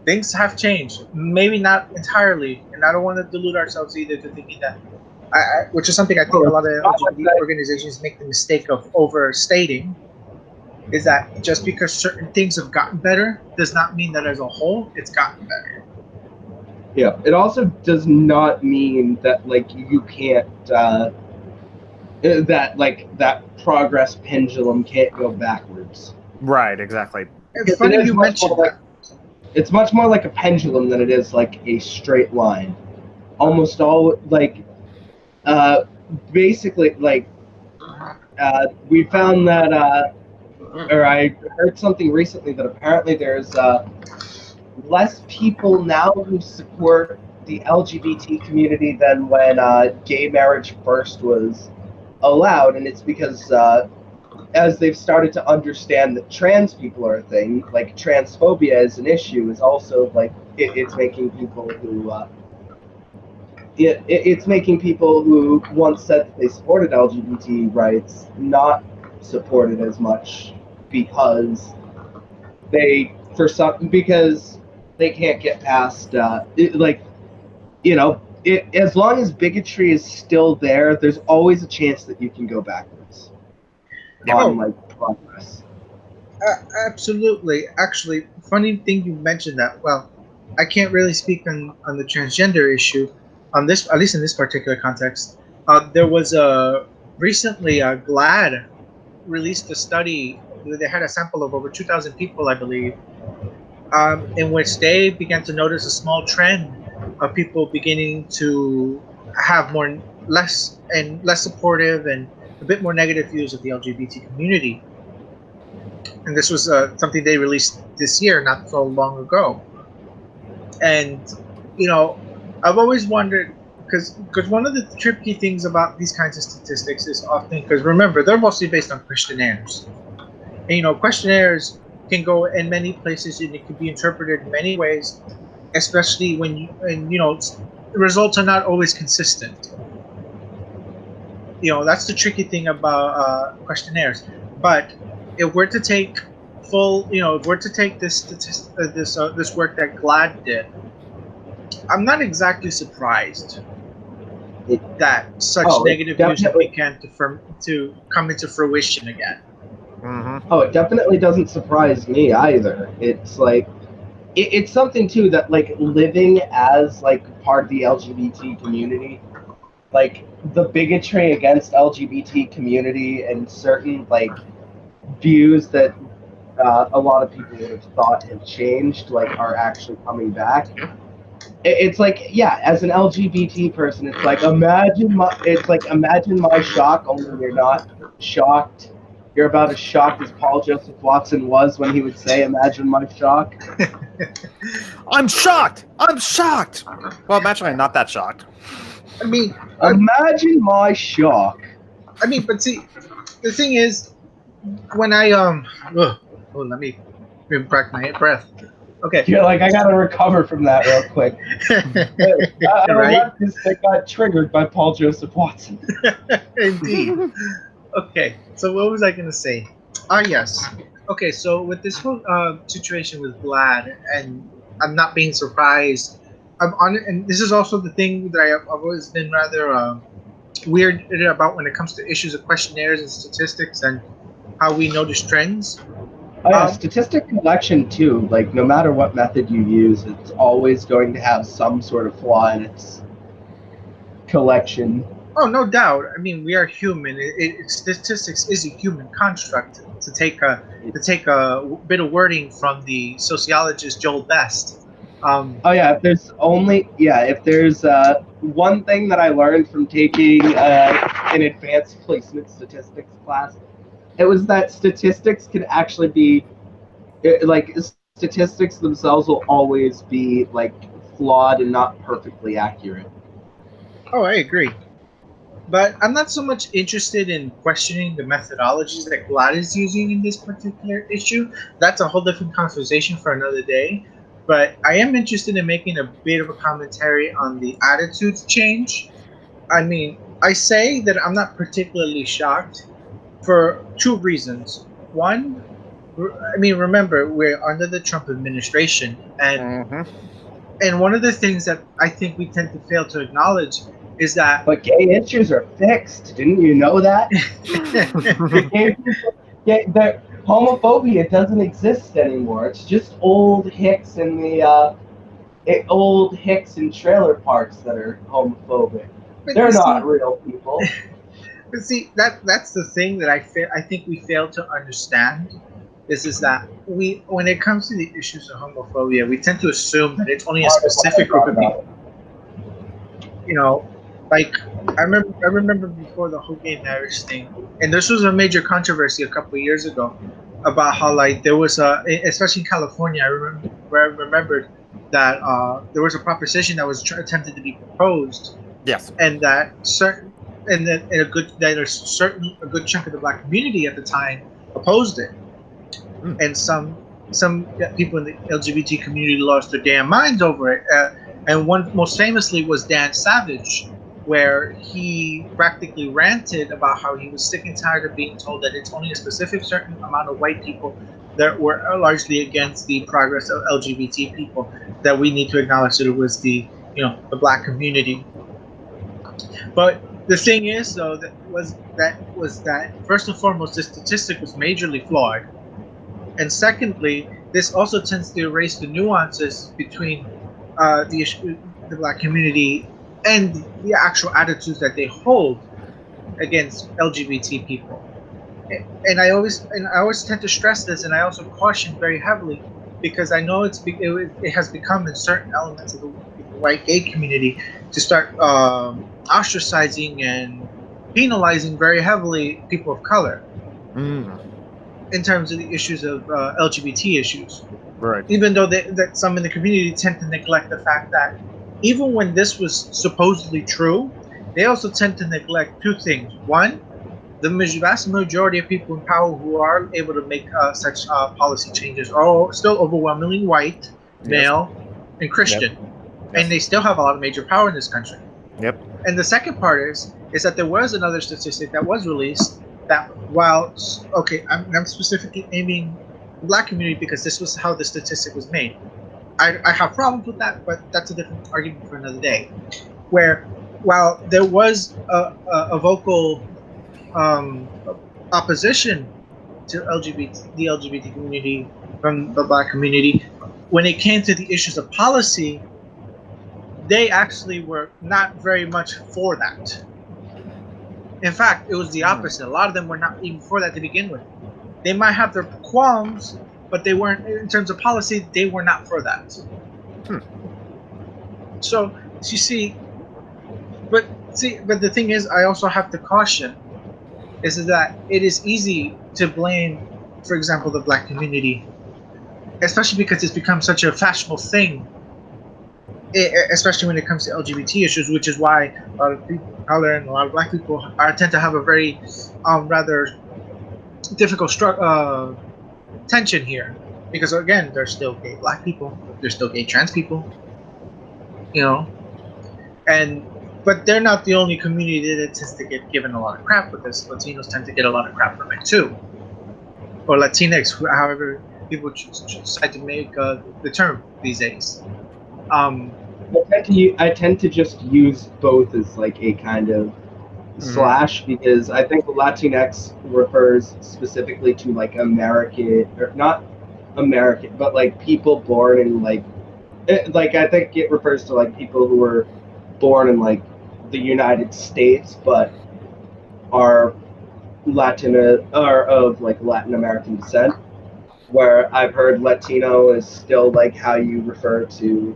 Speaker 4: things have changed. Maybe not entirely, and I don't want to delude ourselves either to thinking that, which is something I think a lot of LGBT organizations make the mistake of overstating, is that just because certain things have gotten better does not mean that as a whole it's gotten better.
Speaker 2: Yeah, it also does not mean that like you can't that progress pendulum can't go backwards.
Speaker 3: Right, exactly.
Speaker 4: It's funny you mentioned that.
Speaker 2: It's much more like a pendulum than it is like a straight line. Almost all basically we found that or I heard something recently that apparently there's less people now who support the LGBT community than when gay marriage first was allowed, and it's because as they've started to understand that trans people are a thing, like transphobia is an issue, is also like it's making people who it's making people who once said that they supported LGBT rights not support it as much because because they can't get past as long as bigotry is still there, there's always a chance that you can go backwards on progress.
Speaker 4: Absolutely. Actually, funny thing you mentioned that. Well, I can't really speak on the transgender issue on this, at least in this particular context. There was recently GLAAD released a study. They had a sample of over 2,000 people, I believe, in which they began to notice a small trend of people beginning to have less supportive and a bit more negative views of the LGBT community. And this was something they released this year, not so long ago. And I've always wondered, because one of the tricky things about these kinds of statistics is often, because remember, they're mostly based on questionnaires. And questionnaires can go in many places, and it can be interpreted in many ways, especially when the results are not always consistent. That's the tricky thing about questionnaires. But if we're to take this work that GLAAD did, I'm not exactly surprised that such negative views have begun to come into fruition again.
Speaker 3: Mm-hmm.
Speaker 2: Oh, it definitely doesn't surprise me either. It's like it's something too that like living as like part of the LGBT community, like the bigotry against LGBT community and certain like views that a lot of people would have thought have changed like are actually coming back. It's like, yeah, as an LGBT person, it's like imagine my shock, only you're not shocked. You're about as shocked as Paul Joseph Watson was when he would say, "Imagine my shock."
Speaker 3: I'm shocked. I'm shocked. Well, I'm actually not that shocked.
Speaker 4: I mean,
Speaker 2: imagine my shock.
Speaker 4: I mean, but see, the thing is, when I let me crack my breath. Okay.
Speaker 2: You're like, I gotta recover from that real quick.
Speaker 4: Right?
Speaker 2: I got triggered by Paul Joseph Watson.
Speaker 4: Indeed. Okay, so what was I going to say? Ah, yes. Okay, so with this whole situation with Vlad, and I'm not being surprised. I'm on, and this is also the thing that I've always been rather weird about when it comes to issues of questionnaires and statistics and how we notice trends.
Speaker 2: Oh yeah,
Speaker 4: Um,
Speaker 2: statistic collection too. Like no matter what method you use, it's always going to have some sort of flaw in its collection.
Speaker 4: Oh, no doubt. I mean, we are human. Statistics is a human construct. To take a bit of wording from the sociologist Joel Best.
Speaker 2: Oh yeah, if there's one thing that I learned from taking an advanced placement statistics class, it was that statistics can actually be like statistics themselves will always be like flawed and not perfectly accurate.
Speaker 4: Oh, I agree. But I'm not so much interested in questioning the methodologies that Vlad is using in this particular issue. That's a whole different conversation for another day. But I am interested in making a bit of a commentary on the attitudes change. I mean, I say that I'm not particularly shocked for two reasons. One, I mean, remember we're under the Trump administration, and one of the things that I think we tend to fail to acknowledge is that.
Speaker 2: But gay issues are fixed. Didn't you know that? The homophobia doesn't exist anymore. It's just old hicks in the old hicks in trailer parks that are homophobic. They're not real people.
Speaker 4: But see, that's the thing that I think we fail to understand. Is that when it comes to the issues of homophobia, we tend to assume that it's only a specific group of people. You know, like I remember before the whole gay marriage thing, and this was a major controversy a couple of years ago about how like there was especially in California. I remembered that there was a proposition that was attempted to be proposed.
Speaker 3: Yes.
Speaker 4: And that a good chunk of the black community at the time opposed it. And some people in the LGBT community lost their damn minds over it. And one most famously was Dan Savage, where he practically ranted about how he was sick and tired of being told that it's only a specific certain amount of white people that were largely against the progress of LGBT people, that we need to acknowledge that it was the black community. But the thing is, though, that first and foremost, this statistic was majorly flawed, and secondly, this also tends to erase the nuances between the black community and the actual attitudes that they hold against LGBT people. And I always tend to stress this, and I also caution very heavily because I know it has become in certain elements of the white gay community to start ostracizing and penalizing very heavily people of color in terms of the issues of LGBT issues.
Speaker 3: Right.
Speaker 4: Even though that some in the community tend to neglect the fact that even when this was supposedly true, they also tend to neglect two things. One, the vast majority of people in power who are able to make such policy changes are still overwhelmingly white, male, and Christian.
Speaker 3: Yep.
Speaker 4: And they still have a lot of major power in this country.
Speaker 3: Yep.
Speaker 4: And the second part is that there was another statistic that was released that I'm specifically aiming the black community because this was how the statistic was made. I have problems with that, but that's a different argument for another day. Where while there was a vocal opposition to the LGBT community from the black community, when it came to the issues of policy, they actually were not very much for that. In fact, it was the opposite. A lot of them were not even for that to begin with. They might have their qualms, but they weren't, in terms of policy, they were not for that. So, you see, but the thing is, I also have to caution, is that it is easy to blame, for example, the black community, especially because it's become such a fashionable thing, especially when it comes to LGBT issues, which is why a lot of people of color and a lot of black people tend to have a very rather difficult tension here, because again, there's still gay black people, there's still gay trans people, and but they're not the only community that tends to get given a lot of crap for this. Latinos tend to get a lot of crap from it too, or Latinx, however people decide to make the term these days.
Speaker 2: I tend to just use both as like a kind of slash, because I think Latinx refers specifically to like American, or not American, but like people born in like I think it refers to like people who were born in like the United States but are of like Latin American descent, where I've heard Latino is still like how you refer to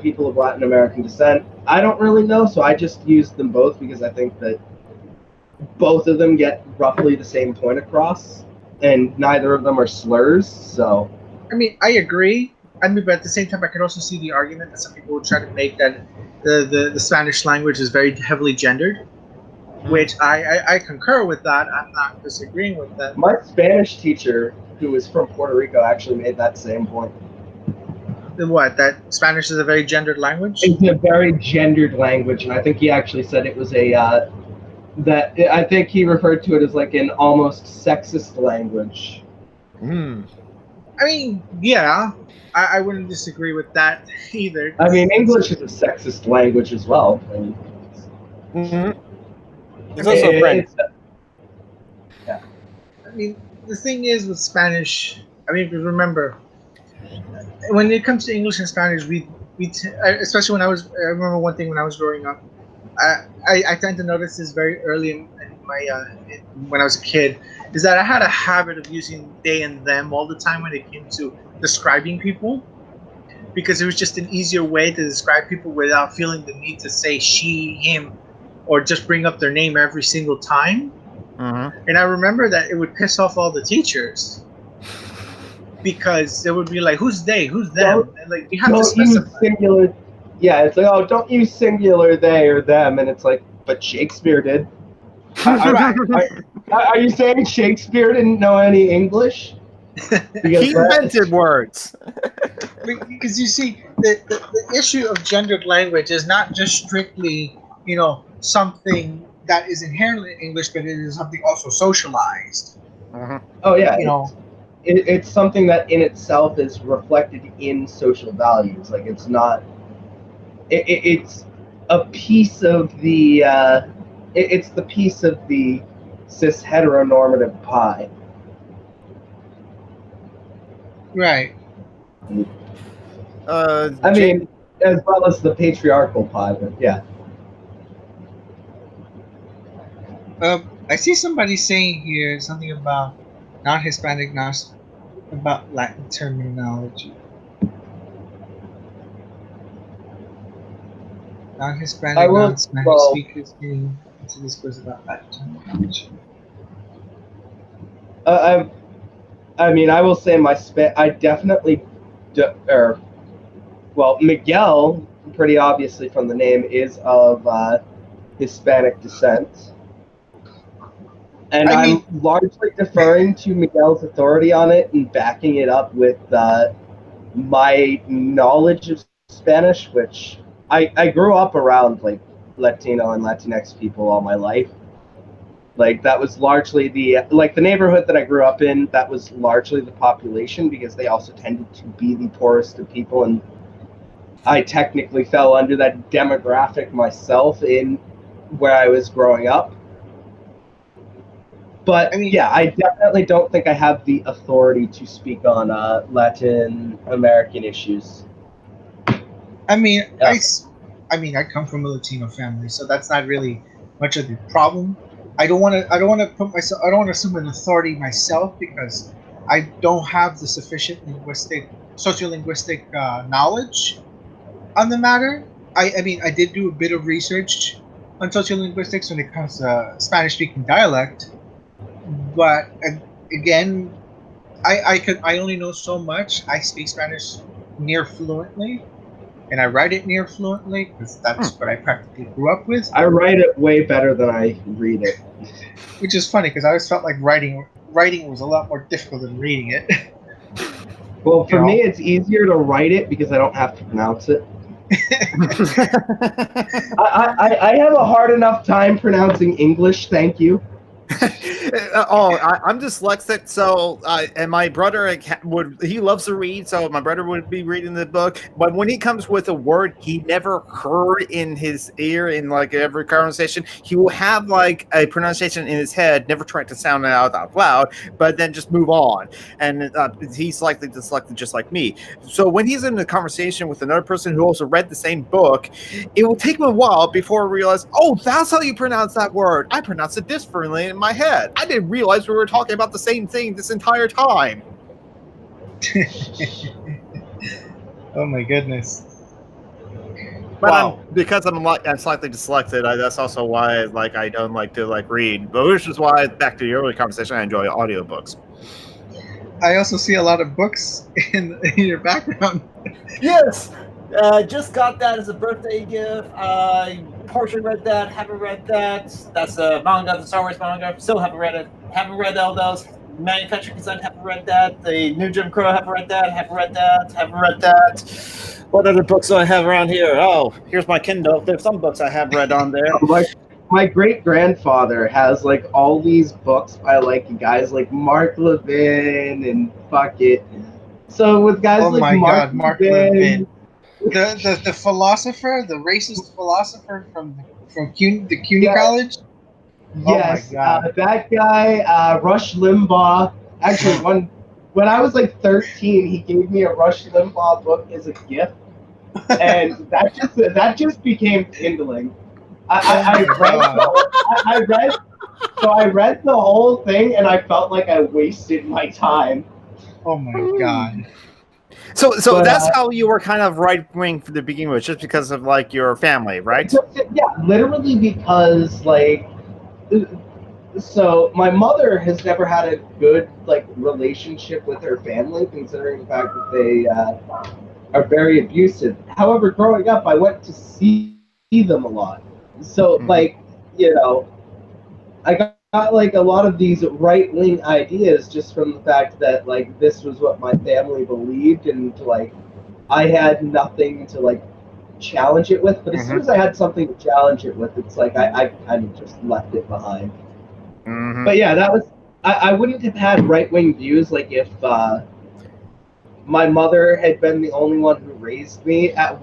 Speaker 2: people of Latin American descent. I don't really know, so I just use them both because I think that both of them get roughly the same point across, and neither of them are slurs. So,
Speaker 4: I mean, I agree. I mean, but at the same time, I can also see the argument that some people would try to make that the Spanish language is very heavily gendered, which I concur with that. I'm not disagreeing with that.
Speaker 2: My Spanish teacher, who was from Puerto Rico, actually made that same point.
Speaker 4: What, that Spanish is a very gendered language?
Speaker 2: It's a very gendered language, and I think he actually said it was I think he referred to it as like an almost sexist language.
Speaker 4: I mean, yeah, I wouldn't disagree with that either.
Speaker 2: I mean, English is a sexist language as well.
Speaker 3: It's also French.
Speaker 2: Yeah.
Speaker 4: I mean, the thing is with Spanish, I mean, remember, when it comes to English and Spanish, especially when I remember one thing when I was growing up, I tend to notice this very early in my when I was a kid, is that I had a habit of using they and them all the time when it came to describing people, because it was just an easier way to describe people without feeling the need to say she, him, or just bring up their name every single time. And I remember that it would piss off all the teachers, because they would be like, "Who's they? Who's them?" And like, you have to specify.
Speaker 2: Singular. Yeah, it's like, oh, don't use singular they or them, and it's like, but Shakespeare did. Are you saying Shakespeare didn't know any English?
Speaker 3: He invented words.
Speaker 4: Because you see, the issue of gendered language is not just strictly, something that is inherently English, but it is something also socialized.
Speaker 2: Oh yeah, it's something that in itself is reflected in social values. Like, it's not. It's a piece of the. It's the piece of the cis heteronormative pie.
Speaker 4: Right.
Speaker 2: I mean, as well as the patriarchal pie, but yeah.
Speaker 4: I see somebody saying here something about non-Hispanic, about Latin terminology. Non-Hispanic, non-Spanish speakers getting into discourse about Latin terminology.
Speaker 2: I mean, I will say I definitely, Miguel, pretty obviously from the name, is of Hispanic descent. And I'm largely deferring to Miguel's authority on it and backing it up with my knowledge of Spanish, which I grew up around like Latino and Latinx people all my life. Like, that was largely the neighborhood that I grew up in, that was largely the population, because they also tended to be the poorest of people, and I technically fell under that demographic myself in where I was growing up. But I definitely don't think I have the authority to speak on Latin American issues.
Speaker 4: I mean, I come from a Latino family, so that's not really much of the problem. I don't want to assume an authority myself, because I don't have the sufficient sociolinguistic knowledge on the matter. I mean, I did do a bit of research on sociolinguistics when it comes to Spanish-speaking dialect, but again, I only know so much. I speak Spanish near fluently, and I write it near fluently, because that's what I practically grew up with.
Speaker 2: I write it way better than I read it.
Speaker 4: Which is funny, because I always felt like writing was a lot more difficult than reading it.
Speaker 2: Well, for me, it's easier to write it because I don't have to pronounce it. I have a hard enough time pronouncing English. Thank you.
Speaker 3: I'm dyslexic, so and my brother he loves to read, so my brother would be reading the book. But when he comes with a word he never heard in his ear in like every conversation, he will have like a pronunciation in his head, never try to sound it out loud, but then just move on. And he's likely dyslexic just like me. So when he's in a conversation with another person who also read the same book, it will take him a while before I realize, oh, that's how you pronounce that word. I pronounce it differently in my head. I didn't realize we were talking about the same thing this entire time.
Speaker 4: Oh my goodness.
Speaker 3: But
Speaker 4: Wow.
Speaker 3: because I'm slightly dyslexic, that's also why I don't like to read. But which is why, back to the earlier conversation, I enjoy audiobooks.
Speaker 4: I also see a lot of books in your background.
Speaker 3: Yes, just got that as a birthday gift. I partially read that, haven't read that. That's a manga, the Star Wars manga. Still haven't read it. Haven't read all those. Manufacturing Design, haven't read that. The New Jim Crow, haven't read that. Haven't read that. What other books do I have around here? Oh, here's my Kindle. There's some books I have read on there.
Speaker 2: My great-grandfather has all these books by guys like Mark Levin and fuck it. So with guys
Speaker 4: Mark Levin. The philosopher, the racist philosopher from the CUNY College?
Speaker 2: Yes,
Speaker 4: oh my God.
Speaker 2: that guy, Rush Limbaugh. Actually, when I was 13, he gave me a Rush Limbaugh book as a gift, and that just became kindling. I read the whole thing, and I felt like I wasted my time.
Speaker 4: Oh my God.
Speaker 3: So that's how you were kind of right-wing from the beginning, was just because of your family, right?
Speaker 2: Yeah, literally because so my mother has never had a good relationship with her family, considering the fact that they are very abusive. However, growing up, I went to see them a lot. So I got a lot of these right-wing ideas just from the fact that this was what my family believed, and I had nothing to challenge it with. But as soon as I had something to challenge it with, it's I kind of just left it behind. But yeah, that was I wouldn't have had right-wing views if my mother had been the only one who raised me. I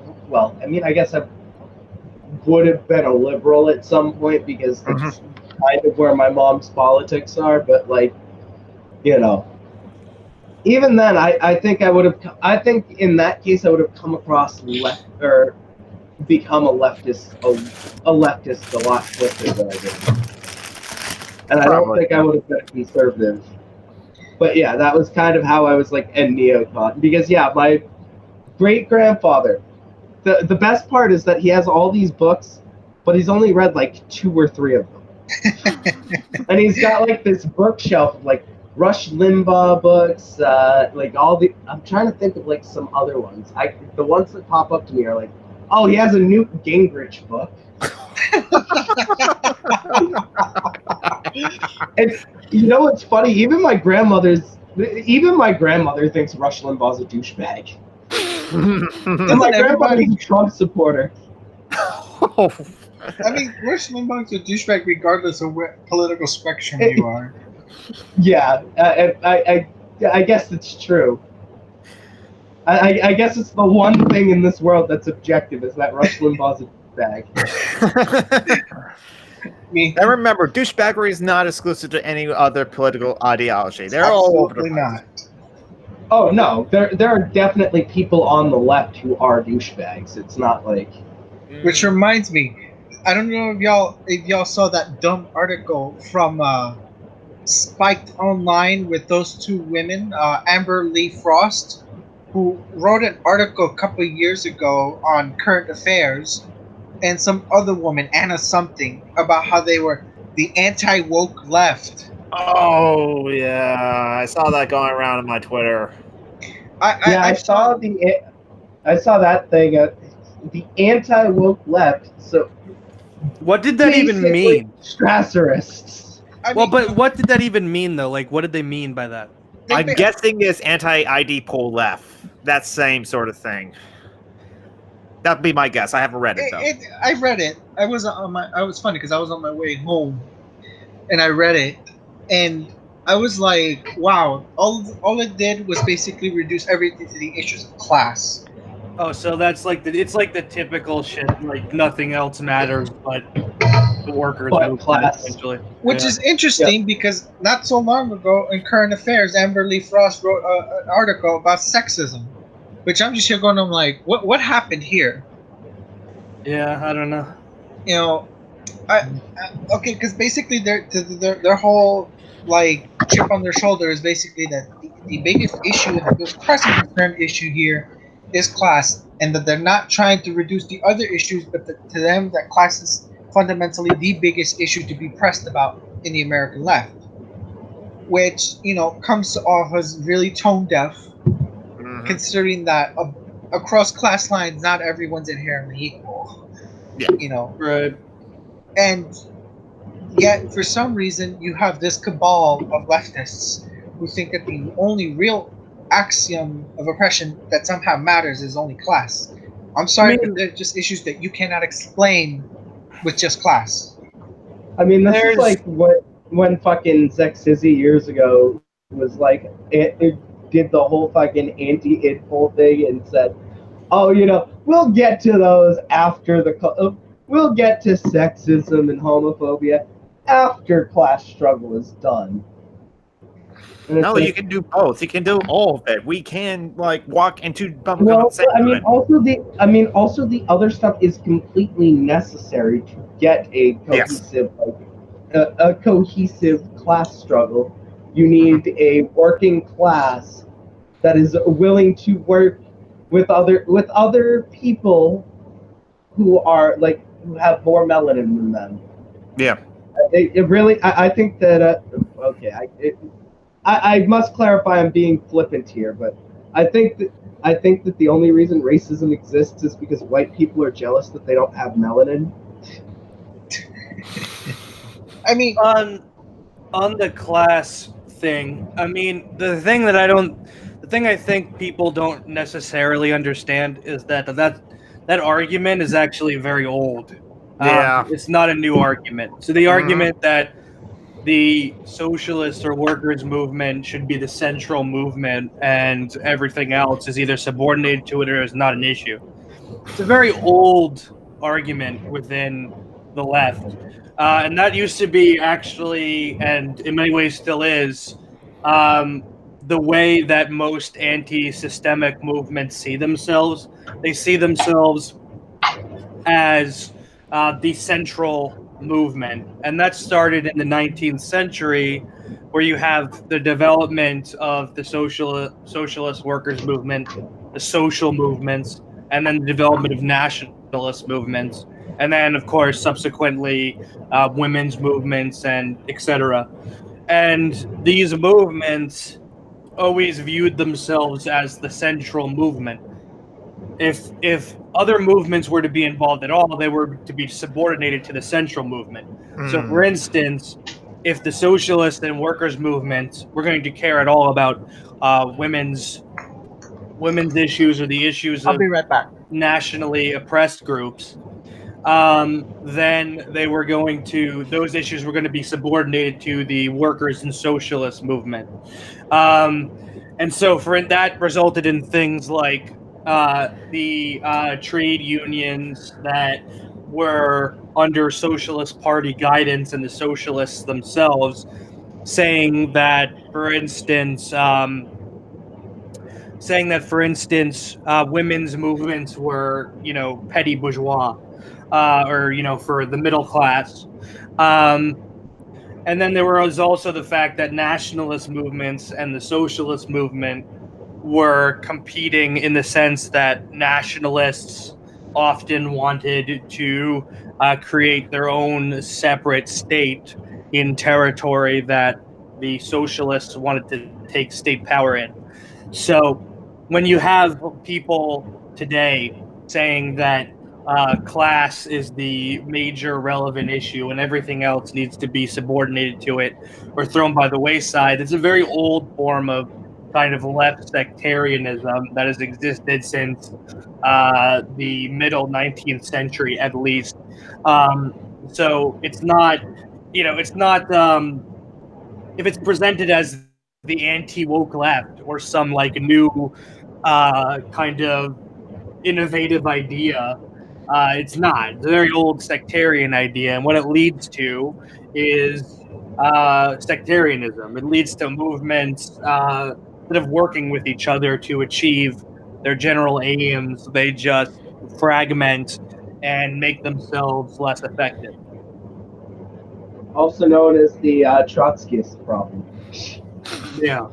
Speaker 2: guess I would have been a liberal at some point, because that's kind of where my mom's politics are. But even then, I think I would have. I think in that case, I would have come across left or become a leftist a leftist a lot quicker than I did. And I don't think I would have been conservative. But yeah, that was kind of how I was a neocon. Because my great-grandfather, the best part is that he has all these books, but he's only read 2 or 3 of them. And he's got this bookshelf of Rush Limbaugh books, all the. I'm trying to think of some other ones. The ones that pop up to me are oh, he has a Newt Gingrich book. And you know what's funny? Even my grandmother thinks Rush Limbaugh's a douchebag. And my grandmother's a Trump supporter.
Speaker 4: I mean, Rush Limbaugh's a douchebag regardless of what political spectrum you are.
Speaker 2: Yeah, I guess it's true. I guess it's the one thing in this world that's objective, is that Rush Limbaugh's a douchebag.
Speaker 3: And remember, douchebaggery is not exclusive to any other political ideology. They're all over the place.
Speaker 4: Not.
Speaker 2: Oh no, there are definitely people on the left who are douchebags. It's not
Speaker 4: Which reminds me, I don't know if y'all saw that dumb article from Spiked Online with those 2 women, Amber Lee Frost, who wrote an article a couple of years ago on current affairs, and some other woman, Anna something, about how they were the anti-woke left.
Speaker 3: Oh yeah, I saw that going around on my Twitter.
Speaker 2: I saw that thing. The anti-woke left. So
Speaker 1: what did that even mean?
Speaker 2: Strasserists.
Speaker 1: But what did that even mean, though? What did they mean by that?
Speaker 3: I'm guessing it's anti-ID poll left. That same sort of thing. That'd be my guess. I haven't read it though.
Speaker 4: I read it. I was funny because I was on my way home, and I read it, and I was like, wow! All it did was basically reduce everything to the issues of class.
Speaker 1: Oh, so that's like it's like the typical shit. Like nothing else matters but the workers'
Speaker 2: But
Speaker 1: movement,
Speaker 2: class.
Speaker 1: essentially.
Speaker 4: Which
Speaker 1: Yeah.
Speaker 4: is interesting because not so long ago in Current Affairs, Amber Lee Frost wrote an article about sexism, which I'm just here going, I'm like, what happened here?
Speaker 1: Yeah, I don't know.
Speaker 4: You know, okay, because basically their whole like chip on their shoulder is basically that the biggest issue and the most pressing concern issue here is class, and that they're not trying to reduce the other issues, but to them that class is fundamentally the biggest issue to be pressed about in the American left, which comes off as really tone deaf, considering that across class lines, not everyone's inherently equal.
Speaker 3: Yeah.
Speaker 1: Right.
Speaker 4: And yet, for some reason, you have this cabal of leftists who think that the only real axiom of oppression that somehow matters is only class. I'm sorry, but they're just issues that you cannot explain with just class.
Speaker 2: I mean, this is like when fucking Sexizzy years ago was like, it did the whole fucking anti-idful thing and said, oh, we'll get to those after we'll get to sexism and homophobia after class struggle is done.
Speaker 3: No, you can do both. You can do all of it. We can walk into.
Speaker 2: Also the other stuff is completely necessary to get a cohesive, a cohesive class struggle. You need a working class that is willing to work with other people who are who have more melanin than them.
Speaker 3: Yeah.
Speaker 2: It really. I think that. Okay. I must clarify. I'm being flippant here, but I think that the only reason racism exists is because white people are jealous that they don't have melanin.
Speaker 4: I mean,
Speaker 1: on the class thing, I mean, the thing I think people don't necessarily understand is that argument is actually very old.
Speaker 3: Yeah.
Speaker 1: It's not a new argument. So the argument that the socialist or workers movement should be the central movement and everything else is either subordinated to it or is not an issue. It's a very old argument within the left. And that used to be actually, and in many ways still is, the way that most anti-systemic movements see themselves. They see themselves as the central movement, and that started in the 19th century, where you have the development of the socialist workers movement, the social movements, and then the development of nationalist movements, and then of course subsequently women's movements and etc. And these movements always viewed themselves as the central movement. If other movements were to be involved at all, they were to be subordinated to the central movement. So, for instance, if the socialist and workers' movements were going to care at all about women's issues or the issues
Speaker 4: I'll
Speaker 1: of
Speaker 4: be right back.
Speaker 1: nationally oppressed groups, then those issues were going to be subordinated to the workers and socialist movement. And so that resulted in things like the trade unions that were under Socialist Party guidance and the socialists themselves saying that, for instance, women's movements were, petty bourgeois, or, for the middle class. And then there was also the fact that nationalist movements and the socialist movement were competing in the sense that nationalists often wanted to create their own separate state in territory that the socialists wanted to take state power in. So when you have people today saying that class is the major relevant issue and everything else needs to be subordinated to it or thrown by the wayside, it's a very old form of kind of left sectarianism that has existed since the middle 19th century, at least. So it's not, it's not, if it's presented as the anti-woke left or some like new kind of innovative idea, it's not. It's a very old sectarian idea, and what it leads to is sectarianism. It leads to movements instead of working with each other to achieve their general aims, they just fragment and make themselves less effective.
Speaker 2: Also known as the Trotskyist problem.
Speaker 1: Yeah.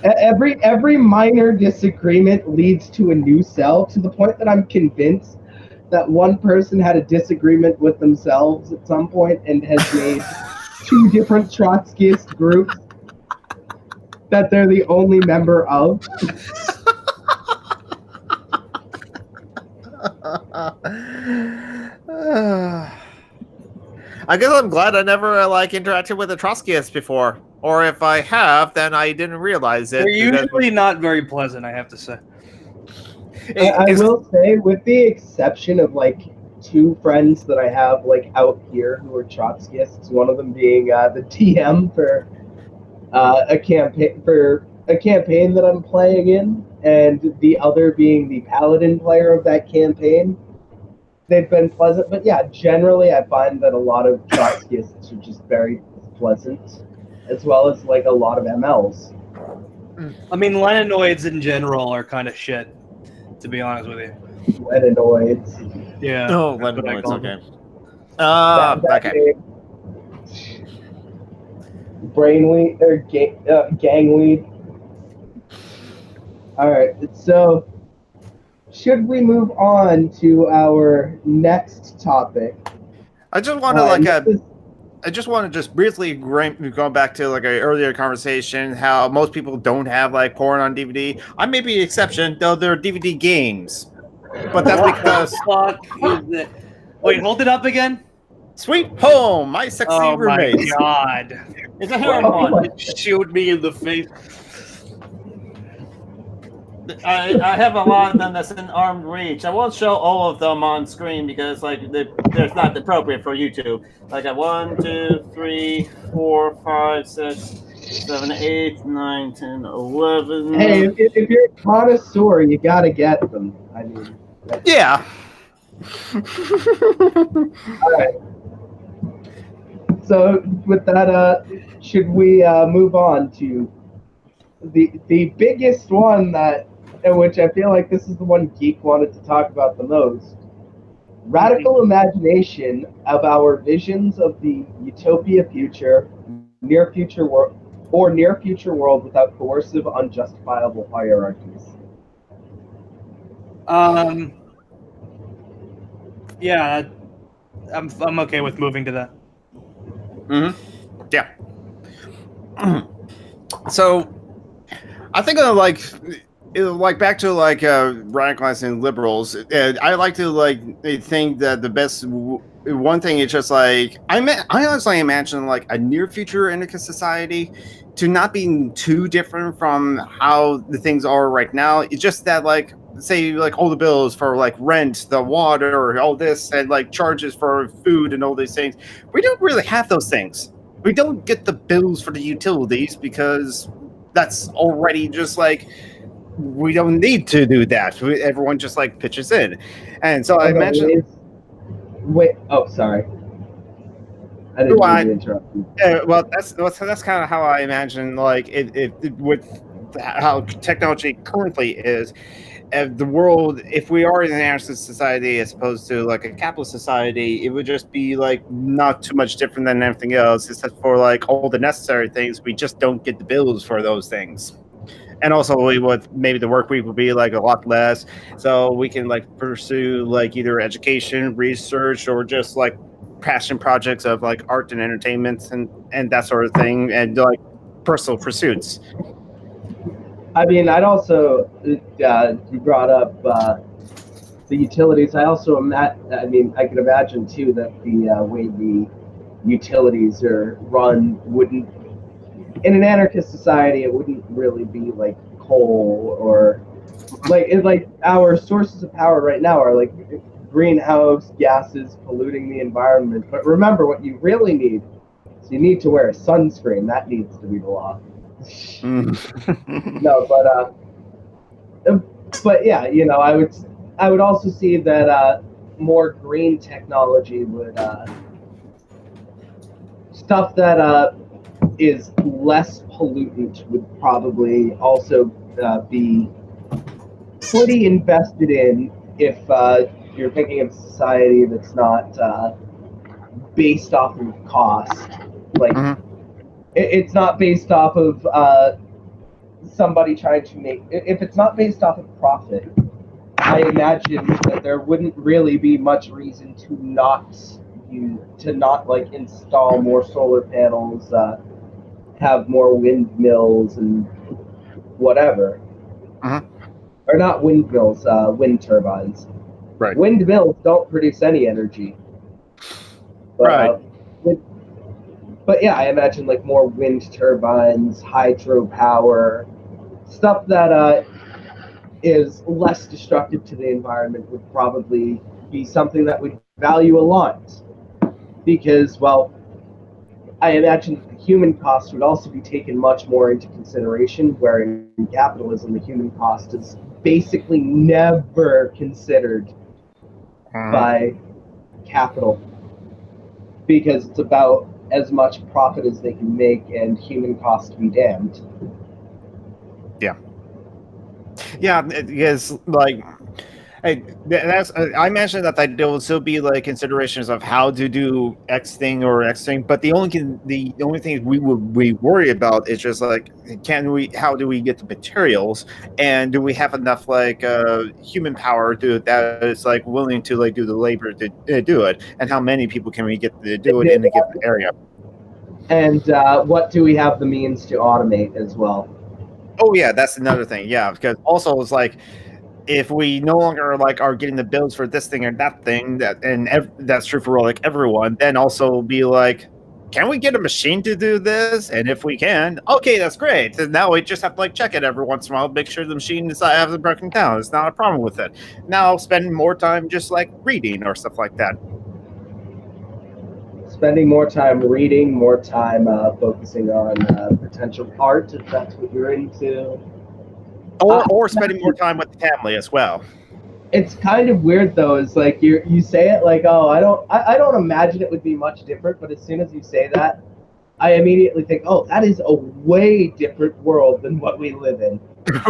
Speaker 2: Every minor disagreement leads to a new cell, to the point that I'm convinced that one person had a disagreement with themselves at some point and has made two different Trotskyist groups that they're the only member of.
Speaker 3: I guess I'm glad I never interacted with a Trotskyist before, or if I have, then I didn't realize it.
Speaker 1: They're usually not very pleasant, I have to say.
Speaker 2: I will say, with the exception of two friends that I have out here who are Trotskyists, one of them being the TM for a campaign that I'm playing in, and the other being the paladin player of that campaign. They've been pleasant, but yeah, generally I find that a lot of Trotskyists are just very pleasant, as well as a lot of MLs.
Speaker 1: I mean, Leninoids in general are kind of shit, to be honest with you.
Speaker 2: Leninoids.
Speaker 1: Yeah.
Speaker 3: Oh, Leninoids, okay. Okay.
Speaker 2: Brainweed or gangweed. All right, so should we move on to our next topic?
Speaker 3: I just want to I just want to just briefly go back to an earlier conversation, how most people don't have porn on DVD. I may be the exception, though there are DVD games. But that's because
Speaker 1: What the fuck is it? Wait, hold it up again.
Speaker 3: Sweet Home, My Sexy Roommate.
Speaker 1: Oh my god.
Speaker 3: It's a harem one.
Speaker 1: It shoot me in the face.
Speaker 3: I have a lot of them that's in arm's reach. I won't show all of them on screen because there's not appropriate for YouTube. I 1, 2, 3, 4, 5, 6, 7, 8, 9, 10, 11.
Speaker 2: Hey, if you're a connoisseur, you gotta get them. I mean,
Speaker 3: yeah.
Speaker 2: All right. So with that, should we move on to the biggest one in which I feel like this is the one Geek wanted to talk about the most? Radical imagination of our visions of the utopia future, near future world without coercive, unjustifiable hierarchies.
Speaker 1: Yeah, I'm okay with moving to that.
Speaker 3: Mm-hmm. Yeah. So, I think back to radicalizing liberals. I like to think that the best one thing is just I honestly imagine a near future anarchist society to not be too different from how the things are right now. It's just that say all the bills for rent, the water, all this, and charges for food and all these things. We don't really have those things. We don't get the bills for the utilities because that's already just we don't need to do that. Everyone just pitches in, and so I imagine.
Speaker 2: Wait. Oh, sorry. I didn't mean to interrupt you.
Speaker 3: Well, that's kind of how I imagine it with how technology currently is. The world, if we are in an anarchist society as opposed to a capitalist society, it would just be not too much different than everything else, except for all the necessary things. We just don't get the bills for those things. And also maybe the work week would be a lot less, so we can pursue either education, research, or just passion projects of art and entertainment and that sort of thing, and personal pursuits.
Speaker 2: I mean, I'd also you brought up the utilities. I also I can imagine too that the way the utilities are run wouldn't in an anarchist society, it wouldn't really be like coal or like our sources of power right now are like greenhouse gases polluting the environment. But remember, what you really need is you need to wear a sunscreen. That needs to be the law. No, but yeah, you know, I would also see that more green technology would stuff that is less pollutant would probably also be pretty invested in if you're thinking of a society that's not based off of cost. Like, it's not based off of somebody trying to make. If it's not based off of profit, I imagine that there wouldn't really be much reason to not like install more solar panels, have more windmills and whatever. Or not windmills, wind turbines.
Speaker 3: Right.
Speaker 2: Windmills don't produce any energy. But,
Speaker 3: Right.
Speaker 2: But yeah, I imagine like more wind turbines, hydropower, stuff that is less destructive to the environment would probably be something that we'd value a lot. Because, well, I imagine the human cost would also be taken much more into consideration, where in capitalism, the human cost is basically never considered by capital, because it's about as much profit as they can make and human cost be damned.
Speaker 3: Yeah, because like, I mentioned that there will still be like considerations of how to do X thing or X thing, but the only thing we worry about is just like, how do we get the materials, and do we have enough like human power that is like willing to like do the labor to do it, and how many people can we get to do it in a given area,
Speaker 2: and what do we have the means to automate as well?
Speaker 3: Oh yeah, that's another thing. Yeah, because also it's like, if we no longer like are getting the bills for this thing or that thing, that's true for like everyone, then also be like, can we get a machine to do this? And if we can, okay, that's great. And now we just have to like check it every once in a while, make sure the machine hasn't broken down. It's not a problem with it. Now spend more time just like reading or stuff like that.
Speaker 2: Spending more time reading, more time focusing on potential art, if that's what you're into.
Speaker 3: Or spending more time with the family as well.
Speaker 2: It's kind of weird though. It's like you say it like, oh, I don't imagine it would be much different. But as soon as you say that, I immediately think, oh, that is a way different world than what we live in.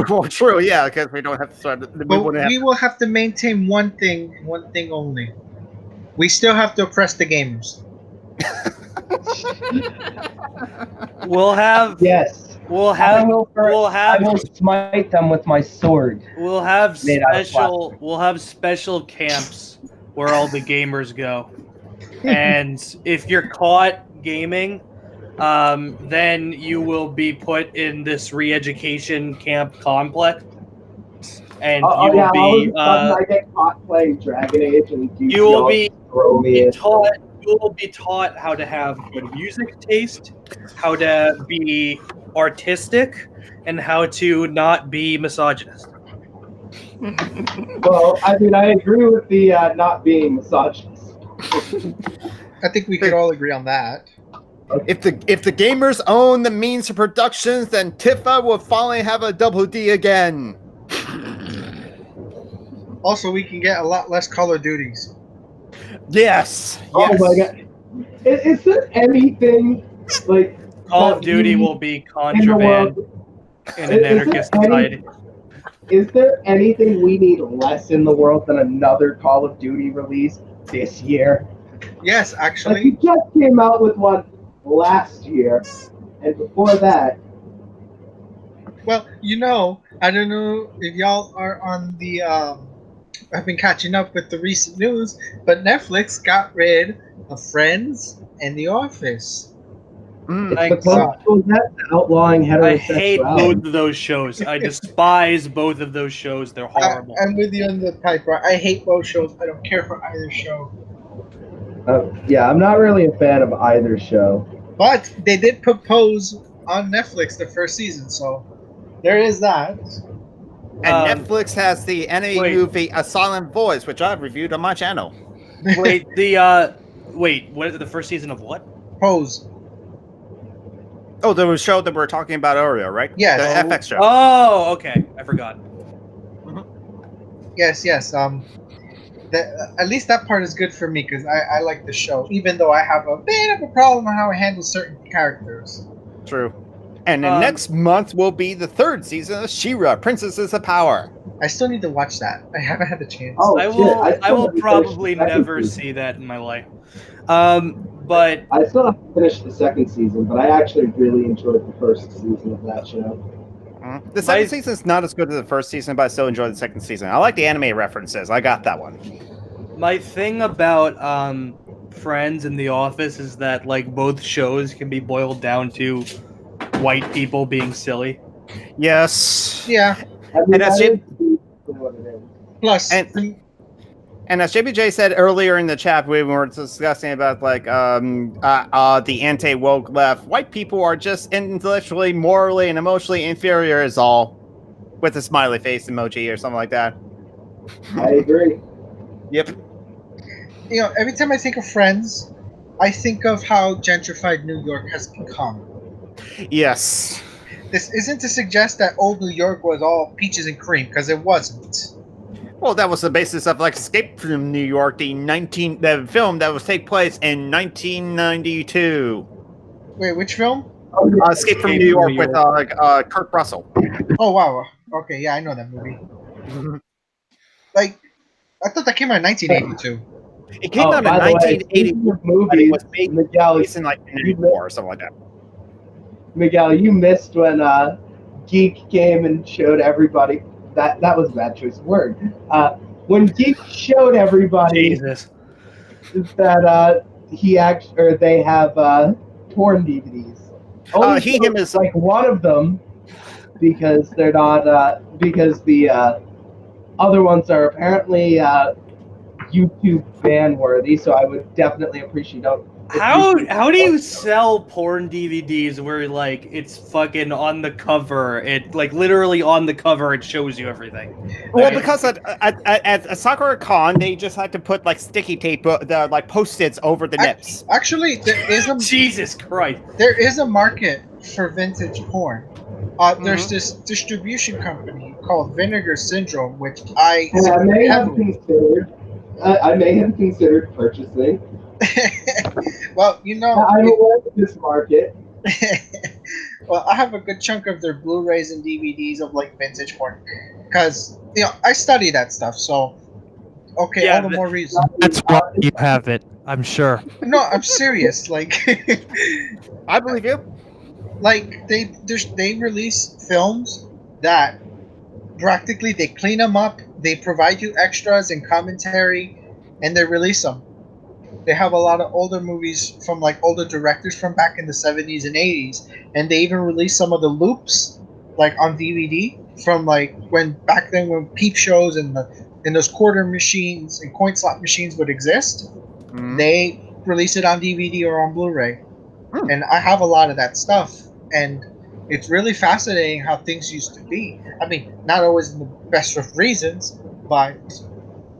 Speaker 3: Well, true, yeah, because we don't have to start.
Speaker 4: We will have to maintain one thing only. We still have to oppress the gamers.
Speaker 1: We'll have
Speaker 2: I will smite them with my sword.
Speaker 1: We'll have special camps where all the gamers go. And if you're caught gaming, then you will be put in this re-education camp complex. And
Speaker 2: I get caught playing Dragon Age, and
Speaker 1: you will be taught how to have good music taste, how to be artistic, and how to not be misogynist.
Speaker 2: Well, I mean, I agree with the not being misogynist.
Speaker 4: I think we could all agree on that.
Speaker 3: If the gamers own the means of productions, then Tifa will finally have a double D again.
Speaker 4: Also, we can get a lot less color duties.
Speaker 3: Yes.
Speaker 2: Oh my god! Is there anything like
Speaker 1: Call of Duty will be contraband in an anarchist society?
Speaker 2: Is there anything we need less in the world than another Call of Duty release this year?
Speaker 4: Yes, actually.
Speaker 2: Like, we just came out with one last year, and before that.
Speaker 4: Well, I don't know if y'all are on the. I've been catching up with the recent news, but Netflix got rid of Friends and The Office.
Speaker 1: Thanks God.
Speaker 2: Outlawing heterosexuality.
Speaker 1: I hate both of those shows. I despise both of those shows. They're horrible.
Speaker 4: I'm with you on the type, right? I hate both shows. I don't care for either show.
Speaker 2: Yeah, I'm not really a fan of either show.
Speaker 4: But they did propose on Netflix the first season, so there is that.
Speaker 3: And Netflix has the anime
Speaker 1: wait.
Speaker 3: movie A Silent Voice, which I've reviewed on my channel.
Speaker 1: Wait, what the first season of what?
Speaker 4: Pose.
Speaker 3: Oh, there was a show that we were talking about earlier, right?
Speaker 4: Yes.
Speaker 3: The FX show.
Speaker 1: Oh, okay. I forgot.
Speaker 4: Yes. At least that part is good for me because I like the show, even though I have a bit of a problem on how it handles certain characters.
Speaker 3: True. And the next month will be the third season of She-Ra, Princesses of Power.
Speaker 4: I still need to watch that. I haven't had the chance.
Speaker 2: Oh,
Speaker 1: I will probably never see that in my life. But
Speaker 2: I still have to finish the second season, but I actually really enjoyed the first season of that show.
Speaker 3: The second season is not as good as the first season, but I still enjoy the second season. I like the anime references. I got that one.
Speaker 1: my thing about Friends and The Office is that like both shows can be boiled down to white people being silly.
Speaker 3: Yes.
Speaker 4: Yeah.
Speaker 2: I mean,
Speaker 3: And as
Speaker 2: that is what it is.
Speaker 4: Plus,
Speaker 3: And as JBJ said earlier in the chat, we were discussing about like the anti-woke left. White people are just intellectually, morally, and emotionally inferior is all, with a smiley face emoji or something like that.
Speaker 2: I agree.
Speaker 3: Yep.
Speaker 4: you know, every time I think of Friends, I think of how gentrified New York has become.
Speaker 3: Yes.
Speaker 4: This isn't to suggest that old New York was all peaches and cream, because it wasn't.
Speaker 3: Well, that was the basis of like Escape from New York, the film that was take place in 1992.
Speaker 4: Wait, which film?
Speaker 3: Escape from New York with Kurt Russell.
Speaker 4: Oh, wow. Okay, yeah, I know that movie. Like, I thought that came out in 1982.
Speaker 3: It came out in
Speaker 2: by the way,
Speaker 3: 1981,
Speaker 2: movies,
Speaker 3: but it was made
Speaker 2: Miguel,
Speaker 3: in like 1994 or something like that.
Speaker 2: Miguel, you missed when Geek came and showed everybody. That was a bad choice of word. When Geek showed everybody
Speaker 1: Jesus.
Speaker 2: that they have porn DVDs. Only
Speaker 3: Him is
Speaker 2: like one of them because they're not because the other ones are apparently YouTube ban worthy. So I would definitely appreciate.
Speaker 1: How do you sell porn DVDs where like it's fucking on the cover? It like literally on the cover it shows you everything.
Speaker 3: Well, because at Sakura Con they just had to put like sticky tape, like post-its over the nips.
Speaker 4: Actually, there is a
Speaker 1: Jesus Christ.
Speaker 4: There is a market for vintage porn. There's this distribution company called Vinegar Syndrome, which I
Speaker 2: may have considered purchasing.
Speaker 4: Well, you know,
Speaker 2: I'm aware of this market.
Speaker 4: Well, I have a good chunk of their Blu-rays and DVDs of like vintage porn, because I study that stuff. So, okay,
Speaker 1: Yeah,
Speaker 4: all the more reason.
Speaker 5: That's why you have it, I'm sure.
Speaker 4: No, I'm serious. Like,
Speaker 3: I believe you.
Speaker 4: like they release films that practically they clean them up, they provide you extras and commentary, and they release them. They have a lot of older movies from like older directors from back in the 70s and 80s, and they even release some of the loops like on DVD from like when peep shows and those quarter machines and coin slot machines would exist. They release it on DVD or on Blu-ray. And I have a lot of that stuff, and it's really fascinating how things used to be. I mean, not always in the best of reasons, but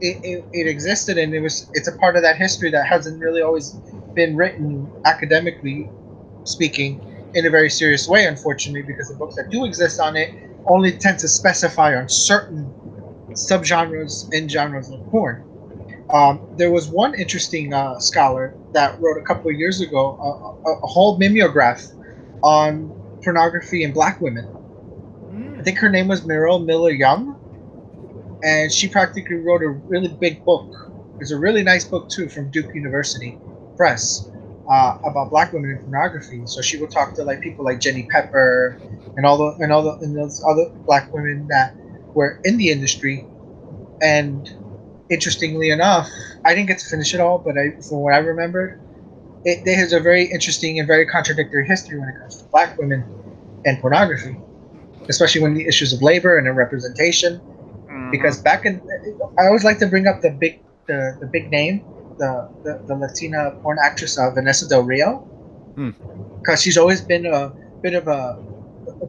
Speaker 4: it existed, and it's a part of that history that hasn't really always been written academically speaking in a very serious way, unfortunately, because the books that do exist on it only tend to specify on certain subgenres and genres of porn. There was one interesting scholar that wrote a couple of years ago a whole mimeograph on pornography and black women. I think her name was Muriel Miller Young, and she practically wrote a really big book. It's a really nice book too from Duke University Press about black women in pornography. So she would talk to like people like Jenny Pepper and those other black women that were in the industry. And interestingly enough, I didn't get to finish it all, but from what I remembered, it has a very interesting and very contradictory history when it comes to black women and pornography, especially when the issues of labor and representation. Because back in, I always like to bring up the big name, the Latina porn actress Vanessa Del Rio, because she's always been a bit of a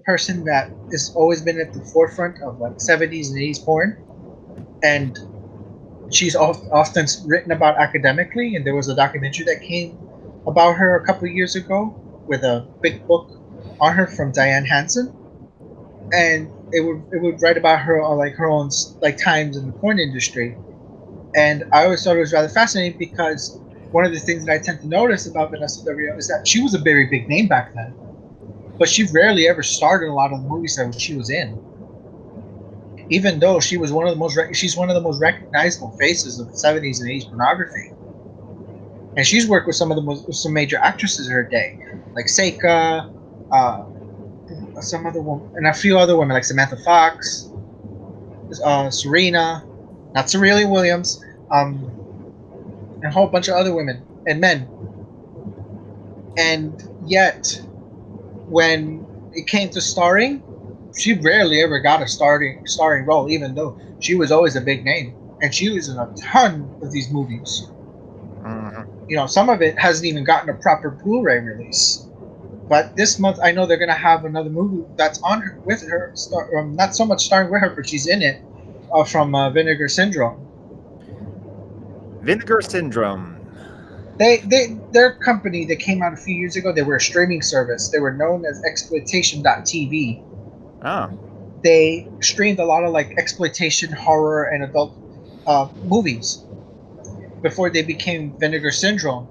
Speaker 4: person that has always been at the forefront of like 70s and 80s porn, and she's often written about academically. And there was a documentary that came about her a couple of years ago with a big book on her from Diane Hansen, and it would write about her like her own like times in the porn industry. And I always thought it was rather fascinating because one of the things that I tend to notice about Vanessa Del Rio is that she was a very big name back then, but she rarely ever starred in a lot of the movies that she was in. Even though she was she's one of the most recognizable faces of the 70s and 80s pornography, and she's worked with some major actresses of her day, like Seika, some other woman, and a few other women like Samantha Fox, Serena, not Serena Williams, and a whole bunch of other women and men. And yet, when it came to starring, she rarely ever got a starring role, even though she was always a big name, and she was in a ton of these movies. You know, some of it hasn't even gotten a proper Blu-ray release. But this month, I know they're gonna have another movie that's on her with her, not so much starring with her, but she's in it, from Vinegar Syndrome.
Speaker 3: Vinegar Syndrome.
Speaker 4: Their company that came out a few years ago, they were a streaming service. They were known as Exploitation.tv.
Speaker 3: Oh.
Speaker 4: They streamed a lot of like exploitation, horror, and adult movies before they became Vinegar Syndrome.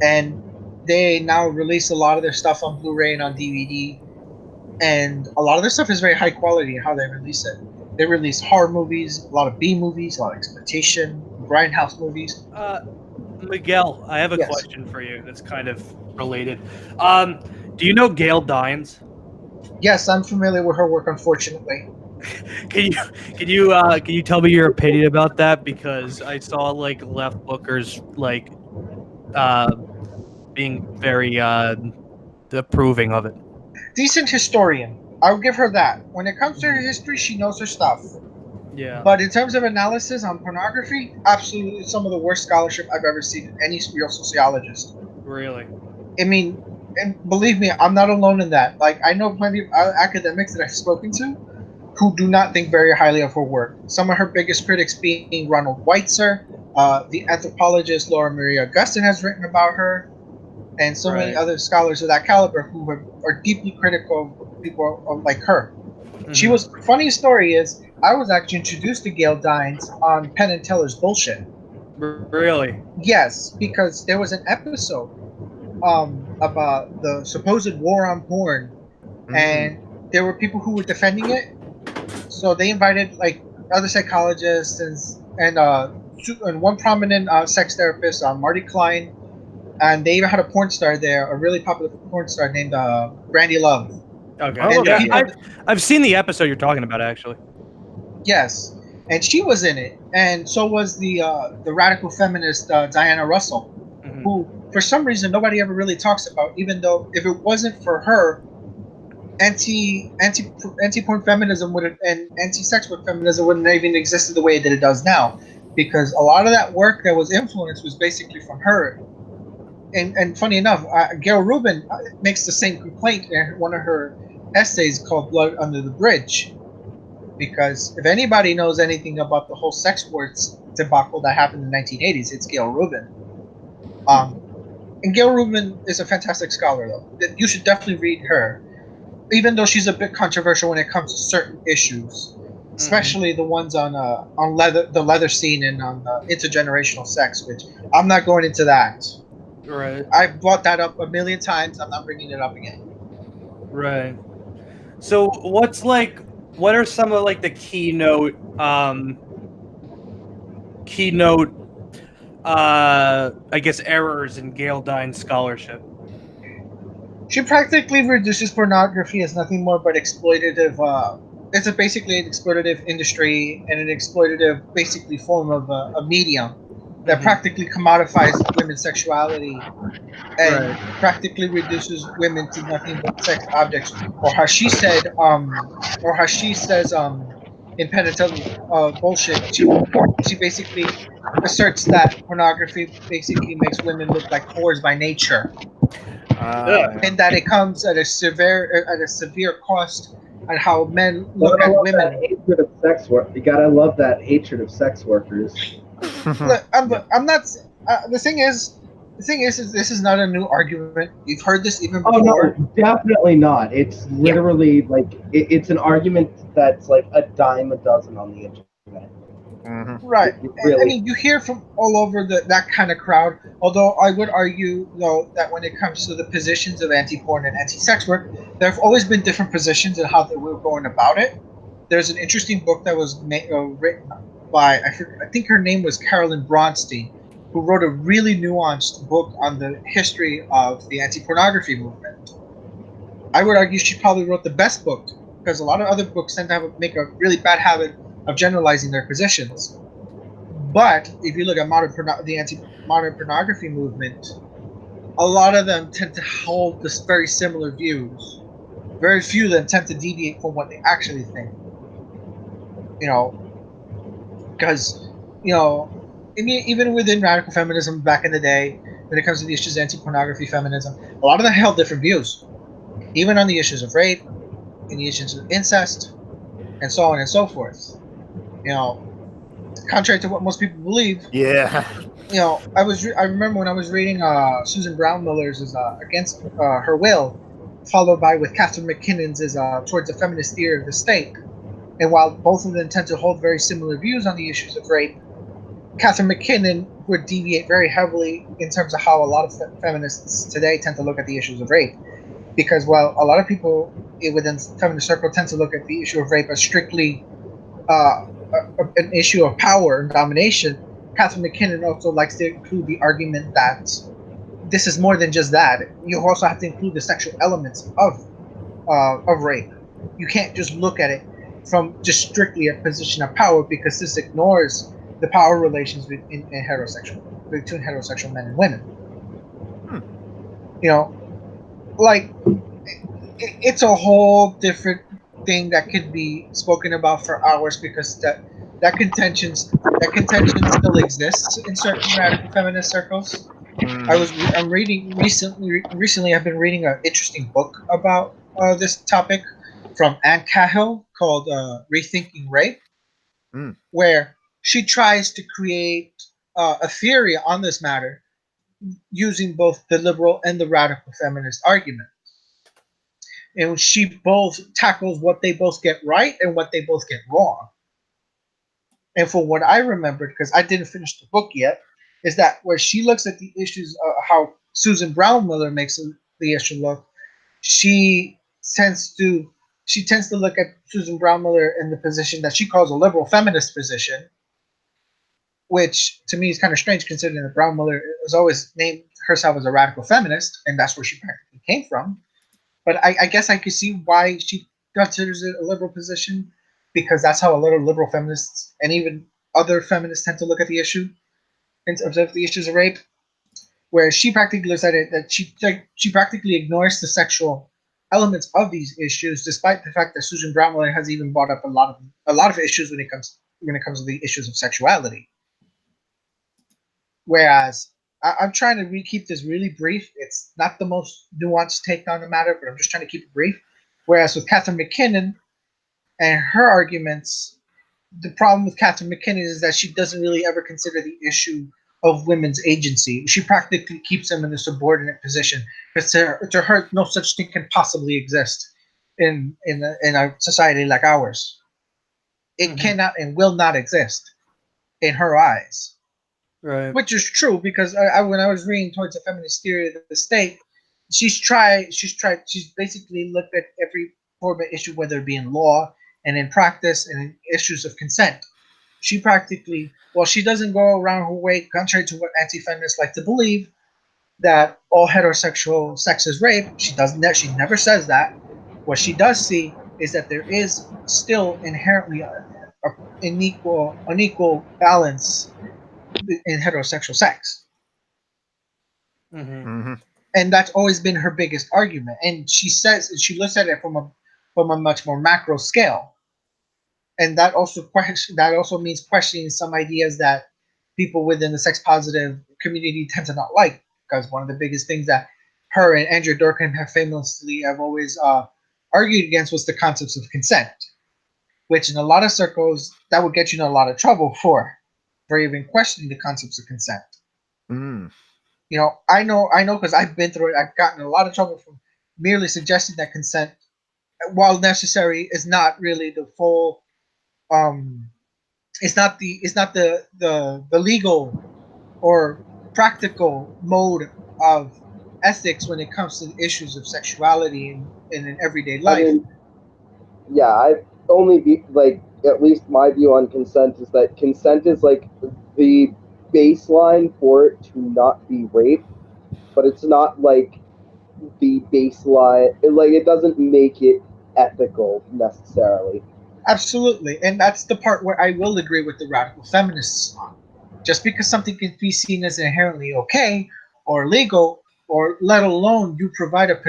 Speaker 4: And they now release a lot of their stuff on Blu-ray and on DVD. And a lot of their stuff is very high quality in how they release it. They release horror movies, a lot of B movies, a lot of exploitation, grindhouse movies.
Speaker 1: Miguel, I have a
Speaker 4: Yes.
Speaker 1: question for you that's kind of related. Do you know Gail Dines?
Speaker 4: Yes, I'm familiar with her work, unfortunately.
Speaker 1: Can you tell me your opinion about that? Because I saw like left bookers like being very approving of it.
Speaker 4: Decent historian. I'll give her that. When it comes to her history, she knows her stuff.
Speaker 1: Yeah.
Speaker 4: But in terms of analysis on pornography, absolutely some of the worst scholarship I've ever seen in any real sociologist.
Speaker 1: Really?
Speaker 4: I mean, and believe me, I'm not alone in that. Like, I know plenty of academics that I've spoken to who do not think very highly of her work. Some of her biggest critics being Ronald Weitzer, the anthropologist Laura Maria Augustin has written about her, and so many other scholars of that caliber who are deeply critical of people like her. Mm-hmm. She was, funny story is, I was actually introduced to Gail Dines on Penn and Teller's Bullshit.
Speaker 1: Really?
Speaker 4: Yes, because there was an episode about the supposed war on porn, and there were people who were defending it. So they invited like other psychologists and one prominent sex therapist, Marty Klein, and they even had a porn star there, a really popular porn star named Brandy Love.
Speaker 1: Okay.
Speaker 4: And
Speaker 1: yeah, I've seen the episode you're talking about, actually.
Speaker 4: Yes, and she was in it, and so was the radical feminist Diana Russell, who for some reason nobody ever really talks about. Even though if it wasn't for her, anti-porn feminism and anti-sex work feminism wouldn't have even existed the way that it does now, because a lot of that work that was influenced was basically from her. And funny enough, Gail Rubin makes the same complaint in one of her essays called "Blood Under the Bridge." Because if anybody knows anything about the whole sex works debacle that happened in the 1980s, it's Gail Rubin. And Gail Rubin is a fantastic scholar, though. You should definitely read her, even though she's a bit controversial when it comes to certain issues, especially the ones on the leather scene and on intergenerational sex, which I'm not going into that.
Speaker 1: Right.
Speaker 4: I've brought that up a million times. I'm not bringing it up again.
Speaker 1: Right. So what are some of like the keynote I guess errors in Gail Dines' scholarship?
Speaker 4: She practically reduces pornography as nothing more but exploitative. It's basically an exploitative industry and an exploitative, basically, form of a medium that practically commodifies women's sexuality and practically reduces women to nothing but sex objects, or how she said, in Penn and Teller Bullshit, she basically asserts that pornography basically makes women look like whores by nature. and that it comes at a severe cost on how men look at women.
Speaker 2: That hatred of sex work. You gotta love that hatred of sex workers.
Speaker 4: Look, I'm not. The thing is this is not a new argument. You've heard this even
Speaker 2: Oh
Speaker 4: before.
Speaker 2: no, definitely not. It's literally like it's an argument that's like a dime a dozen on the internet.
Speaker 4: Right.
Speaker 2: Really.
Speaker 4: I mean, you hear from all over that kind of crowd. Although I would argue, though, that when it comes to the positions of anti-porn and anti-sex work, there have always been different positions in how they were going about it. There's an interesting book that was written by, I think her name was Carolyn Bronstein, who wrote a really nuanced book on the history of the anti-pornography movement. I would argue she probably wrote the best book, because a lot of other books tend to make a really bad habit of generalizing their positions. But if you look at the anti-modern pornography movement, a lot of them tend to hold this very similar views. Very few of them tend to deviate from what they actually think. Because, even within radical feminism back in the day, when it comes to the issues of anti-pornography feminism, a lot of them held different views. Even on the issues of rape, and the issues of incest, and so on and so forth. Contrary to what most people believe.
Speaker 3: Yeah.
Speaker 4: I remember when I was reading Susan Brown Miller's Against Her Will, followed by with Catherine McKinnon's Towards the Feminist Theory of the State. And while both of them tend to hold very similar views on the issues of rape, Catherine McKinnon would deviate very heavily in terms of how a lot of feminists today tend to look at the issues of rape. Because while a lot of people within the feminist circle tend to look at the issue of rape as strictly an issue of power and domination, Catherine McKinnon also likes to include the argument that this is more than just that. You also have to include the sexual elements of rape. You can't just look at it from just strictly a position of power, because this ignores the power relations between heterosexual men and women. It's a whole different thing that could be spoken about for hours, because that contention still exists in certain radical feminist circles. I'm reading recently. I've been reading an interesting book about this topic from Anne Cahill called "Rethinking Rape," where she tries to create a theory on this matter using both the liberal and the radical feminist argument. And she both tackles what they both get right and what they both get wrong. And for what I remembered, because I didn't finish the book yet, is that where she looks at the issues of how Susan Brown Miller makes the issue look, she tends to look at Susan Brown Miller in the position that she calls a liberal feminist position, which to me is kind of strange, considering that Brown Miller has always named herself as a radical feminist, and that's where she practically came from. But I guess I could see why she considers it a liberal position, because that's how a lot of liberal feminists and even other feminists tend to look at the issue in terms of the issues of rape, where she practically looks at it that she practically ignores the sexual elements of these issues, despite the fact that Susan Brown Miller has even brought up a lot of issues when it comes to the issues of sexuality. Whereas I'm trying to keep this really brief. It's not the most nuanced take on the matter, but I'm just trying to keep it brief. Whereas with Catherine McKinnon and her arguments, the problem with Catherine McKinnon is that she doesn't really ever consider the issue of women's agency. She practically keeps them in a subordinate position, because to her, no such thing can possibly exist in a society like ours. It cannot and will not exist in her eyes.
Speaker 1: Right.
Speaker 4: Which is true, because when I was reading Towards the Feminist Theory of the State, she's basically looked at every form of issue, whether it be in law and in practice and in issues of consent. She practically, she doesn't go around her way, contrary to what anti-feminists like to believe, that all heterosexual sex is rape. She never says that. What she does see is that there is still inherently an unequal balance in heterosexual sex. And that's always been her biggest argument. And she looks at it from a much more macro scale. And that also means questioning some ideas that people within the sex positive community tend to not like, because one of the biggest things that her and Andrew Durkheim have always argued against was the concepts of consent, which in a lot of circles that would get you in a lot of trouble for even questioning the concepts of consent.
Speaker 3: Mm.
Speaker 4: I know because I've been through it. I've gotten in a lot of trouble from merely suggesting that consent, while necessary, is not really the full. It's not the legal or practical mode of ethics when it comes to issues of sexuality in an everyday life.
Speaker 2: I mean, yeah, I only be like, at least my view on consent is that consent is like the baseline for it to not be rape, but it's not like the baseline. It doesn't make it ethical necessarily.
Speaker 4: Absolutely, and that's the part where I will agree with the radical feminists on. Just because something can be seen as inherently okay or legal, or let alone you provide a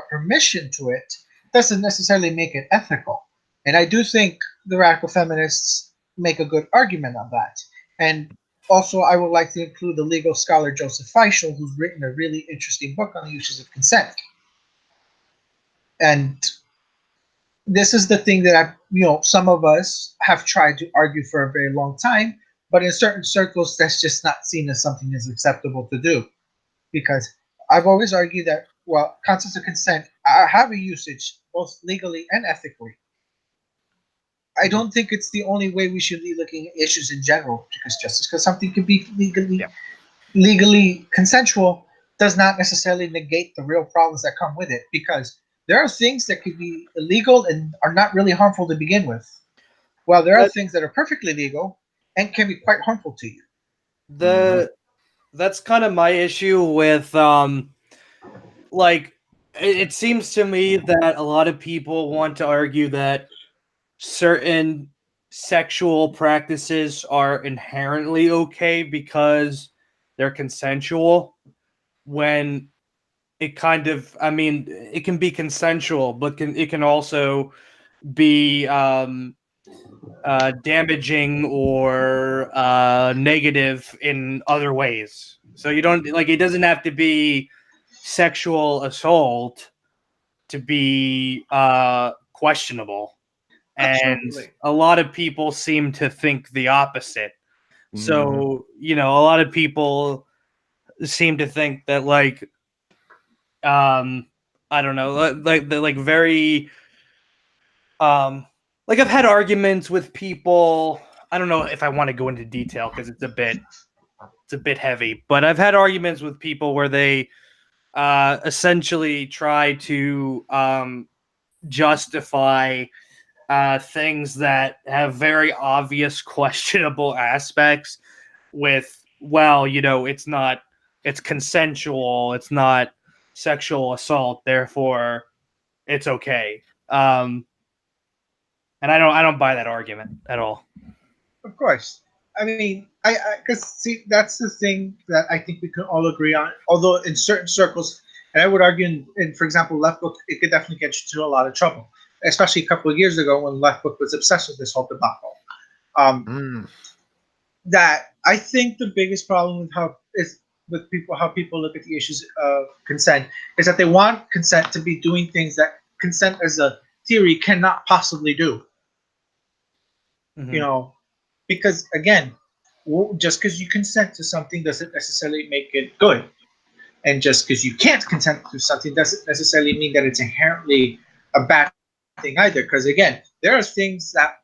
Speaker 4: permission to it, doesn't necessarily make it ethical. And I do think the radical feminists make a good argument on that. And also, I would like to include the legal scholar Joseph Feischl, who's written a really interesting book on the uses of consent. And this is the thing that some of us have tried to argue for a very long time, but in certain circles, that's just not seen as something that's acceptable to do. Because I've always argued that, well, concepts of consent have a usage, both legally and ethically. I don't think it's the only way we should be looking at issues in general, because just because something can be legally consensual does not necessarily negate the real problems that come with it, because there are things that could be illegal and are not really harmful to begin with. Well, there are things that are perfectly legal and can be quite harmful to you.
Speaker 1: That's kind of my issue with it seems to me that a lot of people want to argue that certain sexual practices are inherently okay because they're consensual, when it it can be consensual, but it can also be damaging or negative in other ways. So you don't it doesn't have to be sexual assault to be questionable.
Speaker 4: Absolutely.
Speaker 1: And a lot of people seem to think the opposite. So, a lot of people seem to think that I don't know, very I've had arguments with people. I don't know if I want to go into detail because it's a bit heavy, but I've had arguments with people where they essentially try to justify things that have very obvious questionable aspects with, it's consensual, it's not sexual assault, therefore it's okay. And I don't buy that argument at all.
Speaker 4: Of course. I mean, because see, that's the thing that I think we can all agree on. Although in certain circles, and I would argue in for example, Left Book, it could definitely get you into a lot of trouble, especially a couple of years ago when Left Book was obsessed with this whole debacle. That I think the biggest problem with how people look at the issues of consent is that they want consent to be doing things that consent as a theory cannot possibly do.
Speaker 1: Mm-hmm.
Speaker 4: Because again, just because you consent to something doesn't necessarily make it good, and just because you can't consent to something doesn't necessarily mean that it's inherently a bad thing either. Because again, there are things that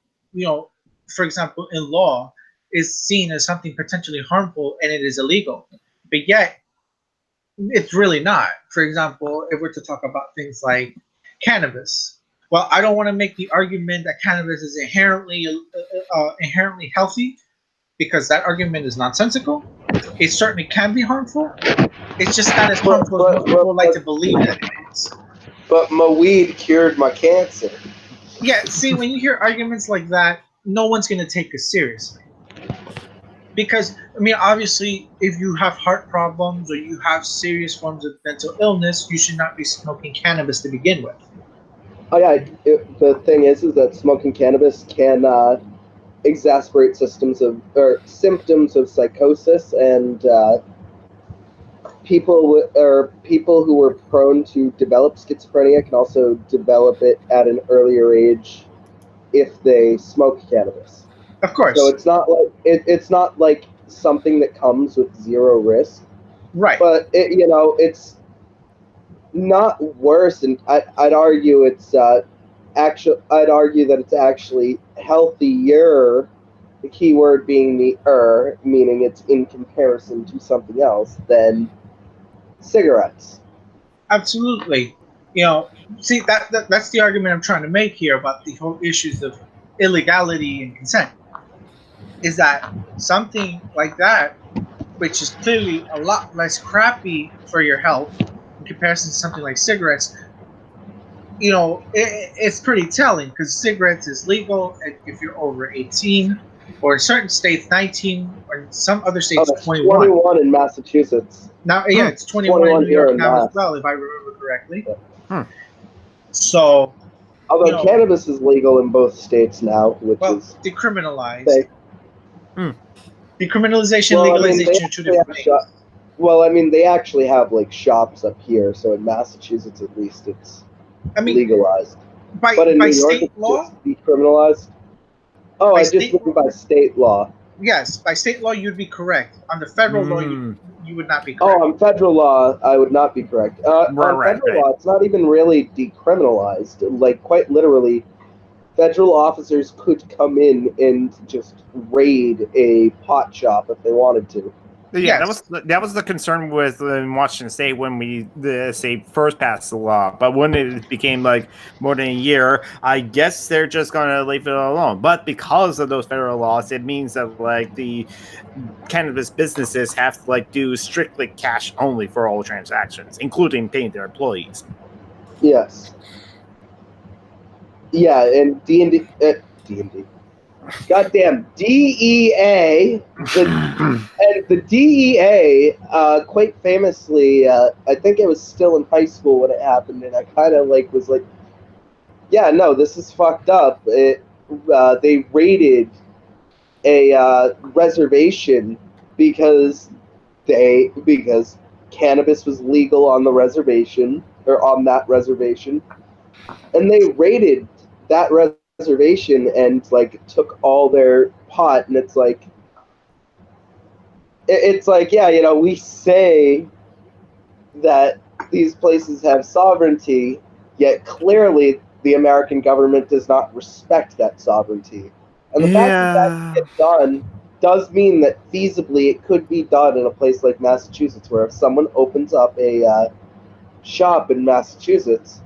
Speaker 4: for example, in law is seen as something potentially harmful and it is illegal, but yet it's really not. For example, if we're to talk about things like cannabis, well, I don't want to make the argument that cannabis is inherently healthy, because that argument is nonsensical. It certainly can be harmful. It's just not as harmful as most people like to believe that it is.
Speaker 2: But my weed cured my cancer.
Speaker 4: Yeah, see, when you hear arguments like that, no one's going to take us seriously. Because, I mean, obviously, if you have heart problems or you have serious forms of mental illness, you should not be smoking cannabis to begin with.
Speaker 2: Oh yeah, the thing is that smoking cannabis can exacerbate symptoms of psychosis and people who were prone to develop schizophrenia can also develop it at an earlier age if they smoke cannabis.
Speaker 4: Of course.
Speaker 2: So it's not like something that comes with zero risk,
Speaker 4: Right.
Speaker 2: but it's not worse, and I'd argue I'd argue that it's actually healthier. The key word being the meaning it's in comparison to something else than cigarettes.
Speaker 4: Absolutely. See, that's the argument I'm trying to make here about the whole issues of illegality and consent. Is that something like that, which is clearly a lot less crappy for your health in comparison to something like cigarettes, it's pretty telling because cigarettes is legal if you're over 18, or in certain states 19, or in some other states 21.
Speaker 2: 21 in Massachusetts.
Speaker 4: Now, yeah, it's 21 in New York now as well, if I remember correctly.
Speaker 2: Yeah.
Speaker 4: So,
Speaker 2: although cannabis is legal in both states now, which is
Speaker 4: decriminalized. Decriminalization, legalization are two different things.
Speaker 2: Well, I mean, they actually have like shops up here, so in Massachusetts at least it's legalized. But in New York,
Speaker 4: state law,
Speaker 2: it's decriminalized. Oh, I just mean by state law.
Speaker 4: Yes, by state law you'd be correct. On the federal law, you would not be correct.
Speaker 2: Oh, on federal law, I would not be correct. On federal law, it's not even really decriminalized. Like, quite literally, federal officers could come in and just raid a pot shop if they wanted to.
Speaker 3: Yeah, that was the concern with in Washington State when the state first passed the law. But when it became like more than a year, I guess they're just gonna leave it alone. But because of those federal laws, it means that like the cannabis businesses have to do strictly cash only for all transactions, including paying their employees.
Speaker 2: Yes. Yeah, and D&D. Goddamn DEA, the DEA, quite famously, I think I was still in high school when it happened, and I kind of was like, yeah, no, this is fucked up. They raided a reservation because cannabis was legal on the reservation, or on that reservation, and they raided that reservation and took all their pot, and it's like yeah, we say that these places have sovereignty, yet clearly the American government does not respect that sovereignty, and the fact that gets done does mean that feasibly it could be done in a place like Massachusetts, where if someone opens up a shop in Massachusetts,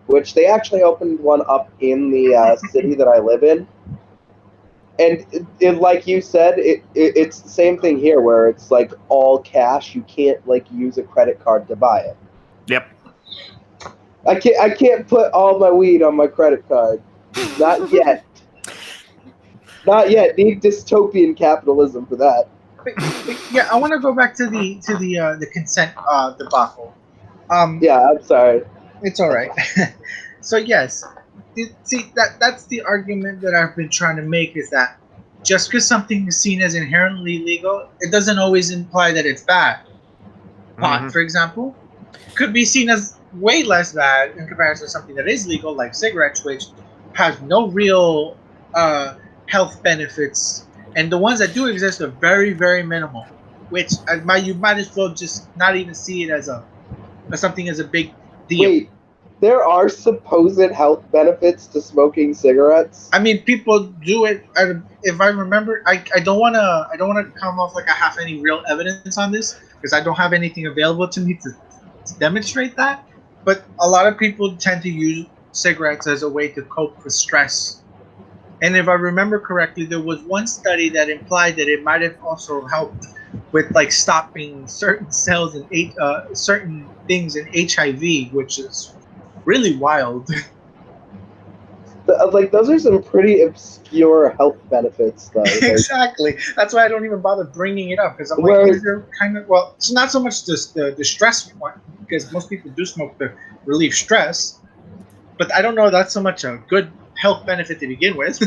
Speaker 2: which they actually opened one up in the city that I live in. And it, like you said, it's the same thing here, where it's all cash. You can't use a credit card to buy it.
Speaker 3: Yep.
Speaker 2: I can't put all my weed on my credit card. Not yet. Not yet. Need dystopian capitalism for that.
Speaker 4: But yeah, I want to go back to the consent debacle.
Speaker 2: Yeah, I'm sorry.
Speaker 4: It's all right. So yes, see that's the argument that I've been trying to make, is that just because something is seen as inherently legal, it doesn't always imply that it's bad. Pot, for example, could be seen as way less bad in comparison to something that is legal, like cigarettes, which has no real health benefits, and the ones that do exist are very, very minimal. Which you might as well just not even see it as something as a big deal.
Speaker 2: Wait, there are supposed health benefits to smoking cigarettes?
Speaker 4: I mean, people do it. If I remember, I don't want to come off like I have any real evidence on this, because I don't have anything available to me to demonstrate that. But a lot of people tend to use cigarettes as a way to cope with stress. And if I remember correctly, there was one study that implied that it might have also helped with stopping certain cells and certain things in HIV, which is really wild.
Speaker 2: Those are some pretty obscure health benefits, though.
Speaker 4: Exactly. That's why I don't even bother bringing it up, because I'm like, they're kind of, well, it's not so much the stress one, because most people do smoke to relieve stress, but I don't know that's so much a good health benefit to begin with.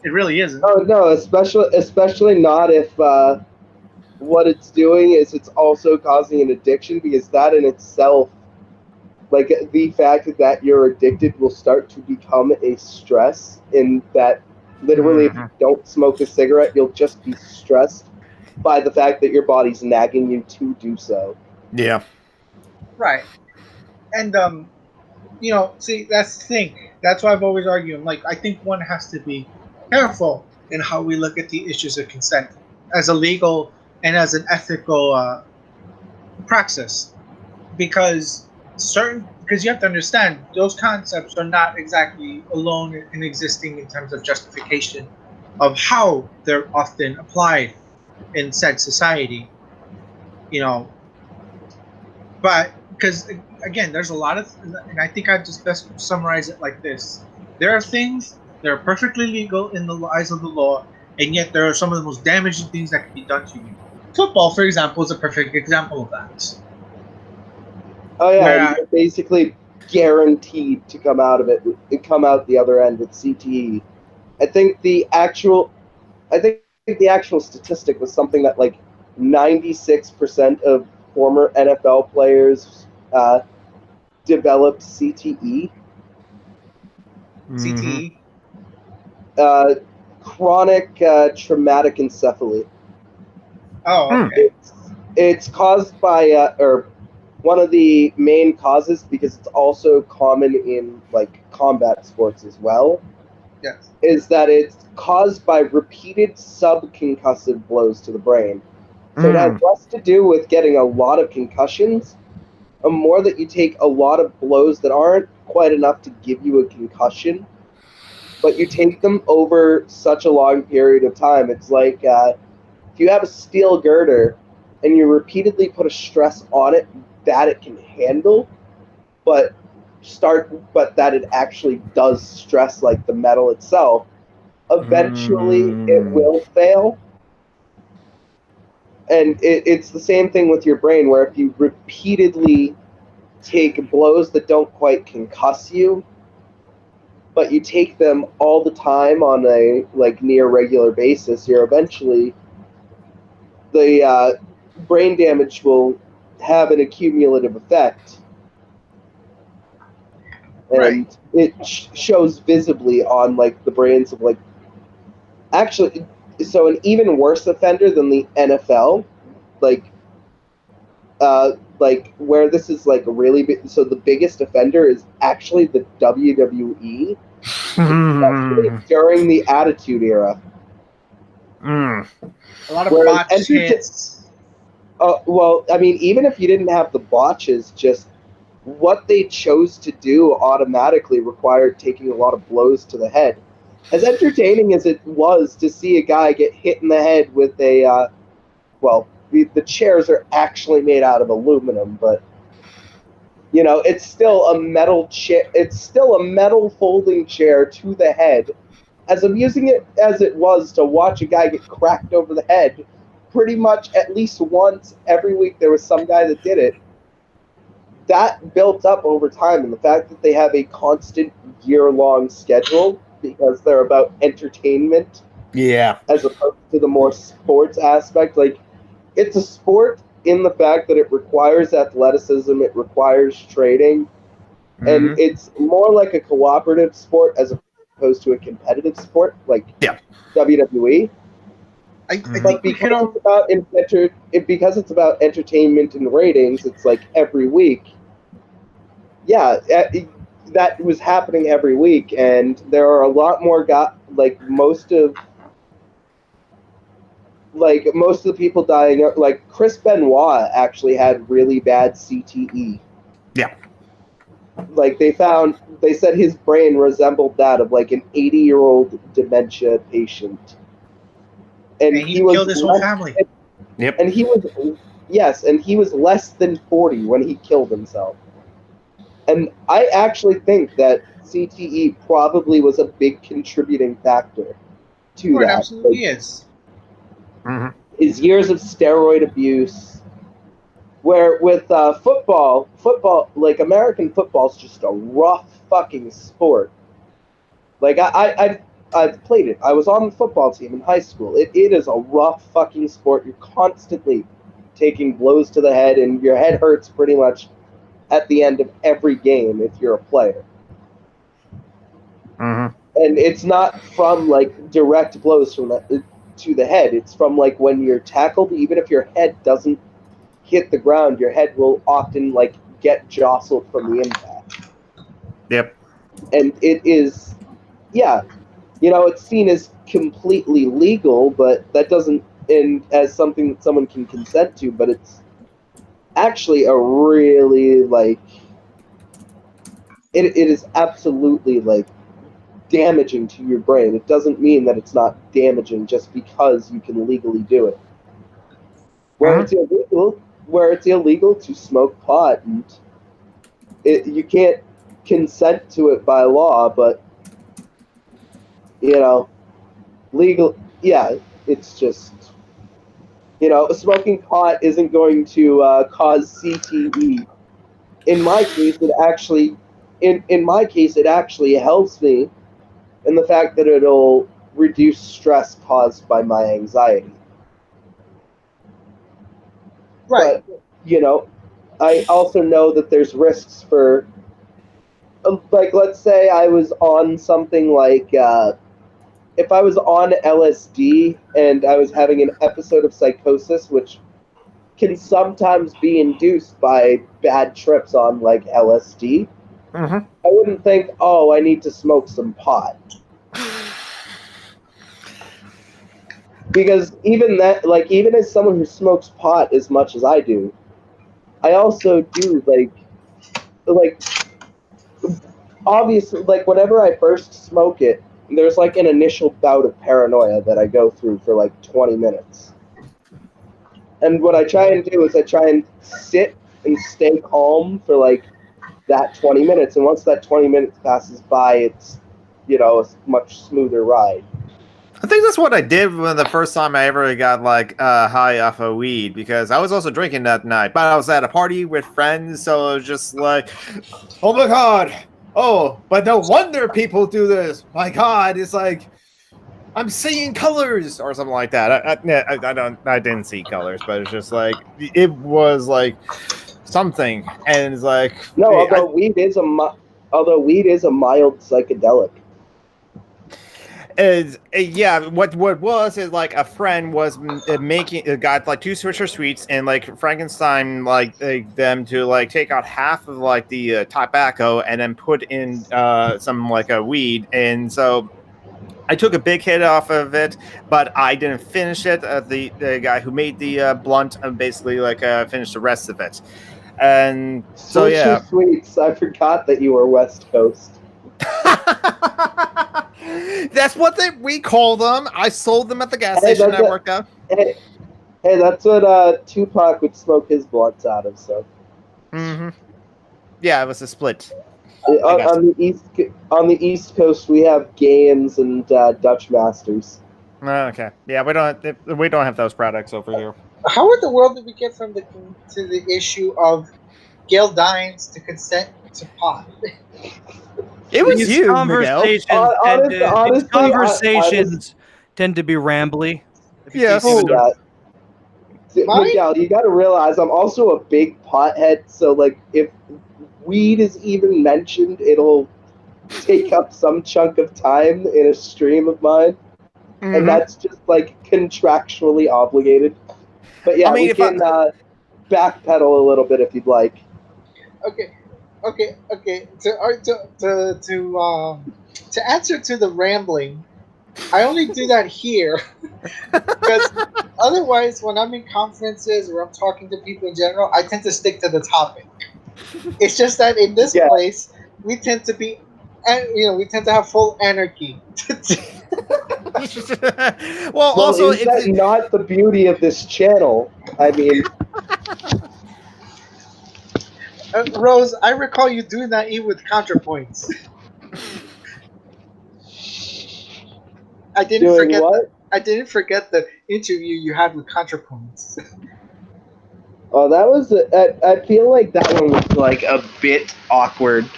Speaker 4: It really isn't.
Speaker 2: Oh no, especially not if what it's doing is it's also causing an addiction, because that in itself, like the fact that you're addicted will start to become a stress, in that literally if you don't smoke a cigarette, you'll just be stressed by the fact that your body's nagging you to do so.
Speaker 3: Yeah.
Speaker 4: Right. And see, that's the thing. That's why I've always argued. Like, I think one has to be careful in how we look at the issues of consent as a legal and as an ethical praxis, because you have to understand those concepts are not exactly alone in existing in terms of justification of how they're often applied in said society. But because again, there's a lot of, and I think I just best summarize it like this: there are things that are perfectly legal in the eyes of the law, and yet there are some of the most damaging things that can be done to you. Football, for example, is a perfect example of that.
Speaker 2: Oh yeah,
Speaker 4: Where,
Speaker 2: and you're basically guaranteed to come out of it, come out the other end with CTE. I think the actual statistic was something that like 96% of former NFL players developed CTE.
Speaker 4: CTE.
Speaker 2: Chronic traumatic encephaly.
Speaker 4: Oh, okay.
Speaker 2: It's caused by, or one of the main causes, because it's also common in like combat sports as well.
Speaker 4: Yes.
Speaker 2: Is that it's caused by repeated subconcussive blows to the brain. So it has less to do with getting a lot of concussions, and more that you take a lot of blows that aren't quite enough to give you a concussion, but you take them over such a long period of time. It's like if you have a steel girder and you repeatedly put a stress on it that it can handle, but that it actually does stress like the metal itself, eventually it will fail. And it's the same thing with your brain, where if you repeatedly take blows that don't quite concuss you, but you take them all the time on a like near regular basis, you're eventually, the brain damage will have an accumulative effect, and it shows visibly on like the brains of like, actually, so an even worse offender than the NFL, like where this is like really big, so the biggest offender is actually the WWE, especially during the Attitude Era.
Speaker 4: A lot of botched hits.
Speaker 2: Well, I mean, even if you didn't have the botches, just what they chose to do automatically required taking a lot of blows to the head. As entertaining as it was to see a guy get hit in the head with a, the chairs are actually made out of aluminum, but it's still a metal chair. It's still a metal folding chair to the head. As amusing it as it was to watch a guy get cracked over the head, pretty much at least once every week there was some guy that did it. That built up over time, and the fact that they have a constant year-long schedule because they're about entertainment, as opposed to the more sports aspect. Like, it's a sport in the fact that it requires athleticism, it requires trading, and it's more like a cooperative sport as opposed to a competitive sport like WWE. But because it's about entertainment and ratings, it's like every week. Yeah, that was happening every week, and there are a lot more most of the people dying. Like Chris Benoit actually had really bad CTE.
Speaker 3: Yeah.
Speaker 2: Like they said his brain resembled that of like an 80-year-old dementia patient. And
Speaker 4: he killed his whole family.
Speaker 2: Yep. And he was less than 40 when he killed himself. And I actually think that CTE probably was a big contributing factor to that. It
Speaker 4: absolutely is.
Speaker 2: His years of steroid abuse, where with football, like American football is just a rough fucking sport. Like I've played it. I was on the football team in high school. It is a rough fucking sport. You're constantly taking blows to the head, and your head hurts pretty much at the end of every game if you're a player.
Speaker 3: Mm-hmm.
Speaker 2: And it's not from like direct blows from to the head. It's from like when you're tackled. Even if your head doesn't hit the ground, your head will often like get jostled from the impact.
Speaker 3: Yep.
Speaker 2: And it is, yeah, it's seen as completely legal, but that doesn't, and as something that someone can consent to, but it's actually a really, like, it is absolutely, like, damaging to your brain. It doesn't mean that it's not damaging just because you can legally do it. Where it's illegal to smoke pot, and you can't consent to it by law, but legal, yeah, it's just, smoking pot isn't going to cause CTE. In my case, it actually helps me in the fact that it'll reduce stress caused by my anxiety.
Speaker 4: Right.
Speaker 2: But, I also know that there's risks for, like, let's say I was on something like, if I was on LSD and I was having an episode of psychosis, which can sometimes be induced by bad trips on, like, LSD,
Speaker 3: Mm-hmm.
Speaker 2: I wouldn't think, oh, I need to smoke some pot. Because even as someone who smokes pot as much as I do, I also do, like, obviously, like, whenever I first smoke it, there's, like, an initial bout of paranoia that I go through for, like, 20 minutes. And what I try and do is I try and sit and stay calm for, like, that 20 minutes. And once that 20 minutes passes by, it's, a much smoother ride.
Speaker 3: I think that's what I did when the first time I ever got like high off of weed, because I was also drinking that night, but I was at a party with friends, so it was just like, oh my god, oh, but no wonder people do this. My god, it's like I'm seeing colors or something like that. I didn't see colors, but it's just like it was like something, and it's like
Speaker 2: no, although weed is a mild psychedelic.
Speaker 3: What was is like a friend was got like 2 Swisher Sweets, and like Frankenstein them to like take out half of like the tobacco and then put in some like a weed, and so I took a big hit off of it, but I didn't finish it. The guy who made the blunt basically like finished the rest of it, and so yeah.
Speaker 2: Swisher Sweets, I forgot that you were West Coast.
Speaker 3: That's what we call them. I sold them at the gas station. That worked out.
Speaker 2: Hey, that's what Tupac would smoke his blunts out of. So.
Speaker 3: Mm-hmm. Yeah, it was a split.
Speaker 2: On the East Coast, we have Gaines and Dutch Masters.
Speaker 3: Okay. Yeah, we don't have those products over here.
Speaker 4: How in the world did we get to the issue of Gail Dines to consent to pot?
Speaker 3: It was
Speaker 5: these
Speaker 3: you,
Speaker 5: conversations
Speaker 3: Miguel.
Speaker 5: these conversations tend to be rambly.
Speaker 3: Yes.
Speaker 2: Miguel, you got to realize I'm also a big pothead, so like if weed is even mentioned, it'll take up some chunk of time in a stream of mine, and that's just like contractually obligated. But yeah, we can backpedal a little bit if you'd like.
Speaker 4: Okay. To answer to the rambling, I only do that here because otherwise, when I'm in conferences or I'm talking to people in general, I tend to stick to the topic. It's just that in this place, we tend to be, we tend to have full anarchy.
Speaker 2: well, also, is that not the beauty of this channel? I mean.
Speaker 4: Rose, I recall you doing that even with ContraPoints. I didn't forget the interview you had with ContraPoints.
Speaker 2: Oh, that was. I feel like that one was like a bit awkward.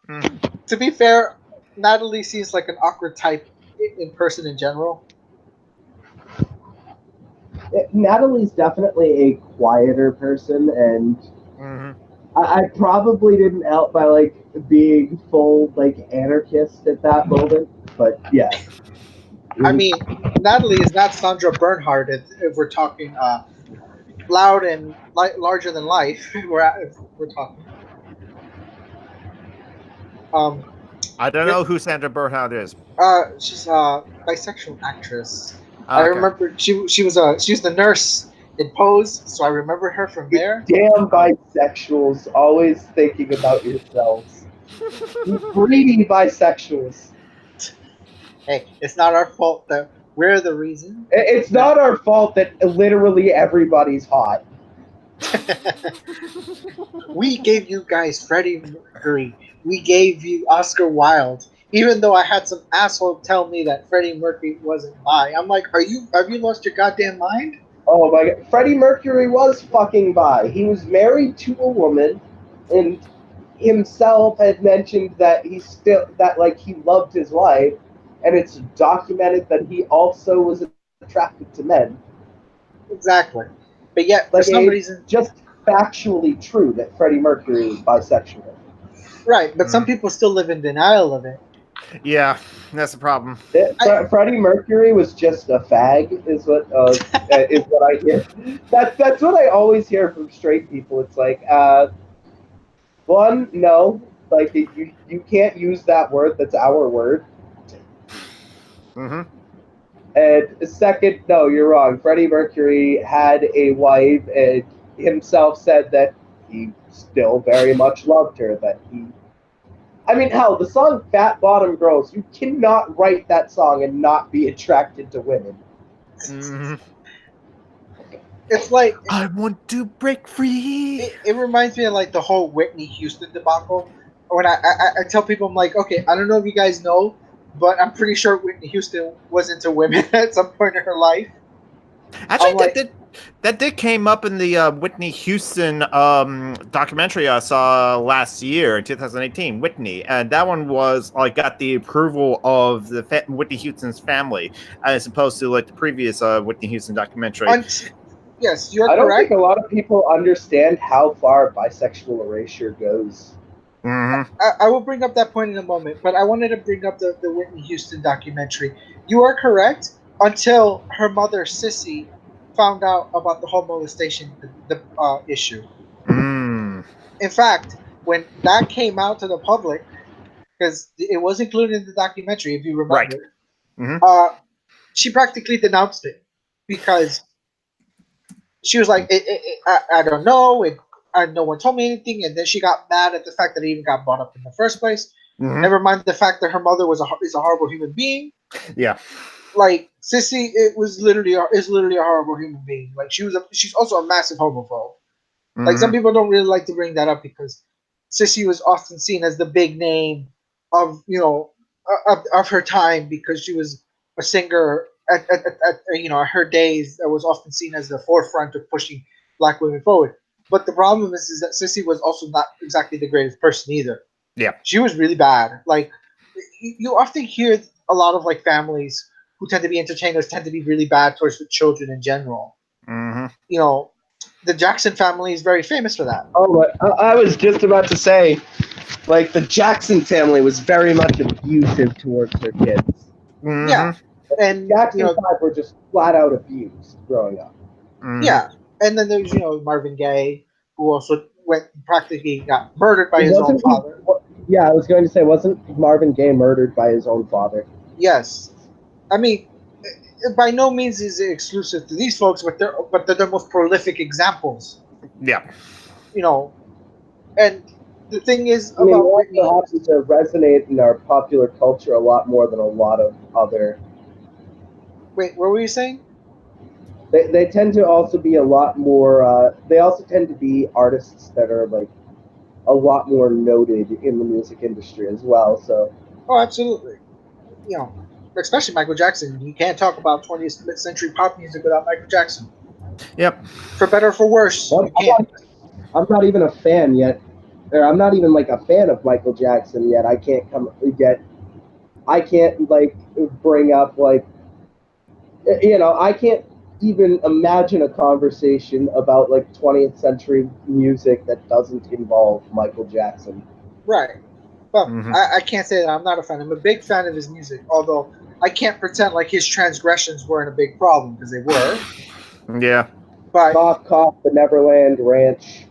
Speaker 4: To be fair, Natalie seems like an awkward type in person in general.
Speaker 2: Natalie's definitely a quieter person, and I probably didn't help by like being full like anarchist at that moment. But yeah,
Speaker 4: I mean, Natalie is not Sandra Bernhard if we're talking loud and larger than life. If we're talking.
Speaker 6: I don't know who Sandra Bernhard is.
Speaker 4: She's a bisexual actress.
Speaker 6: Oh,
Speaker 4: I
Speaker 6: okay.
Speaker 4: remember she was the nurse in Pose, so I remember her from there.
Speaker 2: damn bisexuals, always thinking about yourselves. You greedy bisexuals.
Speaker 4: Hey, it's not our fault that we're the reason.
Speaker 2: It's not our fault that literally everybody's hot.
Speaker 4: We gave you guys Freddie Mercury. We gave you Oscar Wilde. Even though I had some asshole tell me that Freddie Mercury wasn't bi, I'm like, have you lost your goddamn mind?
Speaker 2: Oh my god, Freddie Mercury was fucking bi. He was married to a woman, and himself had mentioned that he loved his wife, and it's documented that he also was attracted to men.
Speaker 4: Exactly. But yet, for some reason,
Speaker 2: just factually true that Freddie Mercury is bisexual.
Speaker 4: Right, but some people still live in denial of it.
Speaker 6: Yeah, that's the problem.
Speaker 2: Freddie Mercury was just a fag, is what I hear. That's what I always hear from straight people. It's like, one, no, like you can't use that word. That's our word. And second, no, you're wrong. Freddie Mercury had a wife, and himself said that he still very much loved her. I mean, hell, the song Fat Bottom Girls, you cannot write that song and not be attracted to women.
Speaker 4: It's like...
Speaker 6: I want to break free.
Speaker 4: It reminds me of like the whole Whitney Houston debacle. When I tell people, I'm like, okay, I don't know if you guys know, but I'm pretty sure Whitney Houston was into women at some point in her life.
Speaker 6: Actually, that did came up in the Whitney Houston documentary I saw last year, 2018, Whitney, and that one was like got the approval of the Whitney Houston's family, as opposed to like the previous Whitney Houston documentary.
Speaker 4: Yes, you're
Speaker 2: correct. I don't think
Speaker 4: correct.
Speaker 2: a lot of people understand how far bisexual erasure goes.
Speaker 4: I will bring up that point in a moment, but I wanted to bring up the Whitney Houston documentary. You are correct until her mother, Sissy, found out about the whole molestation issue. In fact, when that came out to the public, because it was included in the documentary, if you remember, she practically denounced it because she was like, I don't know, no one told me anything, and then she got mad at the fact that it even got brought up in the first place. Never mind the fact that her mother is a horrible human being.
Speaker 6: Yeah,
Speaker 4: like Sissy, is literally a horrible human being. Like she's also a massive homophobe. Like some people don't really like to bring that up because Sissy was often seen as the big name of of her time because she was a singer at her days that was often seen as the forefront of pushing black women forward. But the problem is that Sissy was also not exactly the greatest person either.
Speaker 6: Yeah,
Speaker 4: she was really bad. Like you often hear a lot of like families who tend to be entertainers tend to be really bad towards the children in general. You know, the Jackson family is very famous for that.
Speaker 2: Oh, I was just about to say, like, the Jackson family was very much abusive towards their kids.
Speaker 4: Yeah. And
Speaker 2: Jackson 5 were just flat out abused growing up.
Speaker 4: Yeah. And then there's, Marvin Gaye, who also practically got murdered by his own father.
Speaker 2: Yeah, I was going to say, wasn't Marvin Gaye murdered by his own father?
Speaker 4: Yes. I mean, by no means is it exclusive to these folks, but they're the most prolific examples.
Speaker 6: Yeah.
Speaker 4: And the thing is
Speaker 2: about Whitney happens to resonate in our popular culture a lot more than a lot of other.
Speaker 4: Wait, what were you saying?
Speaker 2: They tend to also be a lot more. They also tend to be artists that are like a lot more noted in the music industry as well. So.
Speaker 4: Oh, absolutely. Especially Michael Jackson. You can't talk about 20th century pop music without Michael Jackson.
Speaker 6: Yep.
Speaker 4: For better or for worse, you can't.
Speaker 2: I'm not even a fan yet. I'm not even like a fan of Michael Jackson yet. I can't I can't like bring up like, I can't even imagine a conversation about like 20th century music that doesn't involve Michael Jackson.
Speaker 4: Right. Well, I can't say that I'm not a fan. I'm a big fan of his music, although I can't pretend like his transgressions weren't a big problem, because they were.
Speaker 6: Yeah.
Speaker 2: But Cough, Cough, the Neverland Ranch.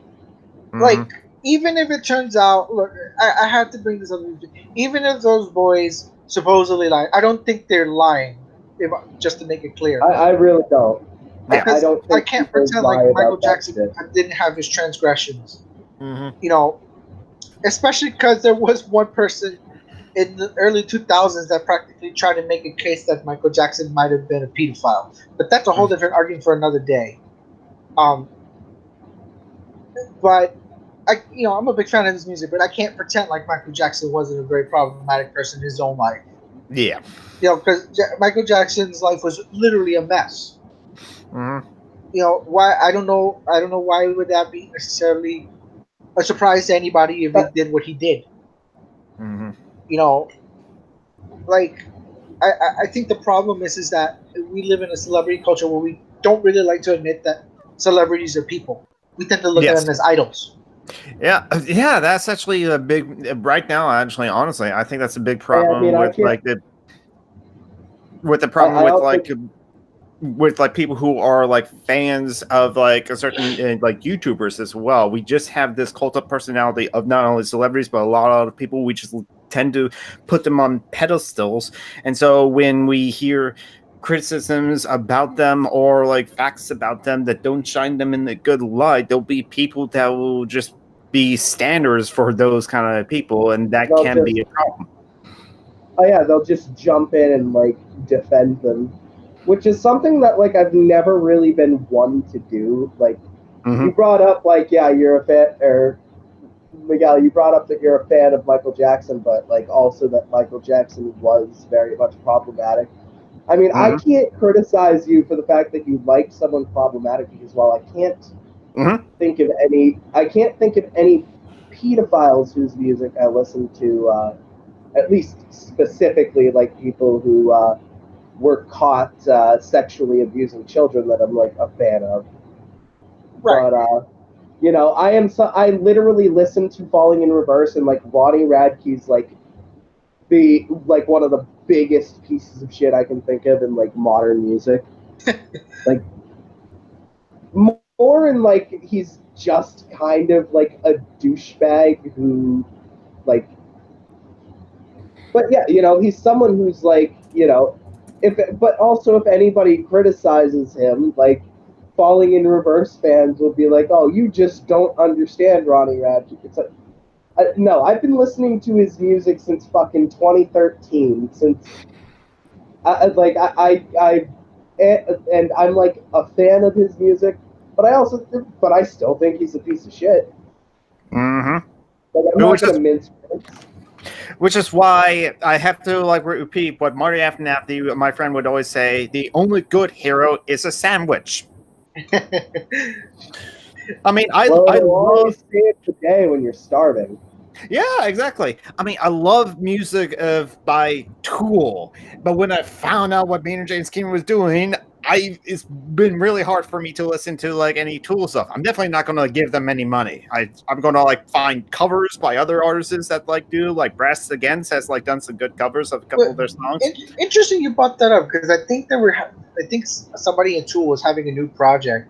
Speaker 4: Like, even if it turns out, look, I have to bring this up. Even if those boys supposedly lie, I don't think they're lying. Just to make it clear,
Speaker 2: I really don't.
Speaker 6: Yeah.
Speaker 2: I don't. Think
Speaker 4: I can't pretend like Michael Jackson didn't have his transgressions. Especially because there was one person in the early 2000s that practically tried to make a case that Michael Jackson might have been a pedophile. But that's a whole different argument for another day. But I'm a big fan of his music, but I can't pretend like Michael Jackson wasn't a very problematic person in his own life.
Speaker 6: Yeah.
Speaker 4: Because Michael Jackson's life was literally a mess. Why? I don't know why would that be necessarily a surprise to anybody if he did what he did. Like, I think the problem is that we live in a celebrity culture where we don't really like to admit that celebrities are people. We tend to look at them as idols.
Speaker 6: Yeah, that's actually a big right now. Actually, honestly, I think that's a big problem with people who are like fans of like a certain like YouTubers as well. We just have this cult of personality of not only celebrities but a lot of people. We just tend to put them on pedestals, and so when we hear criticisms about them or like facts about them that don't shine them in the good light, there'll be people that will just be standards for those kind of people, and that can be a problem.
Speaker 2: Oh yeah, they'll just jump in and like defend them, which is something that like I've never really been one to do. Like you brought up like, yeah, you're a fan, or Miguel, you brought up that you're a fan of Michael Jackson, but like also that Michael Jackson was very much problematic. I mean, I can't criticize you for the fact that you like someone problematic, because while I can't think of any pedophiles whose music I listen to, at least specifically like people who were caught sexually abusing children that I'm like a fan of. Right. But I literally listen to Falling in Reverse, and like Ronnie Radke's like one of the biggest pieces of shit I can think of in like modern music. Like more in like he's just kind of like a douchebag who like, but yeah, he's someone who's like, but also if anybody criticizes him, like Falling in Reverse fans will be like, oh, you just don't understand Ronnie Radke. It's like, no, I've been listening to his music since fucking 2013. And I'm like a fan of his music, but I still think he's a piece of shit. Like, I'm not gonna mince words.
Speaker 6: Which is why I have to like repeat what Marty Abernathy, my friend, would always say: the only good hero is a sandwich. I mean, I love
Speaker 2: say it today when you're starving.
Speaker 6: Yeah, exactly. I mean, I love music by Tool, but when I found out what Maynard James Keenan was doing, it's been really hard for me to listen to like any Tool stuff. I'm definitely not going to give them any money. I'm going to like find covers by other artists that like do, like Brass Against has like done some good covers of a couple of their songs.
Speaker 4: Interesting you brought that up, because I think somebody in Tool was having a new project.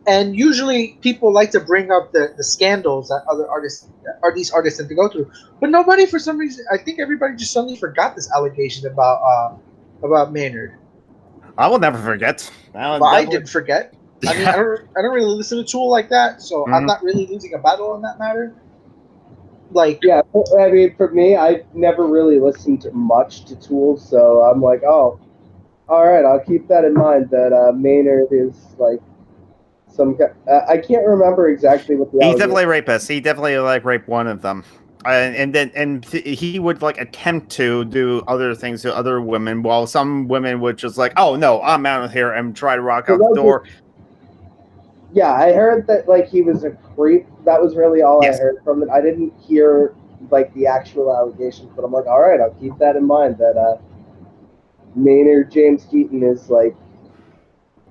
Speaker 4: And usually people like to bring up the scandals that these artists tend to go through. But nobody, for some reason, I think everybody just suddenly forgot this allegation about Maynard.
Speaker 6: I will never forget.
Speaker 4: I didn't forget. I mean, I don't really listen to Tool like that, so I'm not really losing a battle on that matter. Like,
Speaker 2: yeah, I mean, for me, I never really listened much to Tool, so I'm like, oh, all right, I'll keep that in mind. That Maynard is like. I can't remember exactly what the.
Speaker 6: He's definitely a rapist. He definitely like raped one of them, and he would like attempt to do other things to other women, while some women would just like, oh no, I'm out of here, and try to rock out the door.
Speaker 2: Yeah, I heard that like he was a creep. That was really all I heard from it. I didn't hear like the actual allegations, but I'm like, all right, I'll keep that in mind. That Maynard James Keaton is like,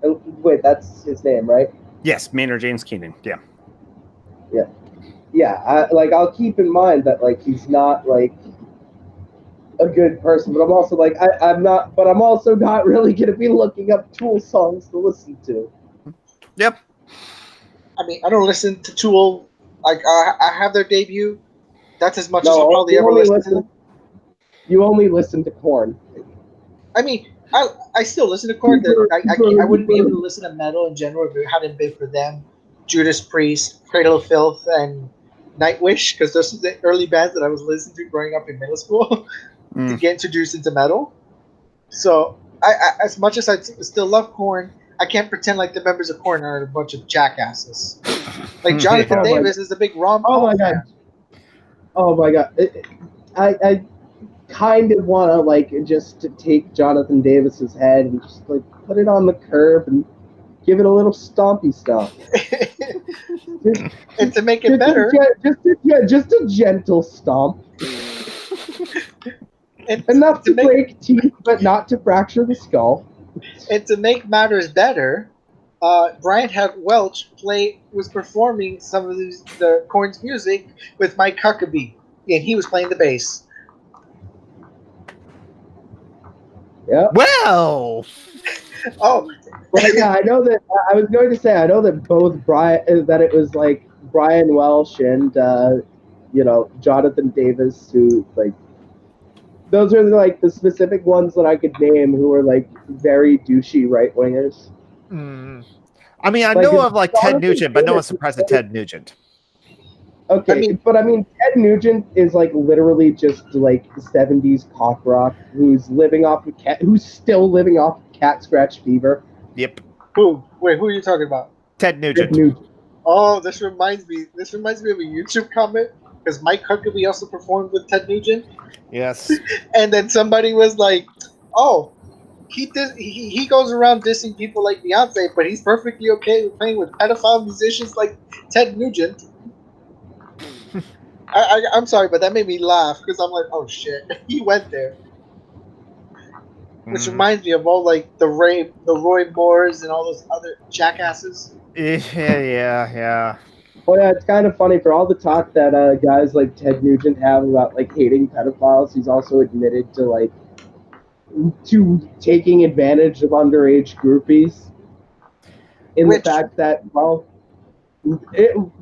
Speaker 2: wait, that's his name, right?
Speaker 3: Yes, Maynard James Keenan. Yeah.
Speaker 2: I'll keep in mind that like he's not like a good person, but I'm also like I'm also not really gonna be looking up Tool songs to listen to.
Speaker 3: Yep.
Speaker 4: I mean, I don't listen to Tool. Like I have their debut. That's as much as I'll probably ever listen to them.
Speaker 2: You only listen to Korn.
Speaker 4: I mean, I still listen to Korn. I wouldn't be able to listen to metal in general if it hadn't been for them. Judas Priest, Cradle of Filth, and Nightwish, because those are the early bands that I was listening to growing up in middle school to get introduced into metal. So, I as much as I still love Korn, I can't pretend like the members of Korn are a bunch of jackasses. Like Jonathan Davis is a big rom com fan.
Speaker 2: Oh my god! I kind of want to like just to take Jonathan Davis's head and just like put it on the curb and give it a little stompy stomp.
Speaker 4: And to make it better,
Speaker 2: just a gentle stomp. Enough to break teeth, but not to fracture the skull.
Speaker 4: And to make matters better, Brian Welch was performing some of the Korn's music with Mike Huckabee, and he was playing the bass.
Speaker 2: Yeah.
Speaker 6: Well.
Speaker 4: Oh.
Speaker 2: Well, yeah, I know that. I was going to say I know that both that it was like Brian Welch and Jonathan Davis, who like those are like the specific ones that I could name who are like very douchey right wingers.
Speaker 6: I mean, I know of like Ted Nugent, but no one's surprised at Ted Nugent.
Speaker 2: Okay, but I mean, Ted Nugent is like literally just like 70s pop rock who's still living off of cat scratch fever.
Speaker 6: Yep.
Speaker 4: Who? Wait, who are you talking about?
Speaker 6: Ted Nugent.
Speaker 4: Oh, this reminds me of a YouTube comment because Mike Huckabee also performed with Ted Nugent.
Speaker 6: Yes.
Speaker 4: And then somebody was like, "Oh, he goes around dissing people like Beyonce, but he's perfectly okay with playing with pedophile musicians like Ted Nugent." I'm sorry, but that made me laugh because I'm like, "Oh shit, he went there." Which reminds me of all like the Roy Moores and all those other jackasses.
Speaker 6: Yeah.
Speaker 2: Well, yeah, it's kind of funny for all the talk that guys like Ted Nugent have about like hating pedophiles. He's also admitted to taking advantage of underage groupies. The fact that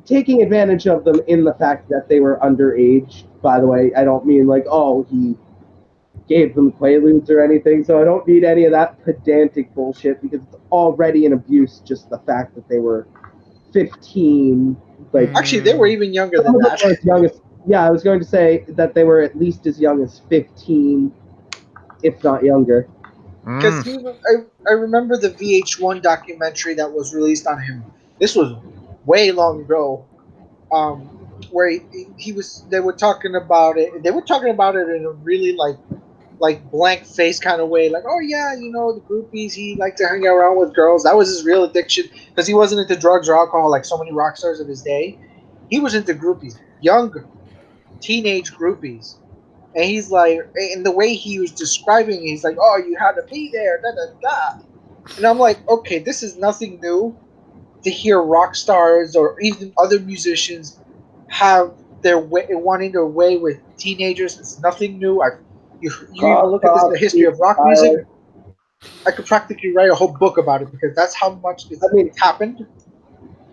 Speaker 2: taking advantage of them in the fact that they were underage. By the way, I don't mean like he gave them quaaludes or anything, so I don't need any of that pedantic bullshit because it's already an abuse, just the fact that they were 15. Like,
Speaker 4: actually, they were even younger than that.
Speaker 2: I was going to say that they were at least as young as 15, if not younger.
Speaker 4: Because I remember the VH1 documentary that was released on him. This was way long ago, where they were talking about it. They were talking about it in a really like blank face kind of way, like, oh yeah, the groupies, he liked to hang around with girls. That was his real addiction because he wasn't into drugs or alcohol like so many rock stars of his day. He was into groupies, young teenage groupies. And he's like, and the way he was describing it, he's like, oh, you had to be there, da da da. And I'm like, okay, this is nothing new to hear rock stars or even other musicians have wanting their way with teenagers. It's nothing new. You even look at the history of rock music. I could practically write a whole book about it because that's how much it's happened.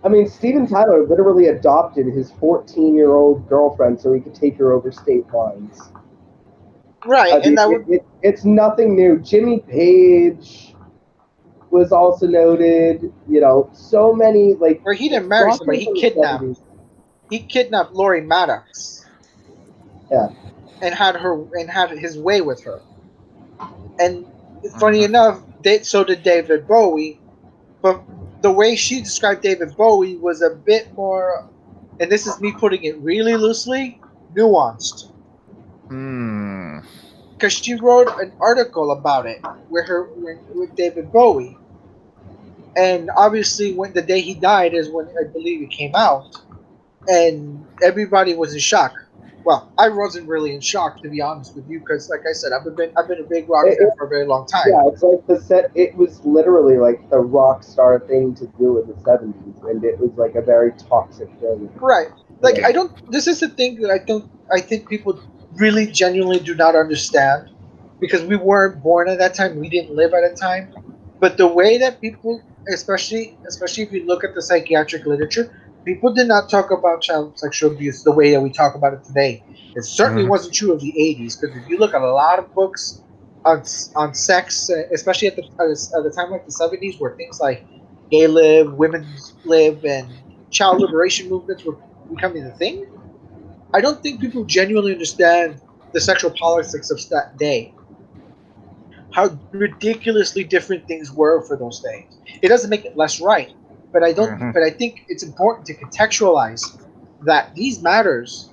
Speaker 2: I mean, Steven Tyler literally adopted his 14-year-old girlfriend so he could take her over state lines.
Speaker 4: Right,
Speaker 2: it's nothing new. Jimmy Page was also noted. So many like.
Speaker 4: Where he didn't marry somebody, he kidnapped. He kidnapped Lori Maddox.
Speaker 2: Yeah.
Speaker 4: And had his way with her. And funny enough, so did David Bowie, but the way she described David Bowie was a bit more, and this is me putting it really loosely, nuanced. Because she wrote an article about it with David Bowie, and obviously when the day he died is when I believe it came out, and everybody was in shock. well, I wasn't really in shock, to be honest with you, because, like I said, I've been a big rock fan for a very long time.
Speaker 2: Yeah, it's like it was literally like the rock star thing to do in the 70s, and it was like a very toxic thing.
Speaker 4: Right. Like,
Speaker 2: Yeah.
Speaker 4: I don't. This is the thing that I think people really genuinely do not understand, because we weren't born at that time. We didn't live at a time. But the way that people, especially if you look at the psychiatric literature, people did not talk about child sexual abuse the way that we talk about it today. It certainly wasn't true of the 80s, because if you look at a lot of books on sex, especially at the time like the 70s, where things like gay live, women's live, and child liberation movements were becoming the thing, I don't think people genuinely understand the sexual politics of that day. How ridiculously different things were for those days. It doesn't make it less right, but I don't. But I think it's important to contextualize that these matters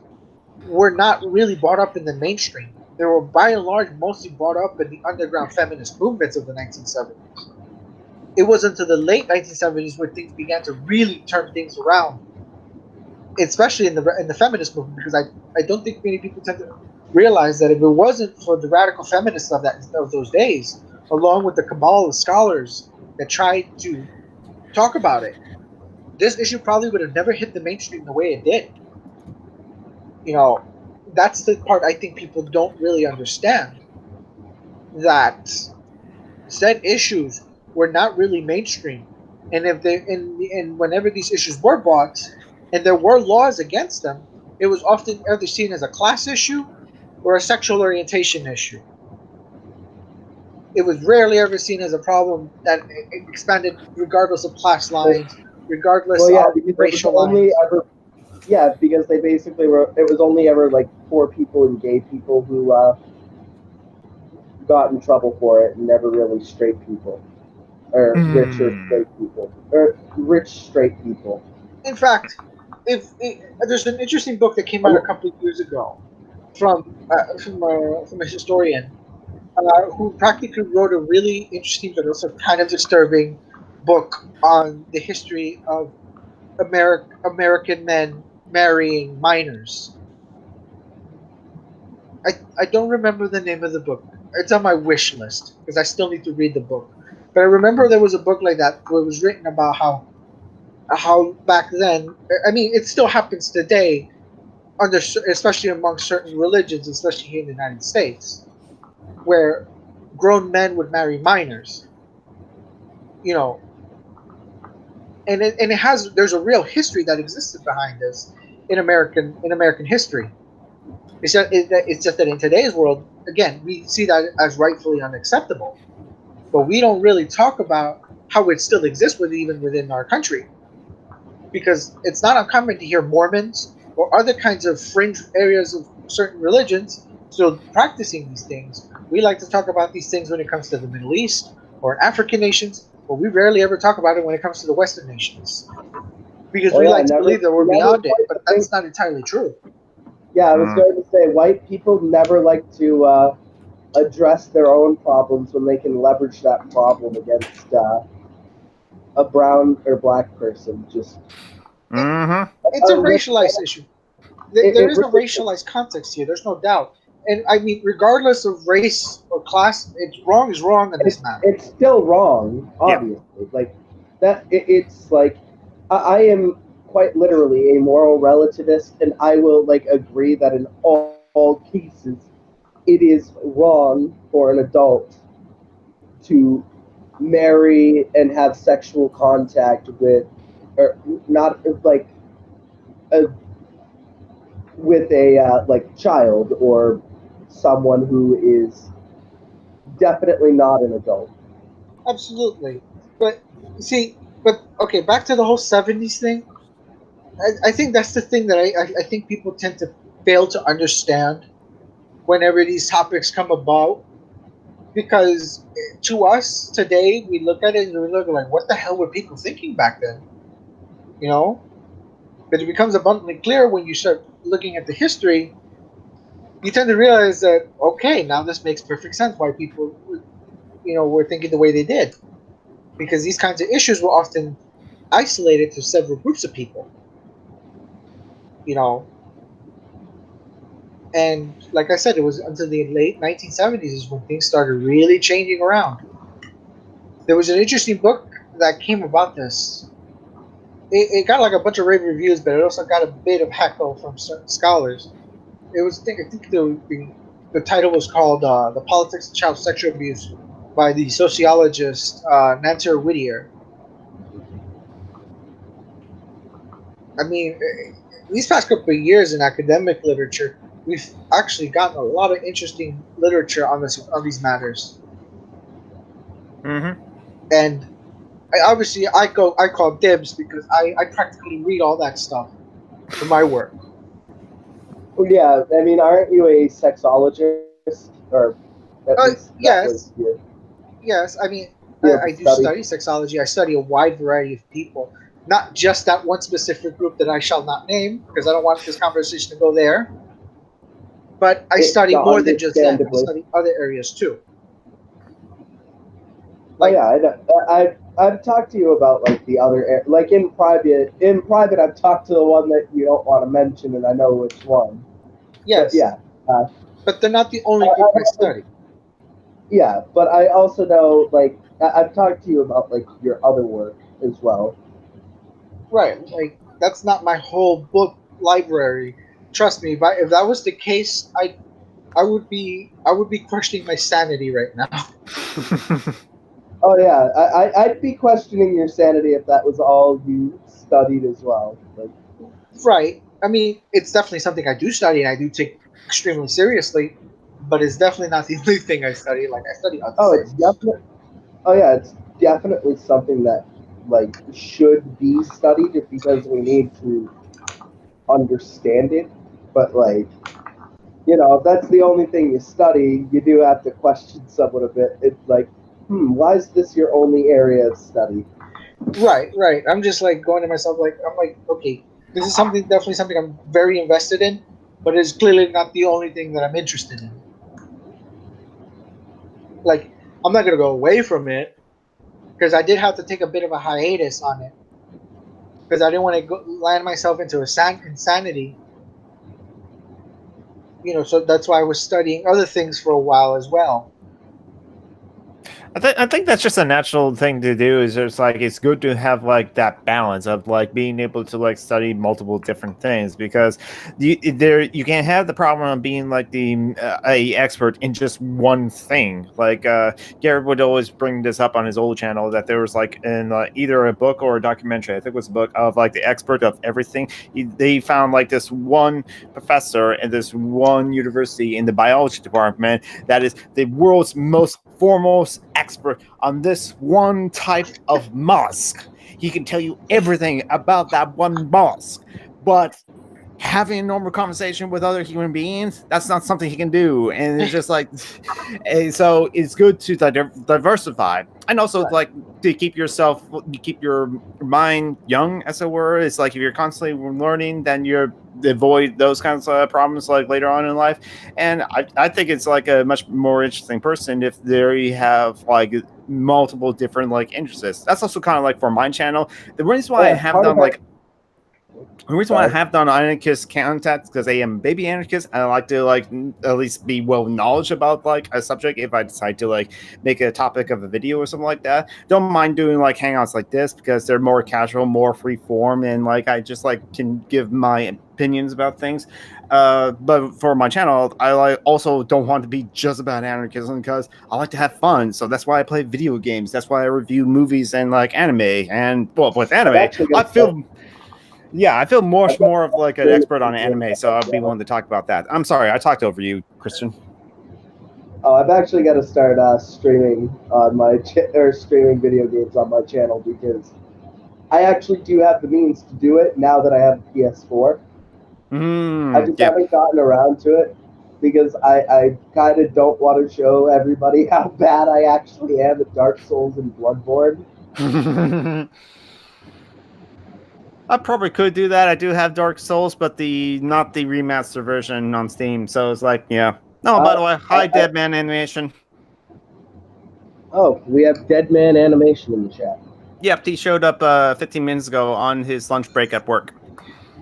Speaker 4: were not really brought up in the mainstream. They were, by and large, mostly brought up in the underground feminist movements of the 1970s. It was until the late 1970s where things began to really turn things around, especially in the feminist movement, because I don't think many people tend to realize that if it wasn't for the radical feminists of those days, along with the cabal of scholars that tried to talk about it, this issue probably would have never hit the mainstream the way it did. You know, that's the part I think people don't really understand, that said issues were not really mainstream, and if they and whenever these issues were brought, and there were laws against them, it was often either seen as a class issue or a sexual orientation issue. It was rarely ever seen as a problem that expanded regardless of class lines, regardless of
Speaker 2: Because
Speaker 4: racial
Speaker 2: it was only
Speaker 4: lines.
Speaker 2: ever, because they basically were. It was only ever like poor people and gay people who got in trouble for it, and never really straight people, or rich or straight people, or rich straight people.
Speaker 4: In fact, there's an interesting book that came out a couple of years ago from a historian who practically wrote a really interesting but also kind of disturbing book on the history of American men marrying minors. I don't remember the name of the book. It's on my wish list because I still need to read the book. But I remember there was a book like that where it was written about how back then. I mean, it still happens today, especially among certain religions, especially here in the United States, where grown men would marry minors. You know, and it has there's a real history that existed behind this in American history. It's just that in today's world, again, we see that as rightfully unacceptable, but we don't really talk about how it still exists even within our country, because it's not uncommon to hear Mormons or other kinds of fringe areas of certain religions still practicing these things. We like to talk about these things when it comes to the Middle East or African nations, but we rarely ever talk about it when it comes to the Western nations, because we like to believe that we're beyond it, but that's not entirely true.
Speaker 2: Yeah, I was going to say, white people never like to address their own problems when they can leverage that problem against a brown or black person. Just
Speaker 4: it's a racialized issue. There is a racialized context here. There's no doubt. And I mean, regardless of race or class, it's wrong is wrong in this matter.
Speaker 2: It's still wrong, obviously. Yeah. Like that. It's like I am quite literally a moral relativist, and I will like agree that in all cases, it is wrong for an adult to marry and have sexual contact with, or not like with a like child or someone who is definitely not an adult.
Speaker 4: Absolutely, but see, okay, back to the whole '70s thing. I think that's the thing that I think people tend to fail to understand whenever these topics come about, because to us today, we look at it and we look like, what the hell were people thinking back then? You know, but it becomes abundantly clear when you start looking at the history. You tend to realize that, okay, now this makes perfect sense why people, were thinking the way they did, because these kinds of issues were often isolated to several groups of people. You know, And like I said, it was until the late 1970s is when things started really changing around. There was an interesting book that came about this. It got like a bunch of rave reviews, but it also got a bit of heckle from certain scholars. I think the title was called "The Politics of Child Sexual Abuse" by the sociologist Nancy Whittier. I mean, these past couple of years in academic literature, we've actually gotten a lot of interesting literature on these matters.
Speaker 6: Mm-hmm.
Speaker 4: And I call dibs because I practically read all that stuff for my work.
Speaker 2: Well, yeah, I mean, aren't you a sexologist, or at least that was
Speaker 4: Yes,
Speaker 2: your
Speaker 4: yes. I mean,
Speaker 2: field
Speaker 4: I
Speaker 2: of
Speaker 4: do
Speaker 2: study?
Speaker 4: study sexology. I study a wide variety of people, not just that one specific group that I shall not name because I don't want this conversation to go there. But I study more than just them. I
Speaker 2: Understandably.
Speaker 4: study other areas too.
Speaker 2: Oh yeah, I know. I've talked to you about like the other like in private. In private, I've talked to the one that you don't want to mention, and I know which one.
Speaker 4: Yes,
Speaker 2: But yeah,
Speaker 4: but they're not the only
Speaker 2: I
Speaker 4: group I study.
Speaker 2: yeah, but I also know like I've talked to you about like your other work as well.
Speaker 4: Right, like that's not my whole book library. Trust me, if that was the case, I would be questioning my sanity right now.
Speaker 2: Oh yeah, I'd be questioning your sanity if that was all you studied as well. Like,
Speaker 4: Right. I mean, it's definitely something I do study and I do take extremely seriously, but it's definitely not the only thing I study. Like I study other
Speaker 2: oh,
Speaker 4: things.
Speaker 2: it's definitely something that like should be studied because we need to understand it. But like, you know, if that's the only thing you study, you do have to question someone a bit. It's like, why is this your only area of study?
Speaker 4: Right, right. I'm just like going to myself like I'm like, okay, this is something definitely something I'm very invested in, but it's clearly not the only thing that I'm interested in. Like I'm not gonna go away from it because I did have to take a bit of a hiatus on it because I didn't want to land myself into insanity. You know, so that's why I was studying other things for a while as well.
Speaker 6: I think that's just a natural thing to do. Is just like it's good to have like that balance of like being able to like study multiple different things because you can't have the problem of being like the a expert in just one thing. Like Garrett would always bring this up on his old channel that there was like in either a book or a documentary. I think it was a book of like the expert of everything. They found like this one professor in this one university in the biology department that is the world's most foremost expert on this one type of mollusk. He can tell you everything about that one mollusk, but having a normal conversation with other human beings, that's not something he can do. And it's just like, so it's good to diversify. And also like to keep your mind young, as it were. It's like if you're constantly learning, then you're avoid those kinds of problems like later on in life. And I think it's like a much more interesting person if they have like multiple different like interests. That's also kind of like for my channel. The reason why I have done like the reason why I have done anarchist content because I am a baby anarchist and I like to like at least be well knowledge about like a subject if I decide to like make a topic of a video or something like that. Don't mind doing like hangouts like this because they're more casual, more free form, and like I just like can give my opinions about things. But for my channel, I like also don't want to be just about anarchism because I like to have fun. So that's why I play video games. That's why I review movies and like anime. And well, with anime, I feel more of like an expert on anime, so I'll be willing to talk about that. I'm sorry, I talked over you, Christian.
Speaker 2: Oh, I've actually got to start streaming on my streaming video games on my channel because I actually do have the means to do it now that I have a PS4. I just haven't gotten around to it because I kind of don't want to show everybody how bad I actually am at Dark Souls and Bloodborne.
Speaker 6: I probably could do that. I do have Dark Souls, but not the remaster version on Steam. So it's like, yeah. No, by the way, hi, Deadman Animation.
Speaker 2: Oh, we have Deadman Animation in the chat.
Speaker 6: Yep, he showed up 15 minutes ago on his lunch break at work.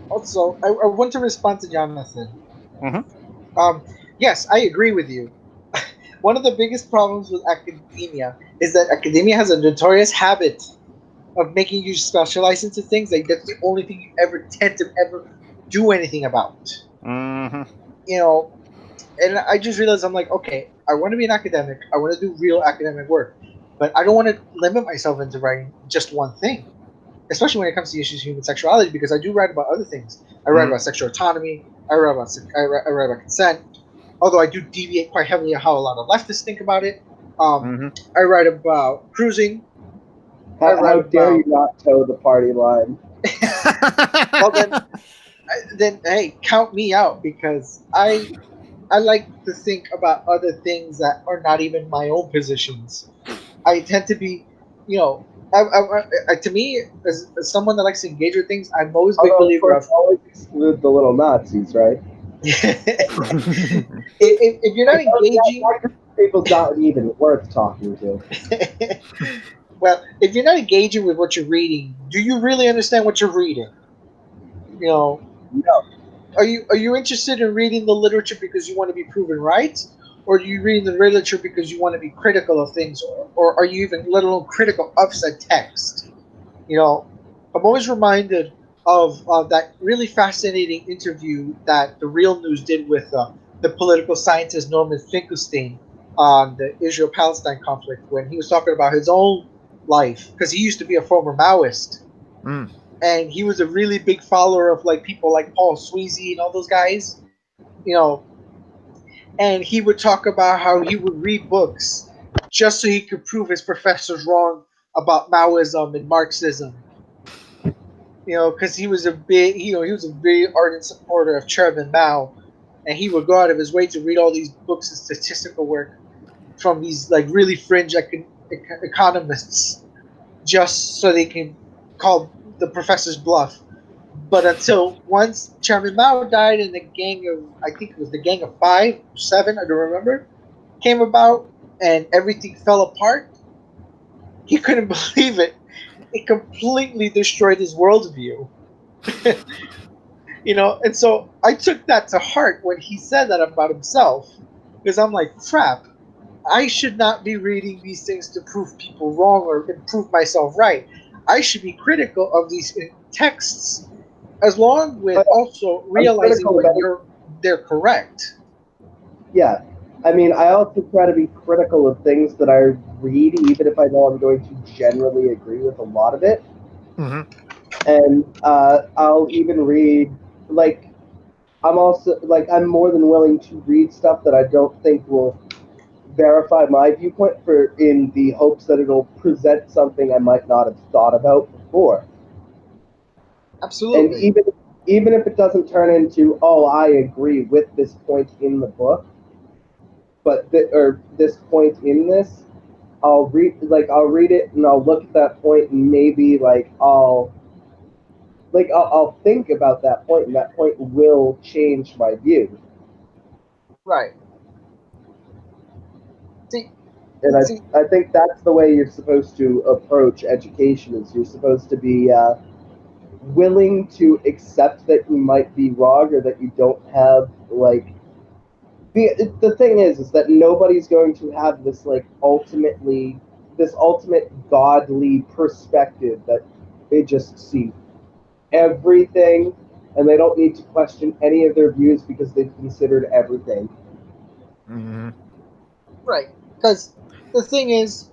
Speaker 4: Also, I want to respond to Jonathan.
Speaker 6: Mm-hmm.
Speaker 4: Yes, I agree with you. One of the biggest problems with academia is that academia has a notorious habit of making you specialize into things. Like that's the only thing you ever tend to ever do anything about.
Speaker 6: Hmm.
Speaker 4: You know, and I just realized I'm like, okay, I want to be an academic. I want to do real academic work, but I don't want to limit myself into writing just one thing, especially when it comes to issues of human sexuality, because I do write about other things. I write about sexual autonomy. I write about consent. Although I do deviate quite heavily on how a lot of leftists think about it.
Speaker 6: Hmm.
Speaker 4: I write about cruising. I write
Speaker 2: How dare you
Speaker 4: about
Speaker 2: not toe the party line?
Speaker 4: well then hey, count me out because I like to think about other things that are not even my own positions. I tend to be, you know, to me, as someone that likes to engage with things, I'm always a big
Speaker 2: Although, of
Speaker 4: believer
Speaker 2: course,
Speaker 4: of
Speaker 2: always exclude the little Nazis, right?
Speaker 4: if you're not
Speaker 2: Like,
Speaker 4: engaging,
Speaker 2: that people's not even worth talking to.
Speaker 4: well, if you're not engaging with what you're reading, do you really understand what you're reading? You know,
Speaker 2: No.
Speaker 4: are you interested in reading the literature because you want to be proven right, or are you reading the literature because you want to be critical of things, or are you even let alone critical of said text? You know, I'm always reminded of that really fascinating interview that the Real News did with the political scientist Norman Finkelstein on the Israel-Palestine conflict when he was talking about his own life because he used to be a former Maoist
Speaker 6: Mm.
Speaker 4: and he was a really big follower of like people like Paul Sweezy and all those guys, you know, and he would talk about how he would read books just so he could prove his professors wrong about Maoism and Marxism, you know, because he was a big, you know, he was a very ardent supporter of Chairman Mao, and he would go out of his way to read all these books and statistical work from these like really fringe economists just so they can call the professor's bluff. But until once Chairman Mao died and the gang of, I think it was the gang of 5, 7, I don't remember, came about and everything fell apart, he couldn't believe it. It completely destroyed his worldview. You know, and so I took that to heart when he said that about himself because I'm like, crap, I should not be reading these things to prove people wrong or prove myself right. I should be critical of these texts as long with
Speaker 2: But
Speaker 4: also
Speaker 2: I'm
Speaker 4: realizing
Speaker 2: critical of
Speaker 4: when
Speaker 2: any.
Speaker 4: they're correct.
Speaker 2: Yeah. I mean, I also try to be critical of things that I read, even if I know I'm going to generally agree with a lot of it.
Speaker 6: Hmm.
Speaker 2: And I'll even read, like, I'm more than willing to read stuff that I don't think will verify my viewpoint for in the hopes that it'll present something I might not have thought about before. And
Speaker 4: Absolutely.
Speaker 2: even if it doesn't turn into, oh, I agree with this point in the book, but or this point in this, I'll read it and I'll look at that point and maybe I'll think about that point and that point will change my view.
Speaker 4: Right. See,
Speaker 2: And
Speaker 4: see,
Speaker 2: I think that's the way you're supposed to approach education. Is you're supposed to be willing to accept that you might be wrong or that you don't have the thing is that nobody's going to have this this ultimate godly perspective that they just see everything and they don't need to question any of their views because they've considered everything.
Speaker 6: Hmm.
Speaker 4: right. Because the thing is,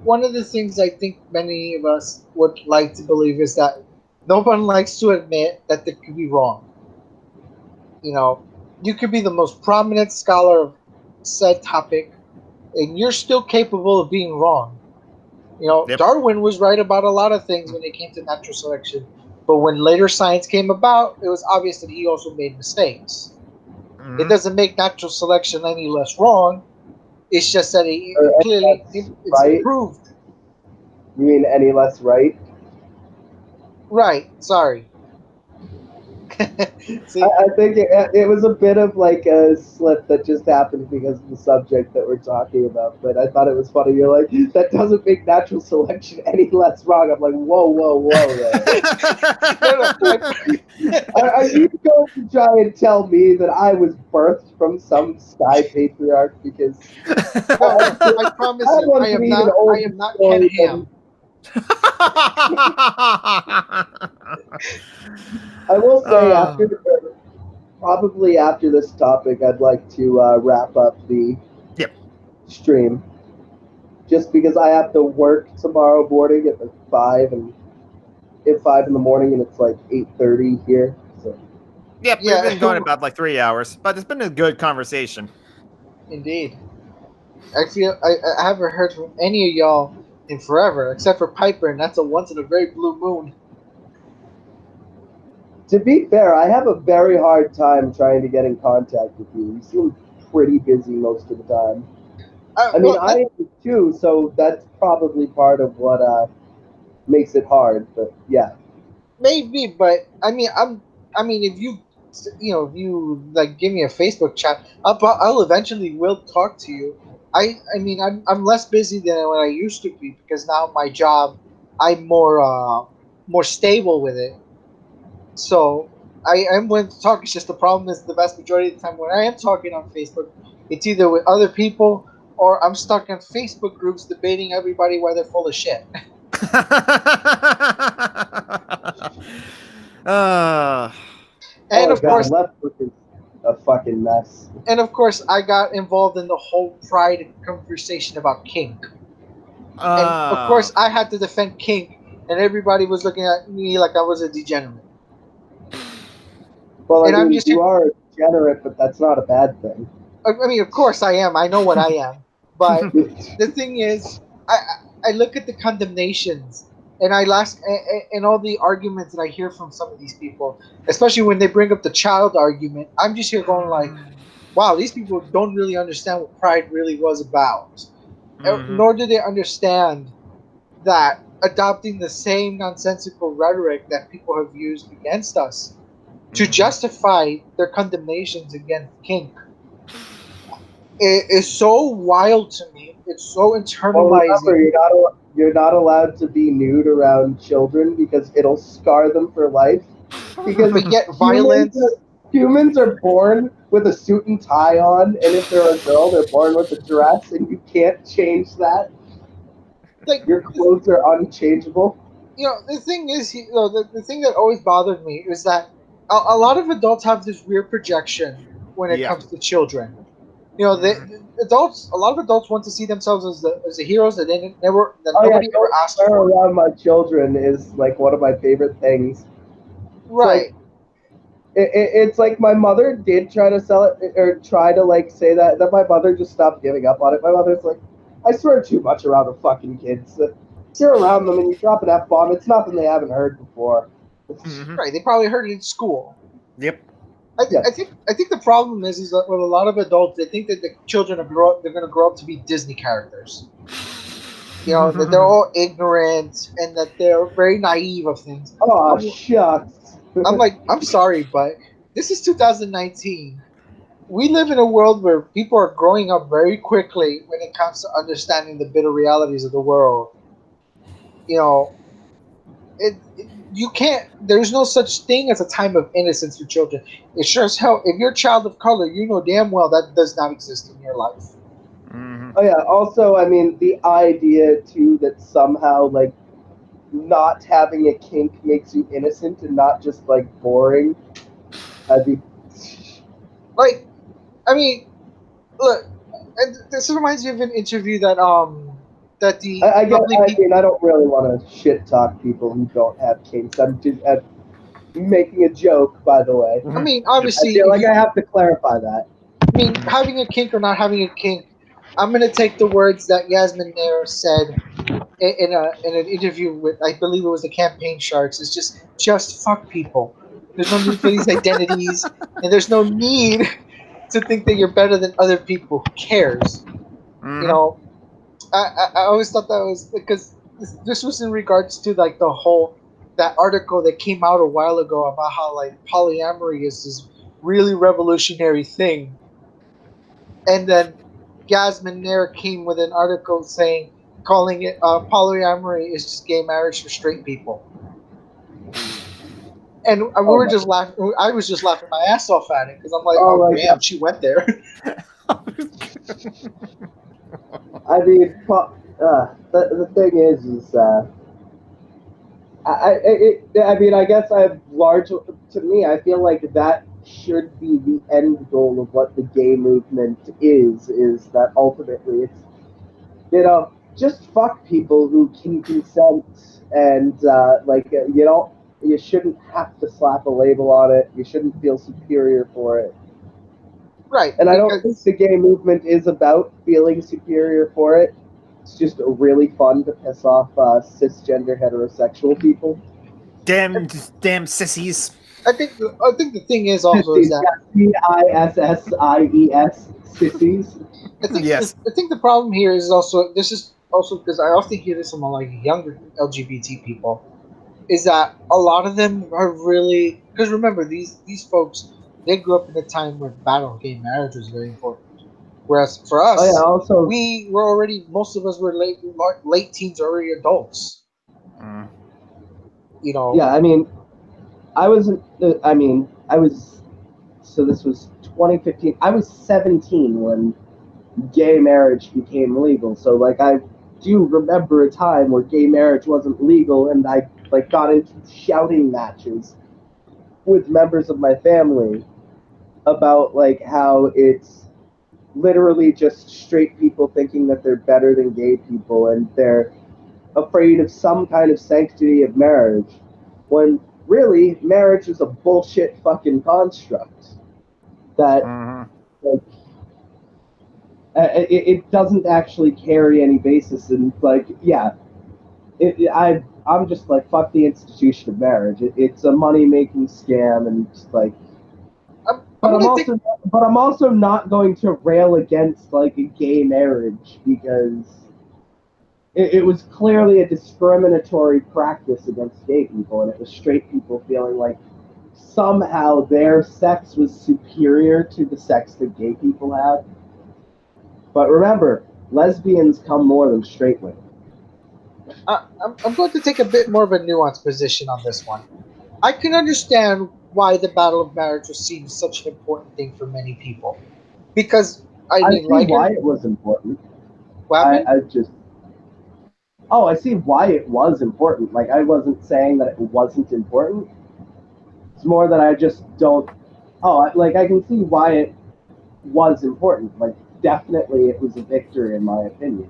Speaker 4: one of the things I think many of us would like to believe is that no one likes to admit that they could be wrong. You know, you could be the most prominent scholar of said topic, and you're still capable of being wrong. You know,
Speaker 6: Yep.
Speaker 4: Darwin was right about a lot of things when it came to natural selection, but when later science came about, it was obvious that he also made mistakes. It
Speaker 6: Hmm.
Speaker 4: doesn't make natural selection any less wrong. It's just that
Speaker 2: Or
Speaker 4: it
Speaker 2: any
Speaker 4: clearly
Speaker 2: less
Speaker 4: it's
Speaker 2: right?
Speaker 4: improved.
Speaker 2: You mean any less right?
Speaker 4: Right. Sorry. See,
Speaker 2: I think it was a bit of like a slip that just happened because of the subject that we're talking about. But I thought it was funny. You're like, that doesn't make natural selection any less wrong. I'm like, whoa. Are you going to try and tell me that I was birthed from some sky patriarch? Because
Speaker 4: I promise you, I am not Ken Ham.
Speaker 2: I will say probably after this topic, I'd like to wrap up the stream. Just because I have to work tomorrow morning at 5 and at 5 in the morning, and it's like 8:30 here. So.
Speaker 6: Yep, we've been going about like 3 hours, but it's been a good conversation.
Speaker 4: Indeed. I feel I haven't heard from any of y'all in forever, except for Piper, and that's a once in a very blue moon.
Speaker 2: To be fair, I have a very hard time trying to get in contact with you. You seem pretty busy most of the time. I am too, so that's probably part of what makes it hard. But yeah,
Speaker 4: maybe. But I mean, if you like give me a Facebook chat, I'll eventually will talk to you. I'm less busy than when I used to be because now my job, I'm more stable with it. So I am willing to talk. It's just the problem is the vast majority of the time when I am talking on Facebook, it's either with other people or I'm stuck in Facebook groups debating everybody why they're full of shit. And of course,
Speaker 2: Leftbook is a fucking mess.
Speaker 4: And of course, I got involved in the whole pride conversation about kink. And of course, I had to defend kink, and everybody was looking at me like I was a degenerate.
Speaker 2: Well, I mean, you are a degenerate, but that's not a bad thing.
Speaker 4: I mean, of course I am. I know what I am. But the thing is, I look at the condemnations, and and all the arguments that I hear from some of these people, especially when they bring up the child argument. I'm just here going like, wow, these people don't really understand what pride really was about. Nor do they understand that adopting the same nonsensical rhetoric that people have used against us to justify their condemnations against kink is so wild to me. It's so internalizing.
Speaker 2: Well, remember, you're not allowed to be nude around children because it'll scar them for life. Because
Speaker 4: but yet violence.
Speaker 2: Humans are born with a suit and tie on, and if they're a girl, they're born with a dress, and you can't change that. Like, your clothes are unchangeable.
Speaker 4: The thing is, the thing that always bothered me is that a lot of adults have this weird projection when it comes to children. A lot of adults want to see themselves as the heroes that nobody ever asked for.
Speaker 2: Around my children is like one of my favorite things.
Speaker 4: Right.
Speaker 2: It's like my mother did try to sell it or try to like say that my mother just stopped giving up on it. My mother's like, I swear too much around the fucking kids. You're around them and you drop an F-bomb, it's nothing they haven't heard before.
Speaker 4: Right, they probably heard it in school.
Speaker 6: Yep.
Speaker 4: I think the problem is that with a lot of adults, they think that the children they're going to grow up to be Disney characters. That they're all ignorant and that they're very naive of things.
Speaker 2: Oh, shucks.
Speaker 4: I'm like, I'm sorry, but this is 2019. We live in a world where people are growing up very quickly when it comes to understanding the bitter realities of the world. You can't. There's no such thing as a time of innocence for children. It sure as hell. If you're a child of color, you know damn well that does not exist in your life.
Speaker 2: Oh yeah. Also, I mean, the idea too that somehow like not having a kink makes you innocent and not just like boring.
Speaker 4: Like, I mean, look. This reminds me of an interview that I
Speaker 2: don't really want to shit talk people who don't have kinks. I'm just making a joke, by the way.
Speaker 4: I mean, obviously,
Speaker 2: I feel like I have to clarify that.
Speaker 4: I mean, having a kink or not having a kink, I'm gonna take the words that Yasmin Nair said in an interview with, I believe it was the Campaign Sharks. It's just fuck people. There's no need for these identities, and there's no need to think that you're better than other people. Who cares? I always thought that was because this was in regards to like the whole that article that came out a while ago about how like polyamory is this really revolutionary thing, and then Gasman Nair came with an article calling it polyamory is just gay marriage for straight people. And we were just laughing. I was just laughing my ass off at it because I'm like, oh damn, she went there.
Speaker 2: I mean, the thing is I mean, I guess to me, I feel like that should be the end goal of what the gay movement is that ultimately it's, you know, just fuck people who can consent, and you shouldn't have to slap a label on it. You shouldn't feel superior for it.
Speaker 4: Right.
Speaker 2: And I don't think the gay movement is about feeling superior for it. It's just really fun to piss off cisgender heterosexual people.
Speaker 6: Damn sissies.
Speaker 4: I think the thing is also
Speaker 2: Sissies,
Speaker 4: is that
Speaker 2: CISSIES, sissies.
Speaker 4: I think the problem here is also because I often hear this from like younger LGBT people, is that a lot of them are really, because remember these folks, they grew up in a time where the battle of gay marriage was very important. Whereas for us, most of us were late teens, already adults. You know.
Speaker 2: Yeah, I mean, so this was 2015. I was 17 when gay marriage became legal. So like I do remember a time where gay marriage wasn't legal, and I like got into shouting matches with members of my family about like how it's literally just straight people thinking that they're better than gay people, and they're afraid of some kind of sanctity of marriage, when really marriage is a bullshit fucking construct that like it doesn't actually carry any basis. And like, yeah, I'm just like, fuck the institution of marriage. It's a money making scam, and just like, but I'm also not going to rail against like a gay marriage, because it was clearly a discriminatory practice against gay people, and it was straight people feeling like somehow their sex was superior to the sex that gay people had. But remember, lesbians come more than straight women.
Speaker 4: I'm going to take a bit more of a nuanced position on this one. I can understand why the battle of marriage was seen as such an important thing for many people, because I
Speaker 2: see why it was important. I see why it was important. Like, I wasn't saying that it wasn't important. It's more that I just don't. I can see why it was important. Like, definitely, it was a victory in my opinion.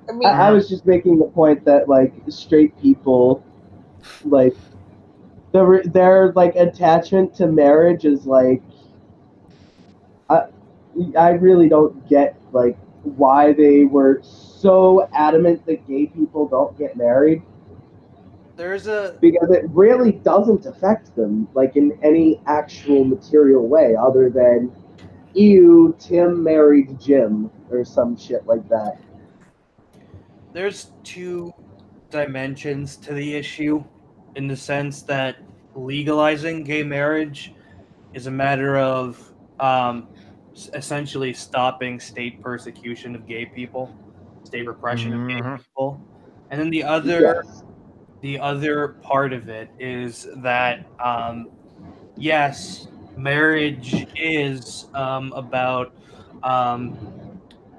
Speaker 2: I mean, I was just making the point that like straight people, like their like attachment to marriage is like, I really don't get like why they were so adamant that gay people don't get married. Because it really doesn't affect them like in any actual material way, other than ew, Tim married Jim or some shit like that.
Speaker 1: There's two dimensions to the issue, in the sense that legalizing gay marriage is a matter of essentially stopping state persecution of gay people, state repression of gay people, and then the other part of it is that yes, marriage is about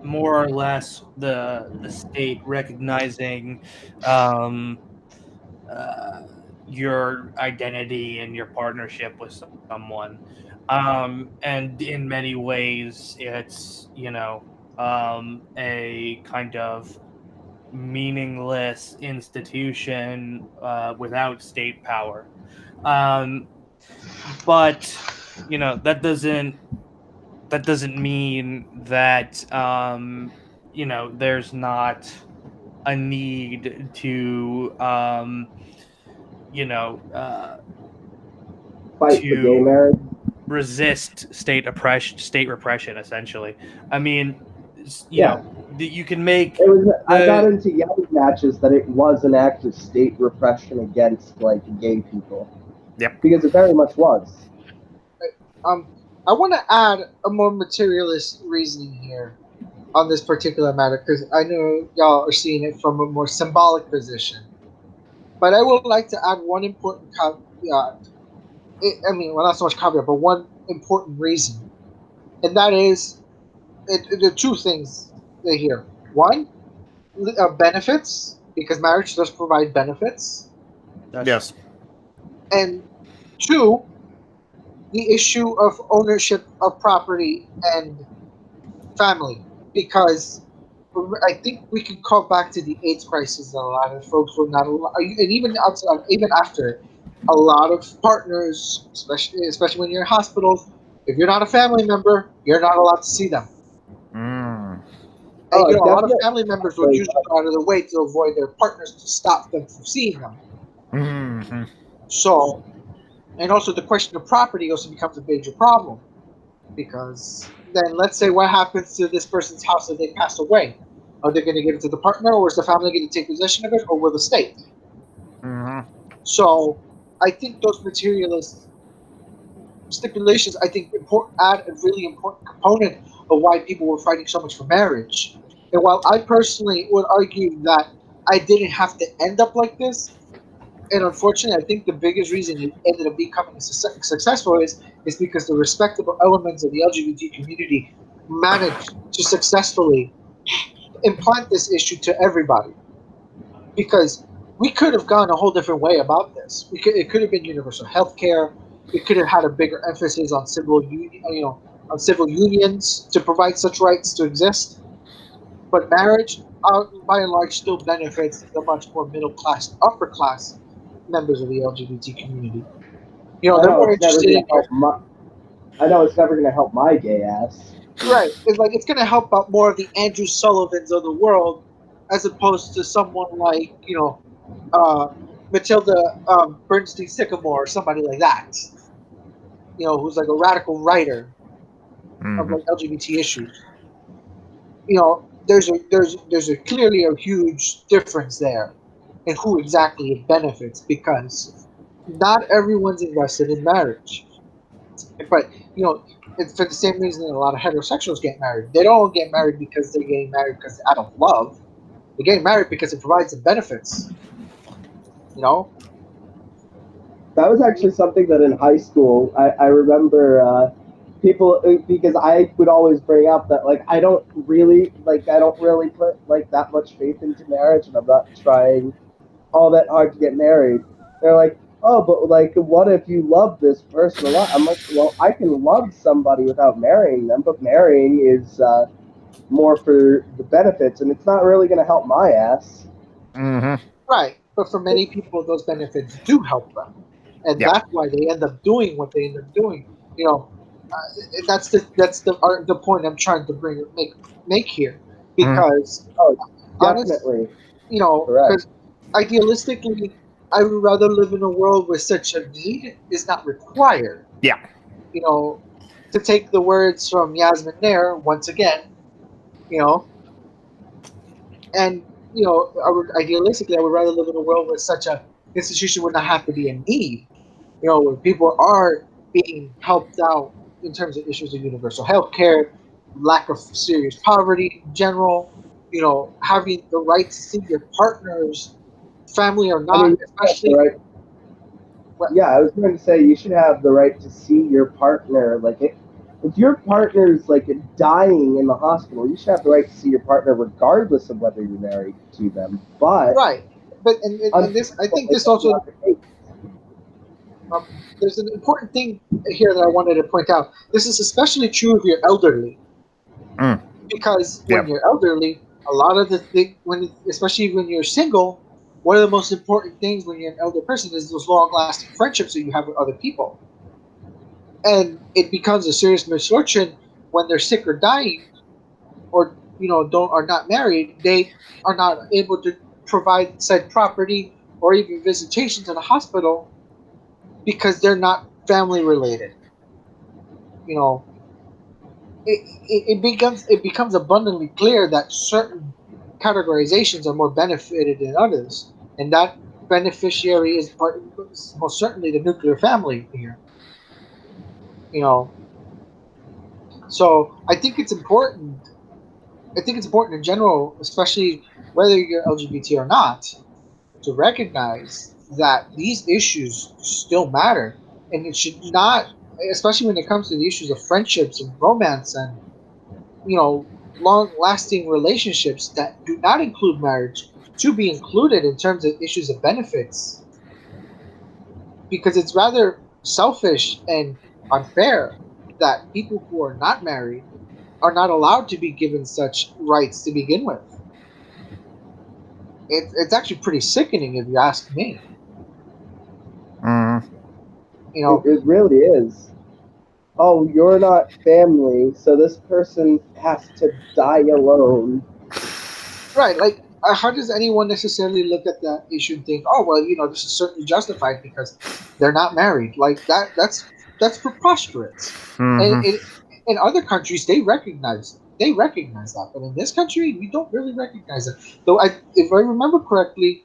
Speaker 1: more or less the state recognizing your identity and your partnership with someone, and in many ways it's a kind of meaningless institution without state power, but that doesn't mean that there's not a need to
Speaker 2: fight for gay marriage,
Speaker 1: resist state repression. Essentially, I mean, that you can make.
Speaker 2: It was. I got into yelling matches that it was an act of state repression against like gay people.
Speaker 6: Yep.
Speaker 2: Because it very much was.
Speaker 4: I want to add a more materialist reasoning here on this particular matter, because I know y'all are seeing it from a more symbolic position. But I would like to add one important caveat. Well, not so much caveat, but one important reason. And that is, there are two things here. One, benefits, because marriage does provide benefits.
Speaker 6: Yes.
Speaker 4: And two, the issue of ownership of property and family, because I think we can call back to the AIDS crisis that a lot of folks were not, and even outside, even after, a lot of partners, especially when you're in hospitals, if you're not a family member, you're not allowed to see them.
Speaker 6: Mm.
Speaker 4: And a lot of family members will usually go out of their way to avoid their partners to stop them from seeing them.
Speaker 6: Mm-hmm.
Speaker 4: So, and also the question of property also becomes a major problem, because then let's say what happens to this person's house if they pass away? Are they going to give it to the partner, or is the family going to take possession of it, or will the state?
Speaker 6: Mm-hmm.
Speaker 4: So I think those materialist stipulations, I think, add a really important component of why people were fighting so much for marriage. And while I personally would argue that I didn't have to end up like this, and unfortunately, I think the biggest reason it ended up becoming successful is because the respectable elements of the LGBT community managed to successfully implant this issue to everybody. Because we could have gone a whole different way about this. It could have been universal health care. It could have had a bigger emphasis on civil unions to provide such rights to exist. But marriage, by and large, still benefits the much more middle class, upper class members of the LGBT community. They're more interested in.
Speaker 2: I know it's never going to help my gay ass.
Speaker 4: Right. It's going to help out more of the Andrew Sullivans of the world, as opposed to someone like Matilda Bernstein Sycamore or somebody like that. Who's like a radical writer of like LGBT issues. There's a clearly a huge difference there in who exactly it benefits, because not everyone's invested in marriage. But it's for the same reason that a lot of heterosexuals get married. They don't get married because they're getting married because out of love. They're getting married because it provides them benefits.
Speaker 2: That was actually something that in high school I remember people, because I would always bring up that like I don't really put like that much faith into marriage, and I'm not trying all that hard to get married. They're like, oh, but like, what if you love this person a lot? I'm like, well, I can love somebody without marrying them, but marrying is more for the benefits, and it's not really going to help my ass.
Speaker 6: Mm-hmm.
Speaker 4: Right, but for many people, those benefits do help them, and that's why they end up doing what they end up doing. That's the point I'm trying to make here, because
Speaker 2: definitely,
Speaker 4: because idealistically, I would rather live in a world where such a need is not required.
Speaker 6: Yeah.
Speaker 4: To take the words from Yasmin Nair once again, and idealistically, I would rather live in a world where such a institution would not have to be in need. Where people are being helped out in terms of issues of universal health care, lack of serious poverty in general, having the right to see your partner's family or not, especially.
Speaker 2: Right. Yeah, I was going to say you should have the right to see your partner. Like, if your partner's like dying in the hospital, you should have the right to see your partner regardless of whether you're married to them. But
Speaker 4: right, but and this, I think this also. There's an important thing here that I wanted to point out. This is especially true if you're elderly, because when you're elderly, a lot of especially when you're single, one of the most important things when you're an elder person is those long-lasting friendships that you have with other people. And it becomes a serious misfortune when they're sick or dying, or are not married. They are not able to provide said property or even visitation to the hospital, because they're not family related. it becomes abundantly clear that certain categorizations are more benefited than others, and that beneficiary is most certainly the nuclear family here. You know, so I think it's important. I think it's important in general, especially whether you're LGBT or not, to recognize that these issues still matter, and it should not, especially when it comes to the issues of friendships and romance and long-lasting relationships that do not include marriage, to be included in terms of issues of benefits, because it's rather selfish and unfair that people who are not married are not allowed to be given such rights to begin with. It's actually pretty sickening if you ask me.
Speaker 6: Mhm.
Speaker 4: You know,
Speaker 2: It really is. Oh, you're not family, so this person has to die alone.
Speaker 4: right? Like, how does anyone necessarily look at that issue and think, "Oh, well, this is certainly justified because they're not married"? Like that's preposterous. And
Speaker 6: Mhm.
Speaker 4: in other countries, they recognize that, but in this country, we don't really recognize it. Though, if I remember correctly,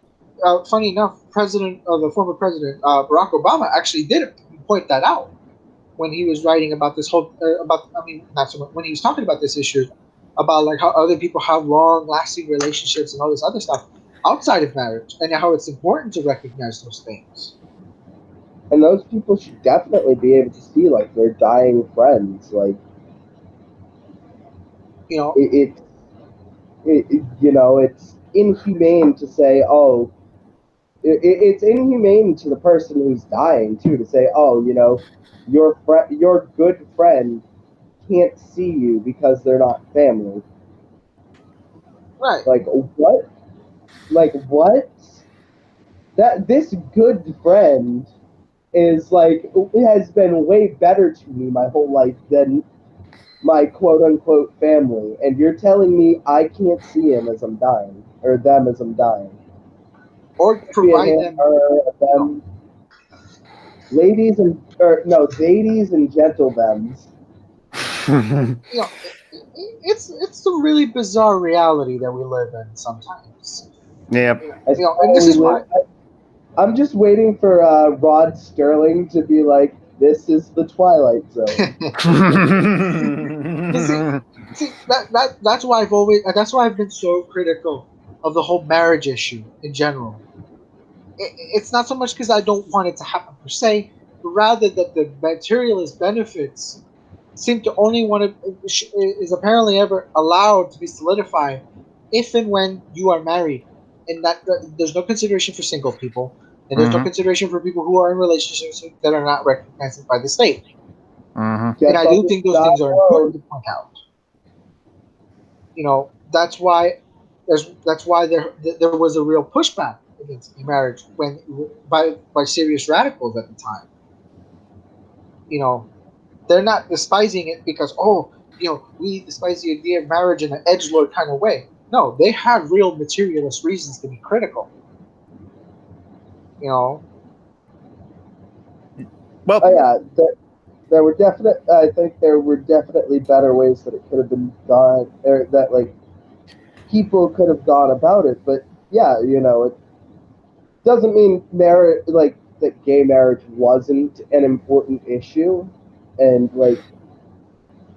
Speaker 4: funny enough, the former president Barack Obama actually did point that out when he was writing about this whole about I mean not so much when he was talking about this issue about like how other people have long lasting relationships and all this other stuff outside of marriage, and how it's important to recognize those things.
Speaker 2: And those people should definitely be able to see like their dying friends. Like
Speaker 4: You know,
Speaker 2: it, it's inhumane to say, oh, it's inhumane to the person who's dying too to say, oh, your good friend can't see you because they're not family.
Speaker 4: right?
Speaker 2: Like what? Like what? That this good friend is like has been way better to me my whole life than my quote unquote family, and you're telling me I can't see him as I'm dying or them as I'm dying.
Speaker 4: Or
Speaker 2: Be a
Speaker 4: provide
Speaker 2: him
Speaker 4: them.
Speaker 2: or a
Speaker 4: You know,
Speaker 2: them, ladies and or no, ladies and gentlethems.
Speaker 4: you know, it's a really bizarre reality that we live in sometimes.
Speaker 6: Yep.
Speaker 4: And this is why.
Speaker 2: I'm just waiting for Rod Sterling to be like, "This is the Twilight Zone."
Speaker 4: See, that's why I've been so critical of the whole marriage issue in general. It's not so much because I don't want it to happen per se, but rather that the materialist benefits seem to only want to is apparently ever allowed to be solidified if and when you are married, and that there's no consideration for single people, and there's no
Speaker 6: Mhm.
Speaker 4: consideration for people who are in relationships that are not recognized by the state.
Speaker 6: Mhm.
Speaker 4: And
Speaker 2: Guess
Speaker 4: I
Speaker 2: I'll
Speaker 4: do
Speaker 2: just
Speaker 4: think those
Speaker 2: die
Speaker 4: things are
Speaker 2: alone.
Speaker 4: important to point out. That's why there was a real pushback against gay marriage by serious radicals at the time. You know, they're not despising it because we despise the idea of marriage in an edgelord kind of way. No, they had real materialist reasons to be critical. You know,
Speaker 6: Well,
Speaker 2: Oh yeah, there were definite. I think there were definitely better ways that it could have been done, or that like people could have gone about it. But yeah, it doesn't mean marriage like that. Gay marriage wasn't an important issue, and like,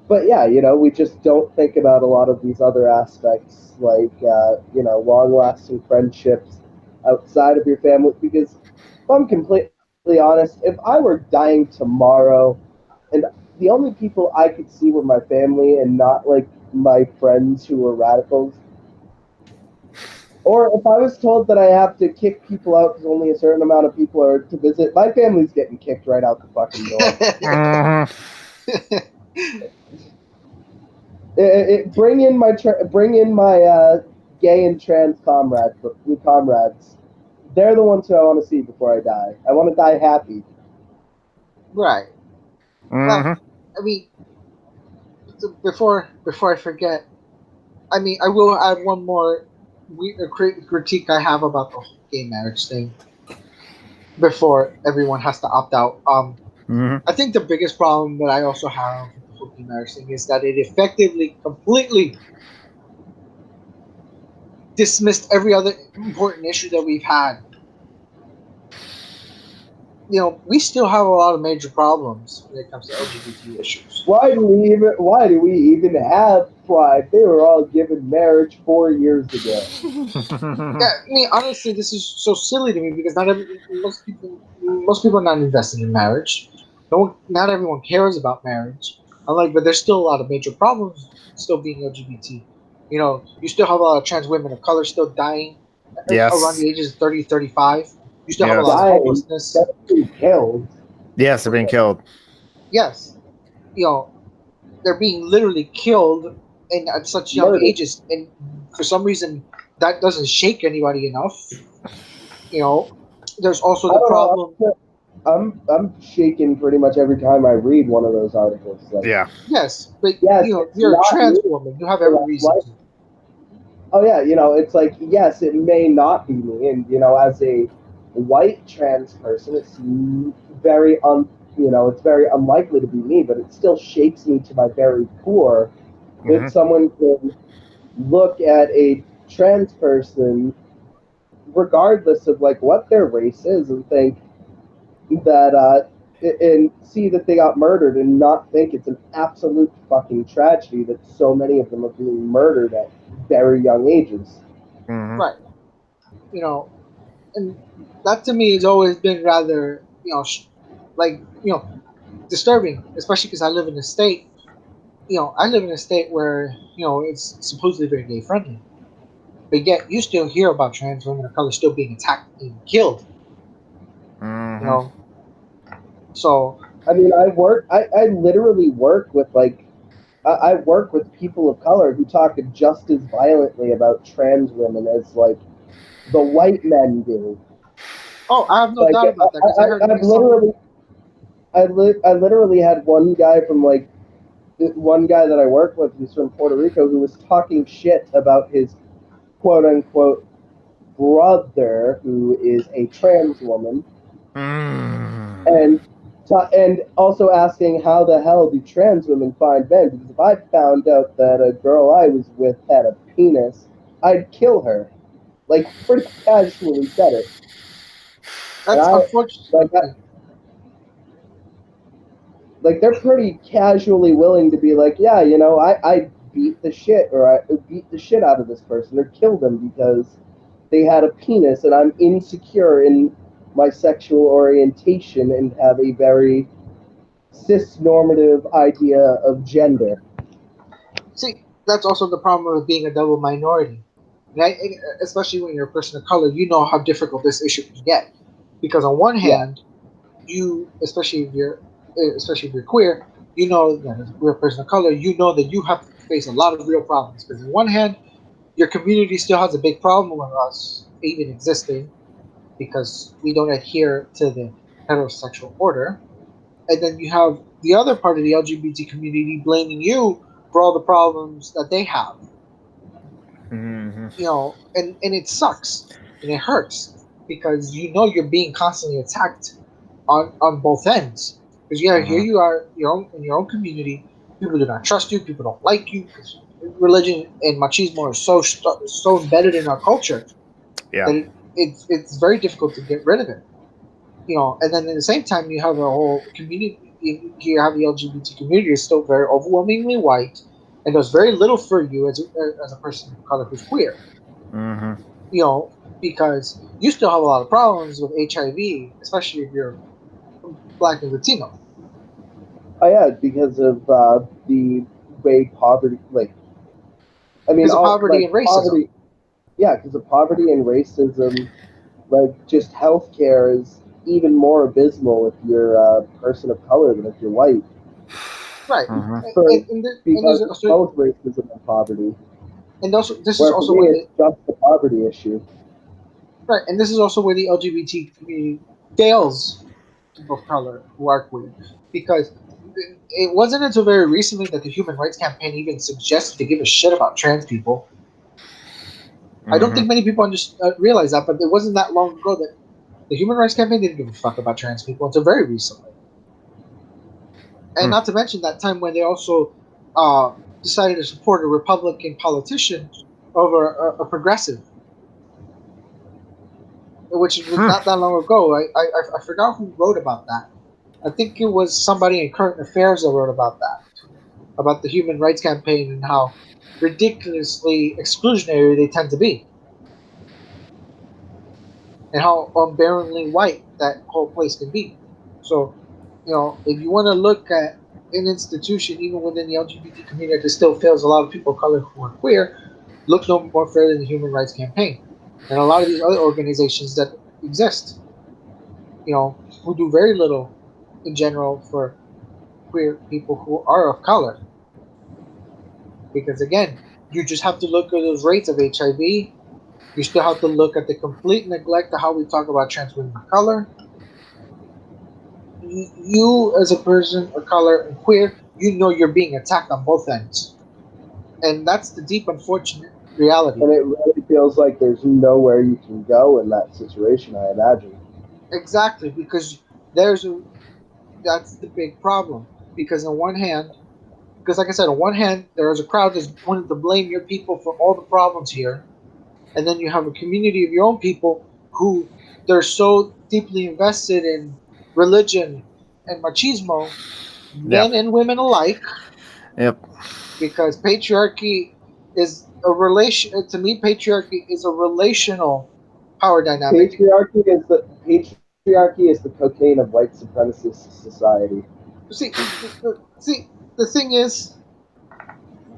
Speaker 2: but yeah, we just don't think about a lot of these other aspects, like long-lasting friendships outside of your family. Because if I'm completely honest, if I were dying tomorrow and the only people I could see were my family and not like my friends who were radicals. Or if I was told that I have to kick people out because only a certain amount of people are to visit, my family's getting kicked right out the fucking door.
Speaker 6: mhm.
Speaker 2: Bring in my gay and trans comrades. They're the ones who I want to see before I die. I want to die happy.
Speaker 4: right? Well,
Speaker 6: Mhm.
Speaker 4: I mean, before I forget, I mean, I will add one more critique I have about the whole gay marriage thing before everyone has to opt out.
Speaker 6: Mhm.
Speaker 4: I think the biggest problem that I also have with the whole anti-marriage thing is that it effectively, completely dismissed every other important issue that we've had. You know, we still have a lot of major problems when it comes to LGBT issues.
Speaker 2: Why do we even have Pride? They were all given marriage 4 years ago.
Speaker 4: Yeah, I mean, honestly, this is so silly to me because most people are not invested in marriage. Not everyone cares about marriage. But there's still a lot of major problems still being LGBT. You know, you still have a lot of trans women of color still dying around the ages of 30, 35. You still have a lot of homelessness.
Speaker 2: They're being killed.
Speaker 6: Yes, they're being killed.
Speaker 4: Yes, you know, they're being literally killed at such young ages, and for some reason that doesn't shake anybody enough. You know, there's also the problem.
Speaker 2: I'm shaken pretty much every time I read one of those articles. Like,
Speaker 4: yes, but you know, you're a trans woman. You have every reason to.
Speaker 2: Oh yeah, you know, it's like, yes, it may not be me, and you know, as a white trans person, it's very it's very unlikely to be me, but it still shakes me to my very core that someone can look at a trans person, regardless of like what their race is, and think that and see that they got murdered and not think it's an absolute fucking tragedy that so many of them are being murdered at very young ages.
Speaker 4: Right. You know, and that to me has always been rather, disturbing, especially because I live in a state. You know, I live in a state where, you know, it's supposedly very gay friendly, but yet you still hear about trans women of color still being attacked and killed. You know, so
Speaker 2: I mean, I literally work with I work with people of color who talk just as violently about trans women as like the white men do.
Speaker 4: Oh, I have no doubt about that.
Speaker 2: I literally had one guy that I work with who's from Puerto Rico who was talking shit about his quote unquote brother who is a trans woman, and also asking how the hell do trans women find men? Because if I found out that a girl I was with had a penis, I'd kill her. Like, pretty casually said it.
Speaker 4: That's unfortunate.
Speaker 2: Like they're pretty casually willing to be like, yeah, you know, I beat the shit out of this person or kill them because they had a penis and I'm insecure in my sexual orientation and have a very cis-normative idea of gender.
Speaker 4: See, that's also the problem with being a double minority. Right? Especially when you're a person of color, you know how difficult this issue can get. Because on one hand, you, especially if you're queer, you know that as a queer person of color, you know that you have to face a lot of real problems. Because on one hand, your community still has a big problem with us even existing because we don't adhere to the heterosexual order. And then you have the other part of the LGBT community blaming you for all the problems that they have. You know, and it sucks and it hurts because you know you're being constantly attacked on both ends. Because here you are, in your own community. People do not trust you. People don't like you because religion and machismo are so embedded in our culture that it's very difficult to get rid of it. You know, and then at the same time you have a whole community. You have the LGBT community is still very overwhelmingly white and does very little for you as a person of color who's queer. You know, because you still have a lot of problems with HIV, especially if you're Black and Latino.
Speaker 2: Oh yeah, because of the way poverty,
Speaker 4: because of poverty and racism.
Speaker 2: Poverty, yeah, because of poverty and racism, just healthcare is even more abysmal if you're a person of color than if you're white.
Speaker 4: Right.
Speaker 2: Because of both racism and poverty.
Speaker 4: And also, this is also
Speaker 2: where it's just the poverty issue.
Speaker 4: Right, and this is also where the LGBT community fails people of color who are queer, because it wasn't until very recently that the Human Rights Campaign even suggested to give a shit about trans people. I don't think many people realize that, but it wasn't that long ago that the Human Rights Campaign didn't give a fuck about trans people until very recently. And not to mention that time when they also decided to support a Republican politician over a progressive, which was not that long ago. I forgot who wrote about that. I think it was somebody in Current Affairs that wrote about that, about the Human Rights Campaign and how ridiculously exclusionary they tend to be, and how unbearably white that whole place can be. So, if you want to look at an institution, even within the LGBT community, that still fails a lot of people of color who are queer, look no more further than the Human Rights Campaign and a lot of these other organizations that exist, who do very little in general for queer people who are of color. Because again, you just have to look at those rates of HIV. You still have to look at the complete neglect of how we talk about trans women of color. You, as a person of color and queer, you're being attacked on both ends. And that's the deep, unfortunate reality.
Speaker 2: And it really feels like there's nowhere you can go in that situation, I imagine.
Speaker 4: Exactly, because that's the big problem. Because on one hand, like I said, on one hand, there is a crowd that's wanting to blame your people for all the problems here. And then you have a community of your own people who they're so deeply invested in religion and machismo, men and women alike.
Speaker 6: Yep.
Speaker 4: Because patriarchy is a relation. To me, patriarchy is a relational power dynamic.
Speaker 2: Patriarchy is the cocaine of white supremacist society.
Speaker 4: See, the thing is,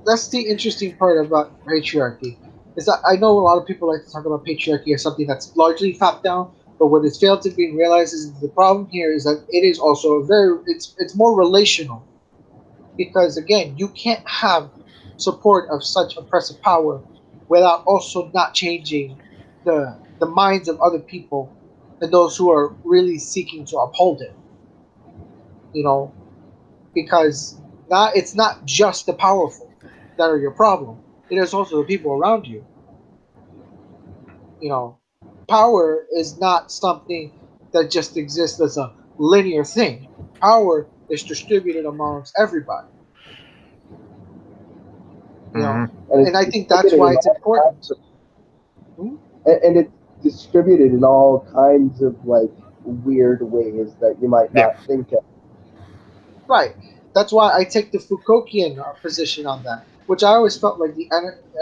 Speaker 4: that's the interesting part about patriarchy. Is that I know a lot of people like to talk about patriarchy as something that's largely top down, but what has failed to be realized is the problem here is that it is also it's more relational. Because again, you can't have support of such oppressive power without also not changing the minds of other people and those who are really seeking to uphold it. Because it's not just the powerful that are your problem. It is also the people around you. Power is not something that just exists as a linear thing. Power is distributed amongst everybody. And I think that's why it's important.
Speaker 2: And it's distributed in all kinds of weird ways that you might not think of.
Speaker 4: Right. That's why I take the Foucaultian position on that, which I always felt like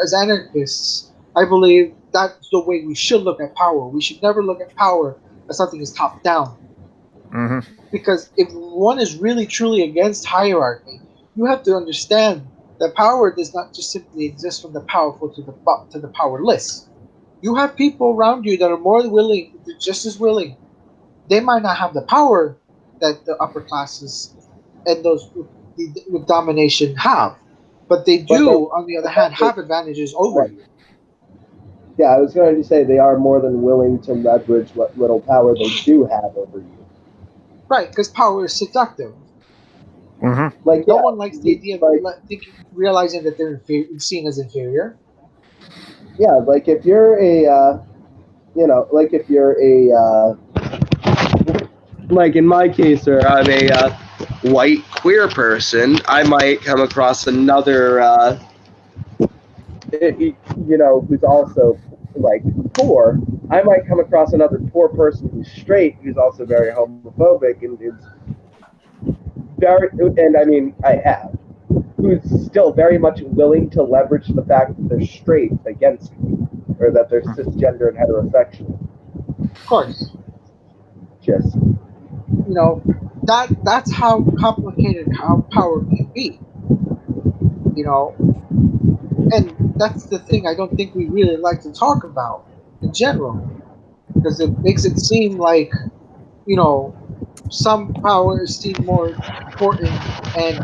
Speaker 4: as anarchists, I believe that's the way we should look at power. We should never look at power as something that's top down.
Speaker 6: Mm-hmm.
Speaker 4: Because if one is really truly against hierarchy, you have to understand that power does not just simply exist from the powerful to the powerless. You have people around you that are more willing, just as willing. They might not have the power that the upper classes and those with domination have, but they do, on the other hand, have advantages over you.
Speaker 2: Yeah, I was going to say they are more than willing to leverage what little power they do have over you.
Speaker 4: Right, because power is seductive.
Speaker 6: Mm-hmm.
Speaker 4: No one likes the idea of realizing that they're seen as inferior.
Speaker 2: Yeah, if you're in my case, or I'm a white queer person, I might come across another, who's also poor. I might come across another poor person who's straight, who's also very homophobic, and is I have, who's still very much willing to leverage the fact that they're straight against me, or that they're cisgender and heterosexual.
Speaker 4: Of course.
Speaker 2: Just
Speaker 4: that's how complicated how power can be. And that's the thing I don't think we really like to talk about in general, because it makes it seem like some power is seen more important and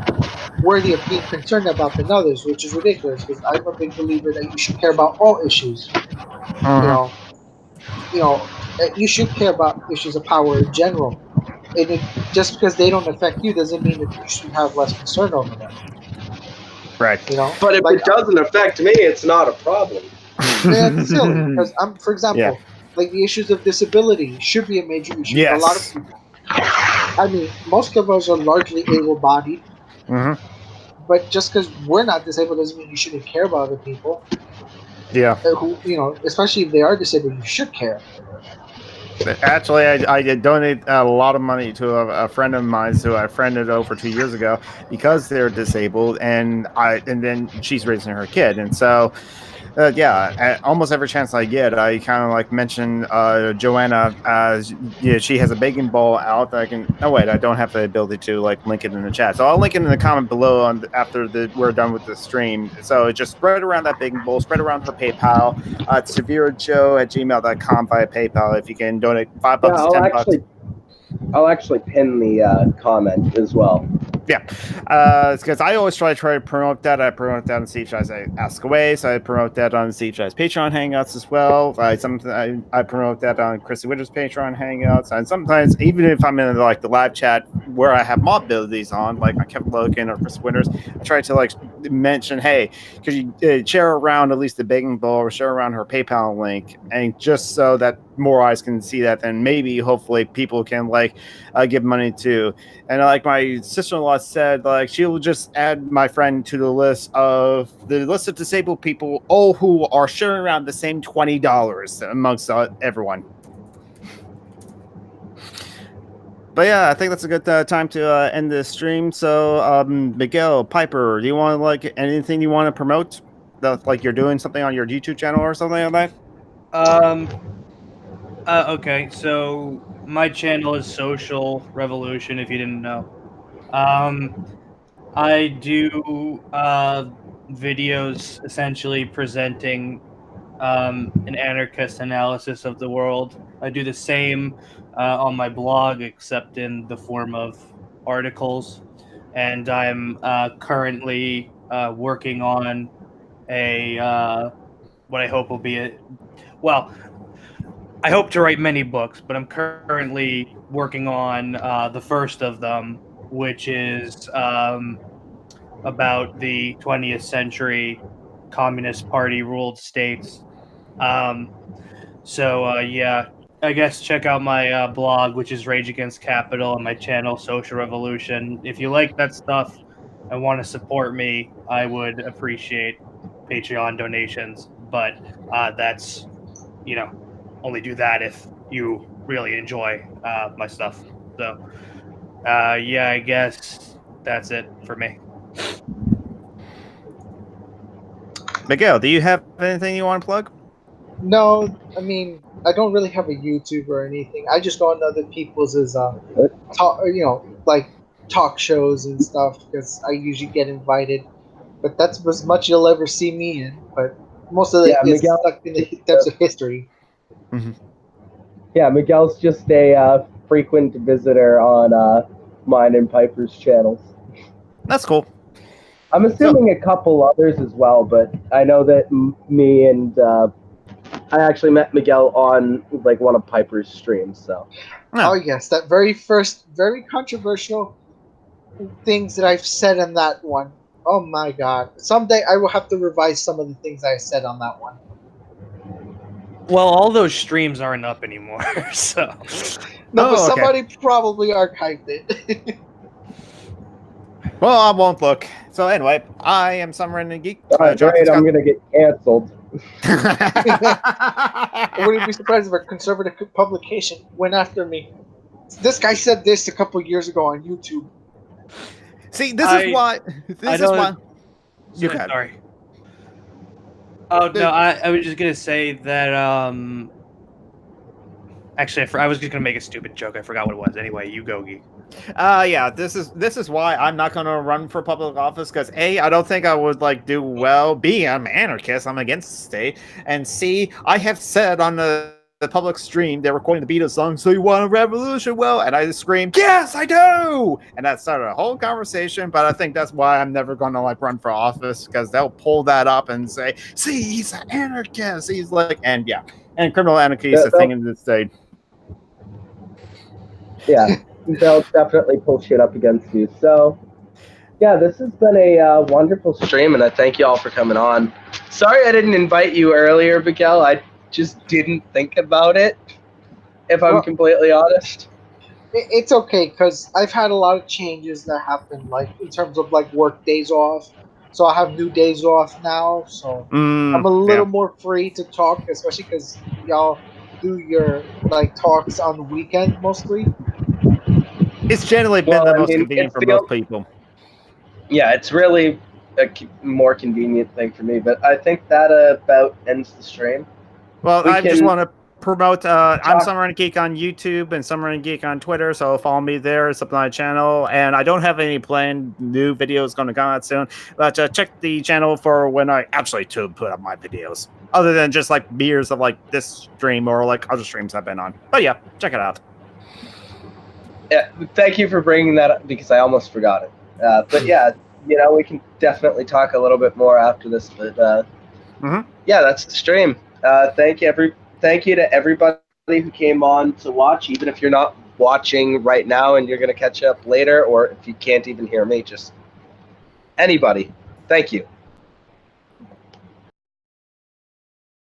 Speaker 4: worthy of being concerned about than others, which is ridiculous, because I'm a big believer that you should care about all issues. You should care about issues of power in general. And just because they don't affect you doesn't mean that you should have less concern over them.
Speaker 6: Right.
Speaker 2: But if it doesn't affect me, it's not a problem.
Speaker 4: That's silly, because for example, the issues of disability should be a major issue for a lot of people. I mean, most of us are largely able-bodied, but just because we're not disabled doesn't mean you shouldn't care about other people.
Speaker 6: Yeah.
Speaker 4: Who, especially if they are disabled, you should care.
Speaker 6: Actually, I did donate a lot of money to a friend of mine who I friended over 2 years ago because they're disabled, and then she's raising her kid, and so almost every chance I get, I kind of like mention Joanna as she has a begging bowl out that I can. Oh wait, I don't have the ability to like link it in the chat, so I'll link it in the comment below after we're done with the stream. So just spread around that begging bowl, spread around her PayPal. It's severojoe@gmail.com via PayPal. If you can donate $5, $10.
Speaker 2: I'll actually pin the comment as well.
Speaker 6: Yeah, because I always try to promote that. I promote that on CHI's Ask Away, so I promote that on CHI's Patreon Hangouts as well. I promote that on Chrissy Witter's Patreon Hangouts, and sometimes even if I'm in like the live chat where I have mod abilities on, like on Kevin Logan or Chris Winters, I try to like mention, hey, could you share around at least the begging bowl or share around her PayPal link, and just so that more eyes can see that, then maybe hopefully people can like give money too. And like my sister-in-law said, like she'll just add my friend to the list of disabled people, all who are sharing around the same $20 amongst everyone. But yeah, I think that's a good time to end this stream. So Miguel, Piper, do you want like anything you want to promote? Like you're doing something on your YouTube channel or something like that?
Speaker 1: Okay, so my channel is Social Revolution, if you didn't know. I do videos essentially presenting an anarchist analysis of the world. I do the same on my blog, except in the form of articles. And I'm currently working on what I hope will be I hope to write many books, but I'm currently working on the first of them, which is about the 20th century Communist Party ruled states. I guess check out my blog, which is Rage Against Capital, and my channel, Social Revolution. If you like that stuff and want to support me, I would appreciate Patreon donations, but that's, only do that if you really enjoy my stuff. So, I guess that's it for me.
Speaker 6: Miguel, do you have anything you want to plug?
Speaker 4: No, I mean, I don't really have a YouTube or anything. I just go on other people's talk shows and stuff because I usually get invited. But that's as much you'll ever see me in. But most of it is stuck in the depths of history.
Speaker 2: Mm-hmm. Yeah, Miguel's just a frequent visitor on mine and Piper's channels.
Speaker 6: That's cool.
Speaker 2: I'm assuming a couple others as well, but I know that me and I actually met Miguel on like one of Piper's streams. So.
Speaker 4: Oh yes, that very first, very controversial things that I've said on that one. Oh my God! Someday I will have to revise some of the things I said on that one.
Speaker 1: Well, all those streams aren't up anymore, so.
Speaker 4: No, but somebody probably archived it.
Speaker 6: Well, I won't look. So anyway, I am Summer and Geek.
Speaker 2: Great, I'm going to get canceled.
Speaker 4: I wouldn't be surprised if a conservative publication went after me. This guy said this a couple years ago on YouTube.
Speaker 6: See, this is why.
Speaker 1: You can. Sorry. Oh no, I was just gonna say that. Actually, I was just gonna make a stupid joke. I forgot what it was. Anyway, you go, Geek.
Speaker 6: Yeah, this is why I'm not gonna run for public office because A, I don't think I would like do well. B, I'm an anarchist. I'm against the state. And C, I have said on the public stream they're recording the Beatles song, "So You Want a Revolution?" Well, and I just screamed, "Yes, I do!" And that started a whole conversation. But I think that's why I'm never gonna like run for office because they'll pull that up and say, "See, he's an anarchist." He's like, and criminal anarchy is a thing in this state.
Speaker 2: Yeah. They'll definitely pull shit up against you. So, yeah, this has been a wonderful stream, and I thank you all for coming on. Sorry I didn't invite you earlier, Miguel. I just didn't think about it, if I'm completely honest.
Speaker 4: it's okay because I've had a lot of changes that happen, like in terms of like work days off. So I have new days off now, so I'm a little more free to talk, especially because y'all do your like talks on the weekend mostly.
Speaker 6: It's generally been
Speaker 2: Well,
Speaker 6: the
Speaker 2: I
Speaker 6: most
Speaker 2: mean,
Speaker 6: convenient
Speaker 2: it's
Speaker 6: for most people.
Speaker 2: yeah, it's really a more convenient thing for me. But I think that about ends the stream.
Speaker 6: Well,
Speaker 2: We
Speaker 6: I just
Speaker 2: can
Speaker 6: want to promote. I'm
Speaker 2: talk-
Speaker 6: Summer and Geek on YouTube and Summer and Geek on Twitter, so follow me there. It's up on my channel, and I don't have any planned new videos going to come out soon. But check the channel for when I actually put up my videos, other than just like years of like this stream or like other streams I've been on. But yeah, check it out.
Speaker 2: Yeah, thank you for bringing that up because I almost forgot it. But yeah, you know, we can definitely talk a little bit more after this. But yeah, that's the stream. Thank you to everybody who came on to watch, even if you're not watching right now and you're going to catch up later, or if you can't even hear me, just anybody. Thank you.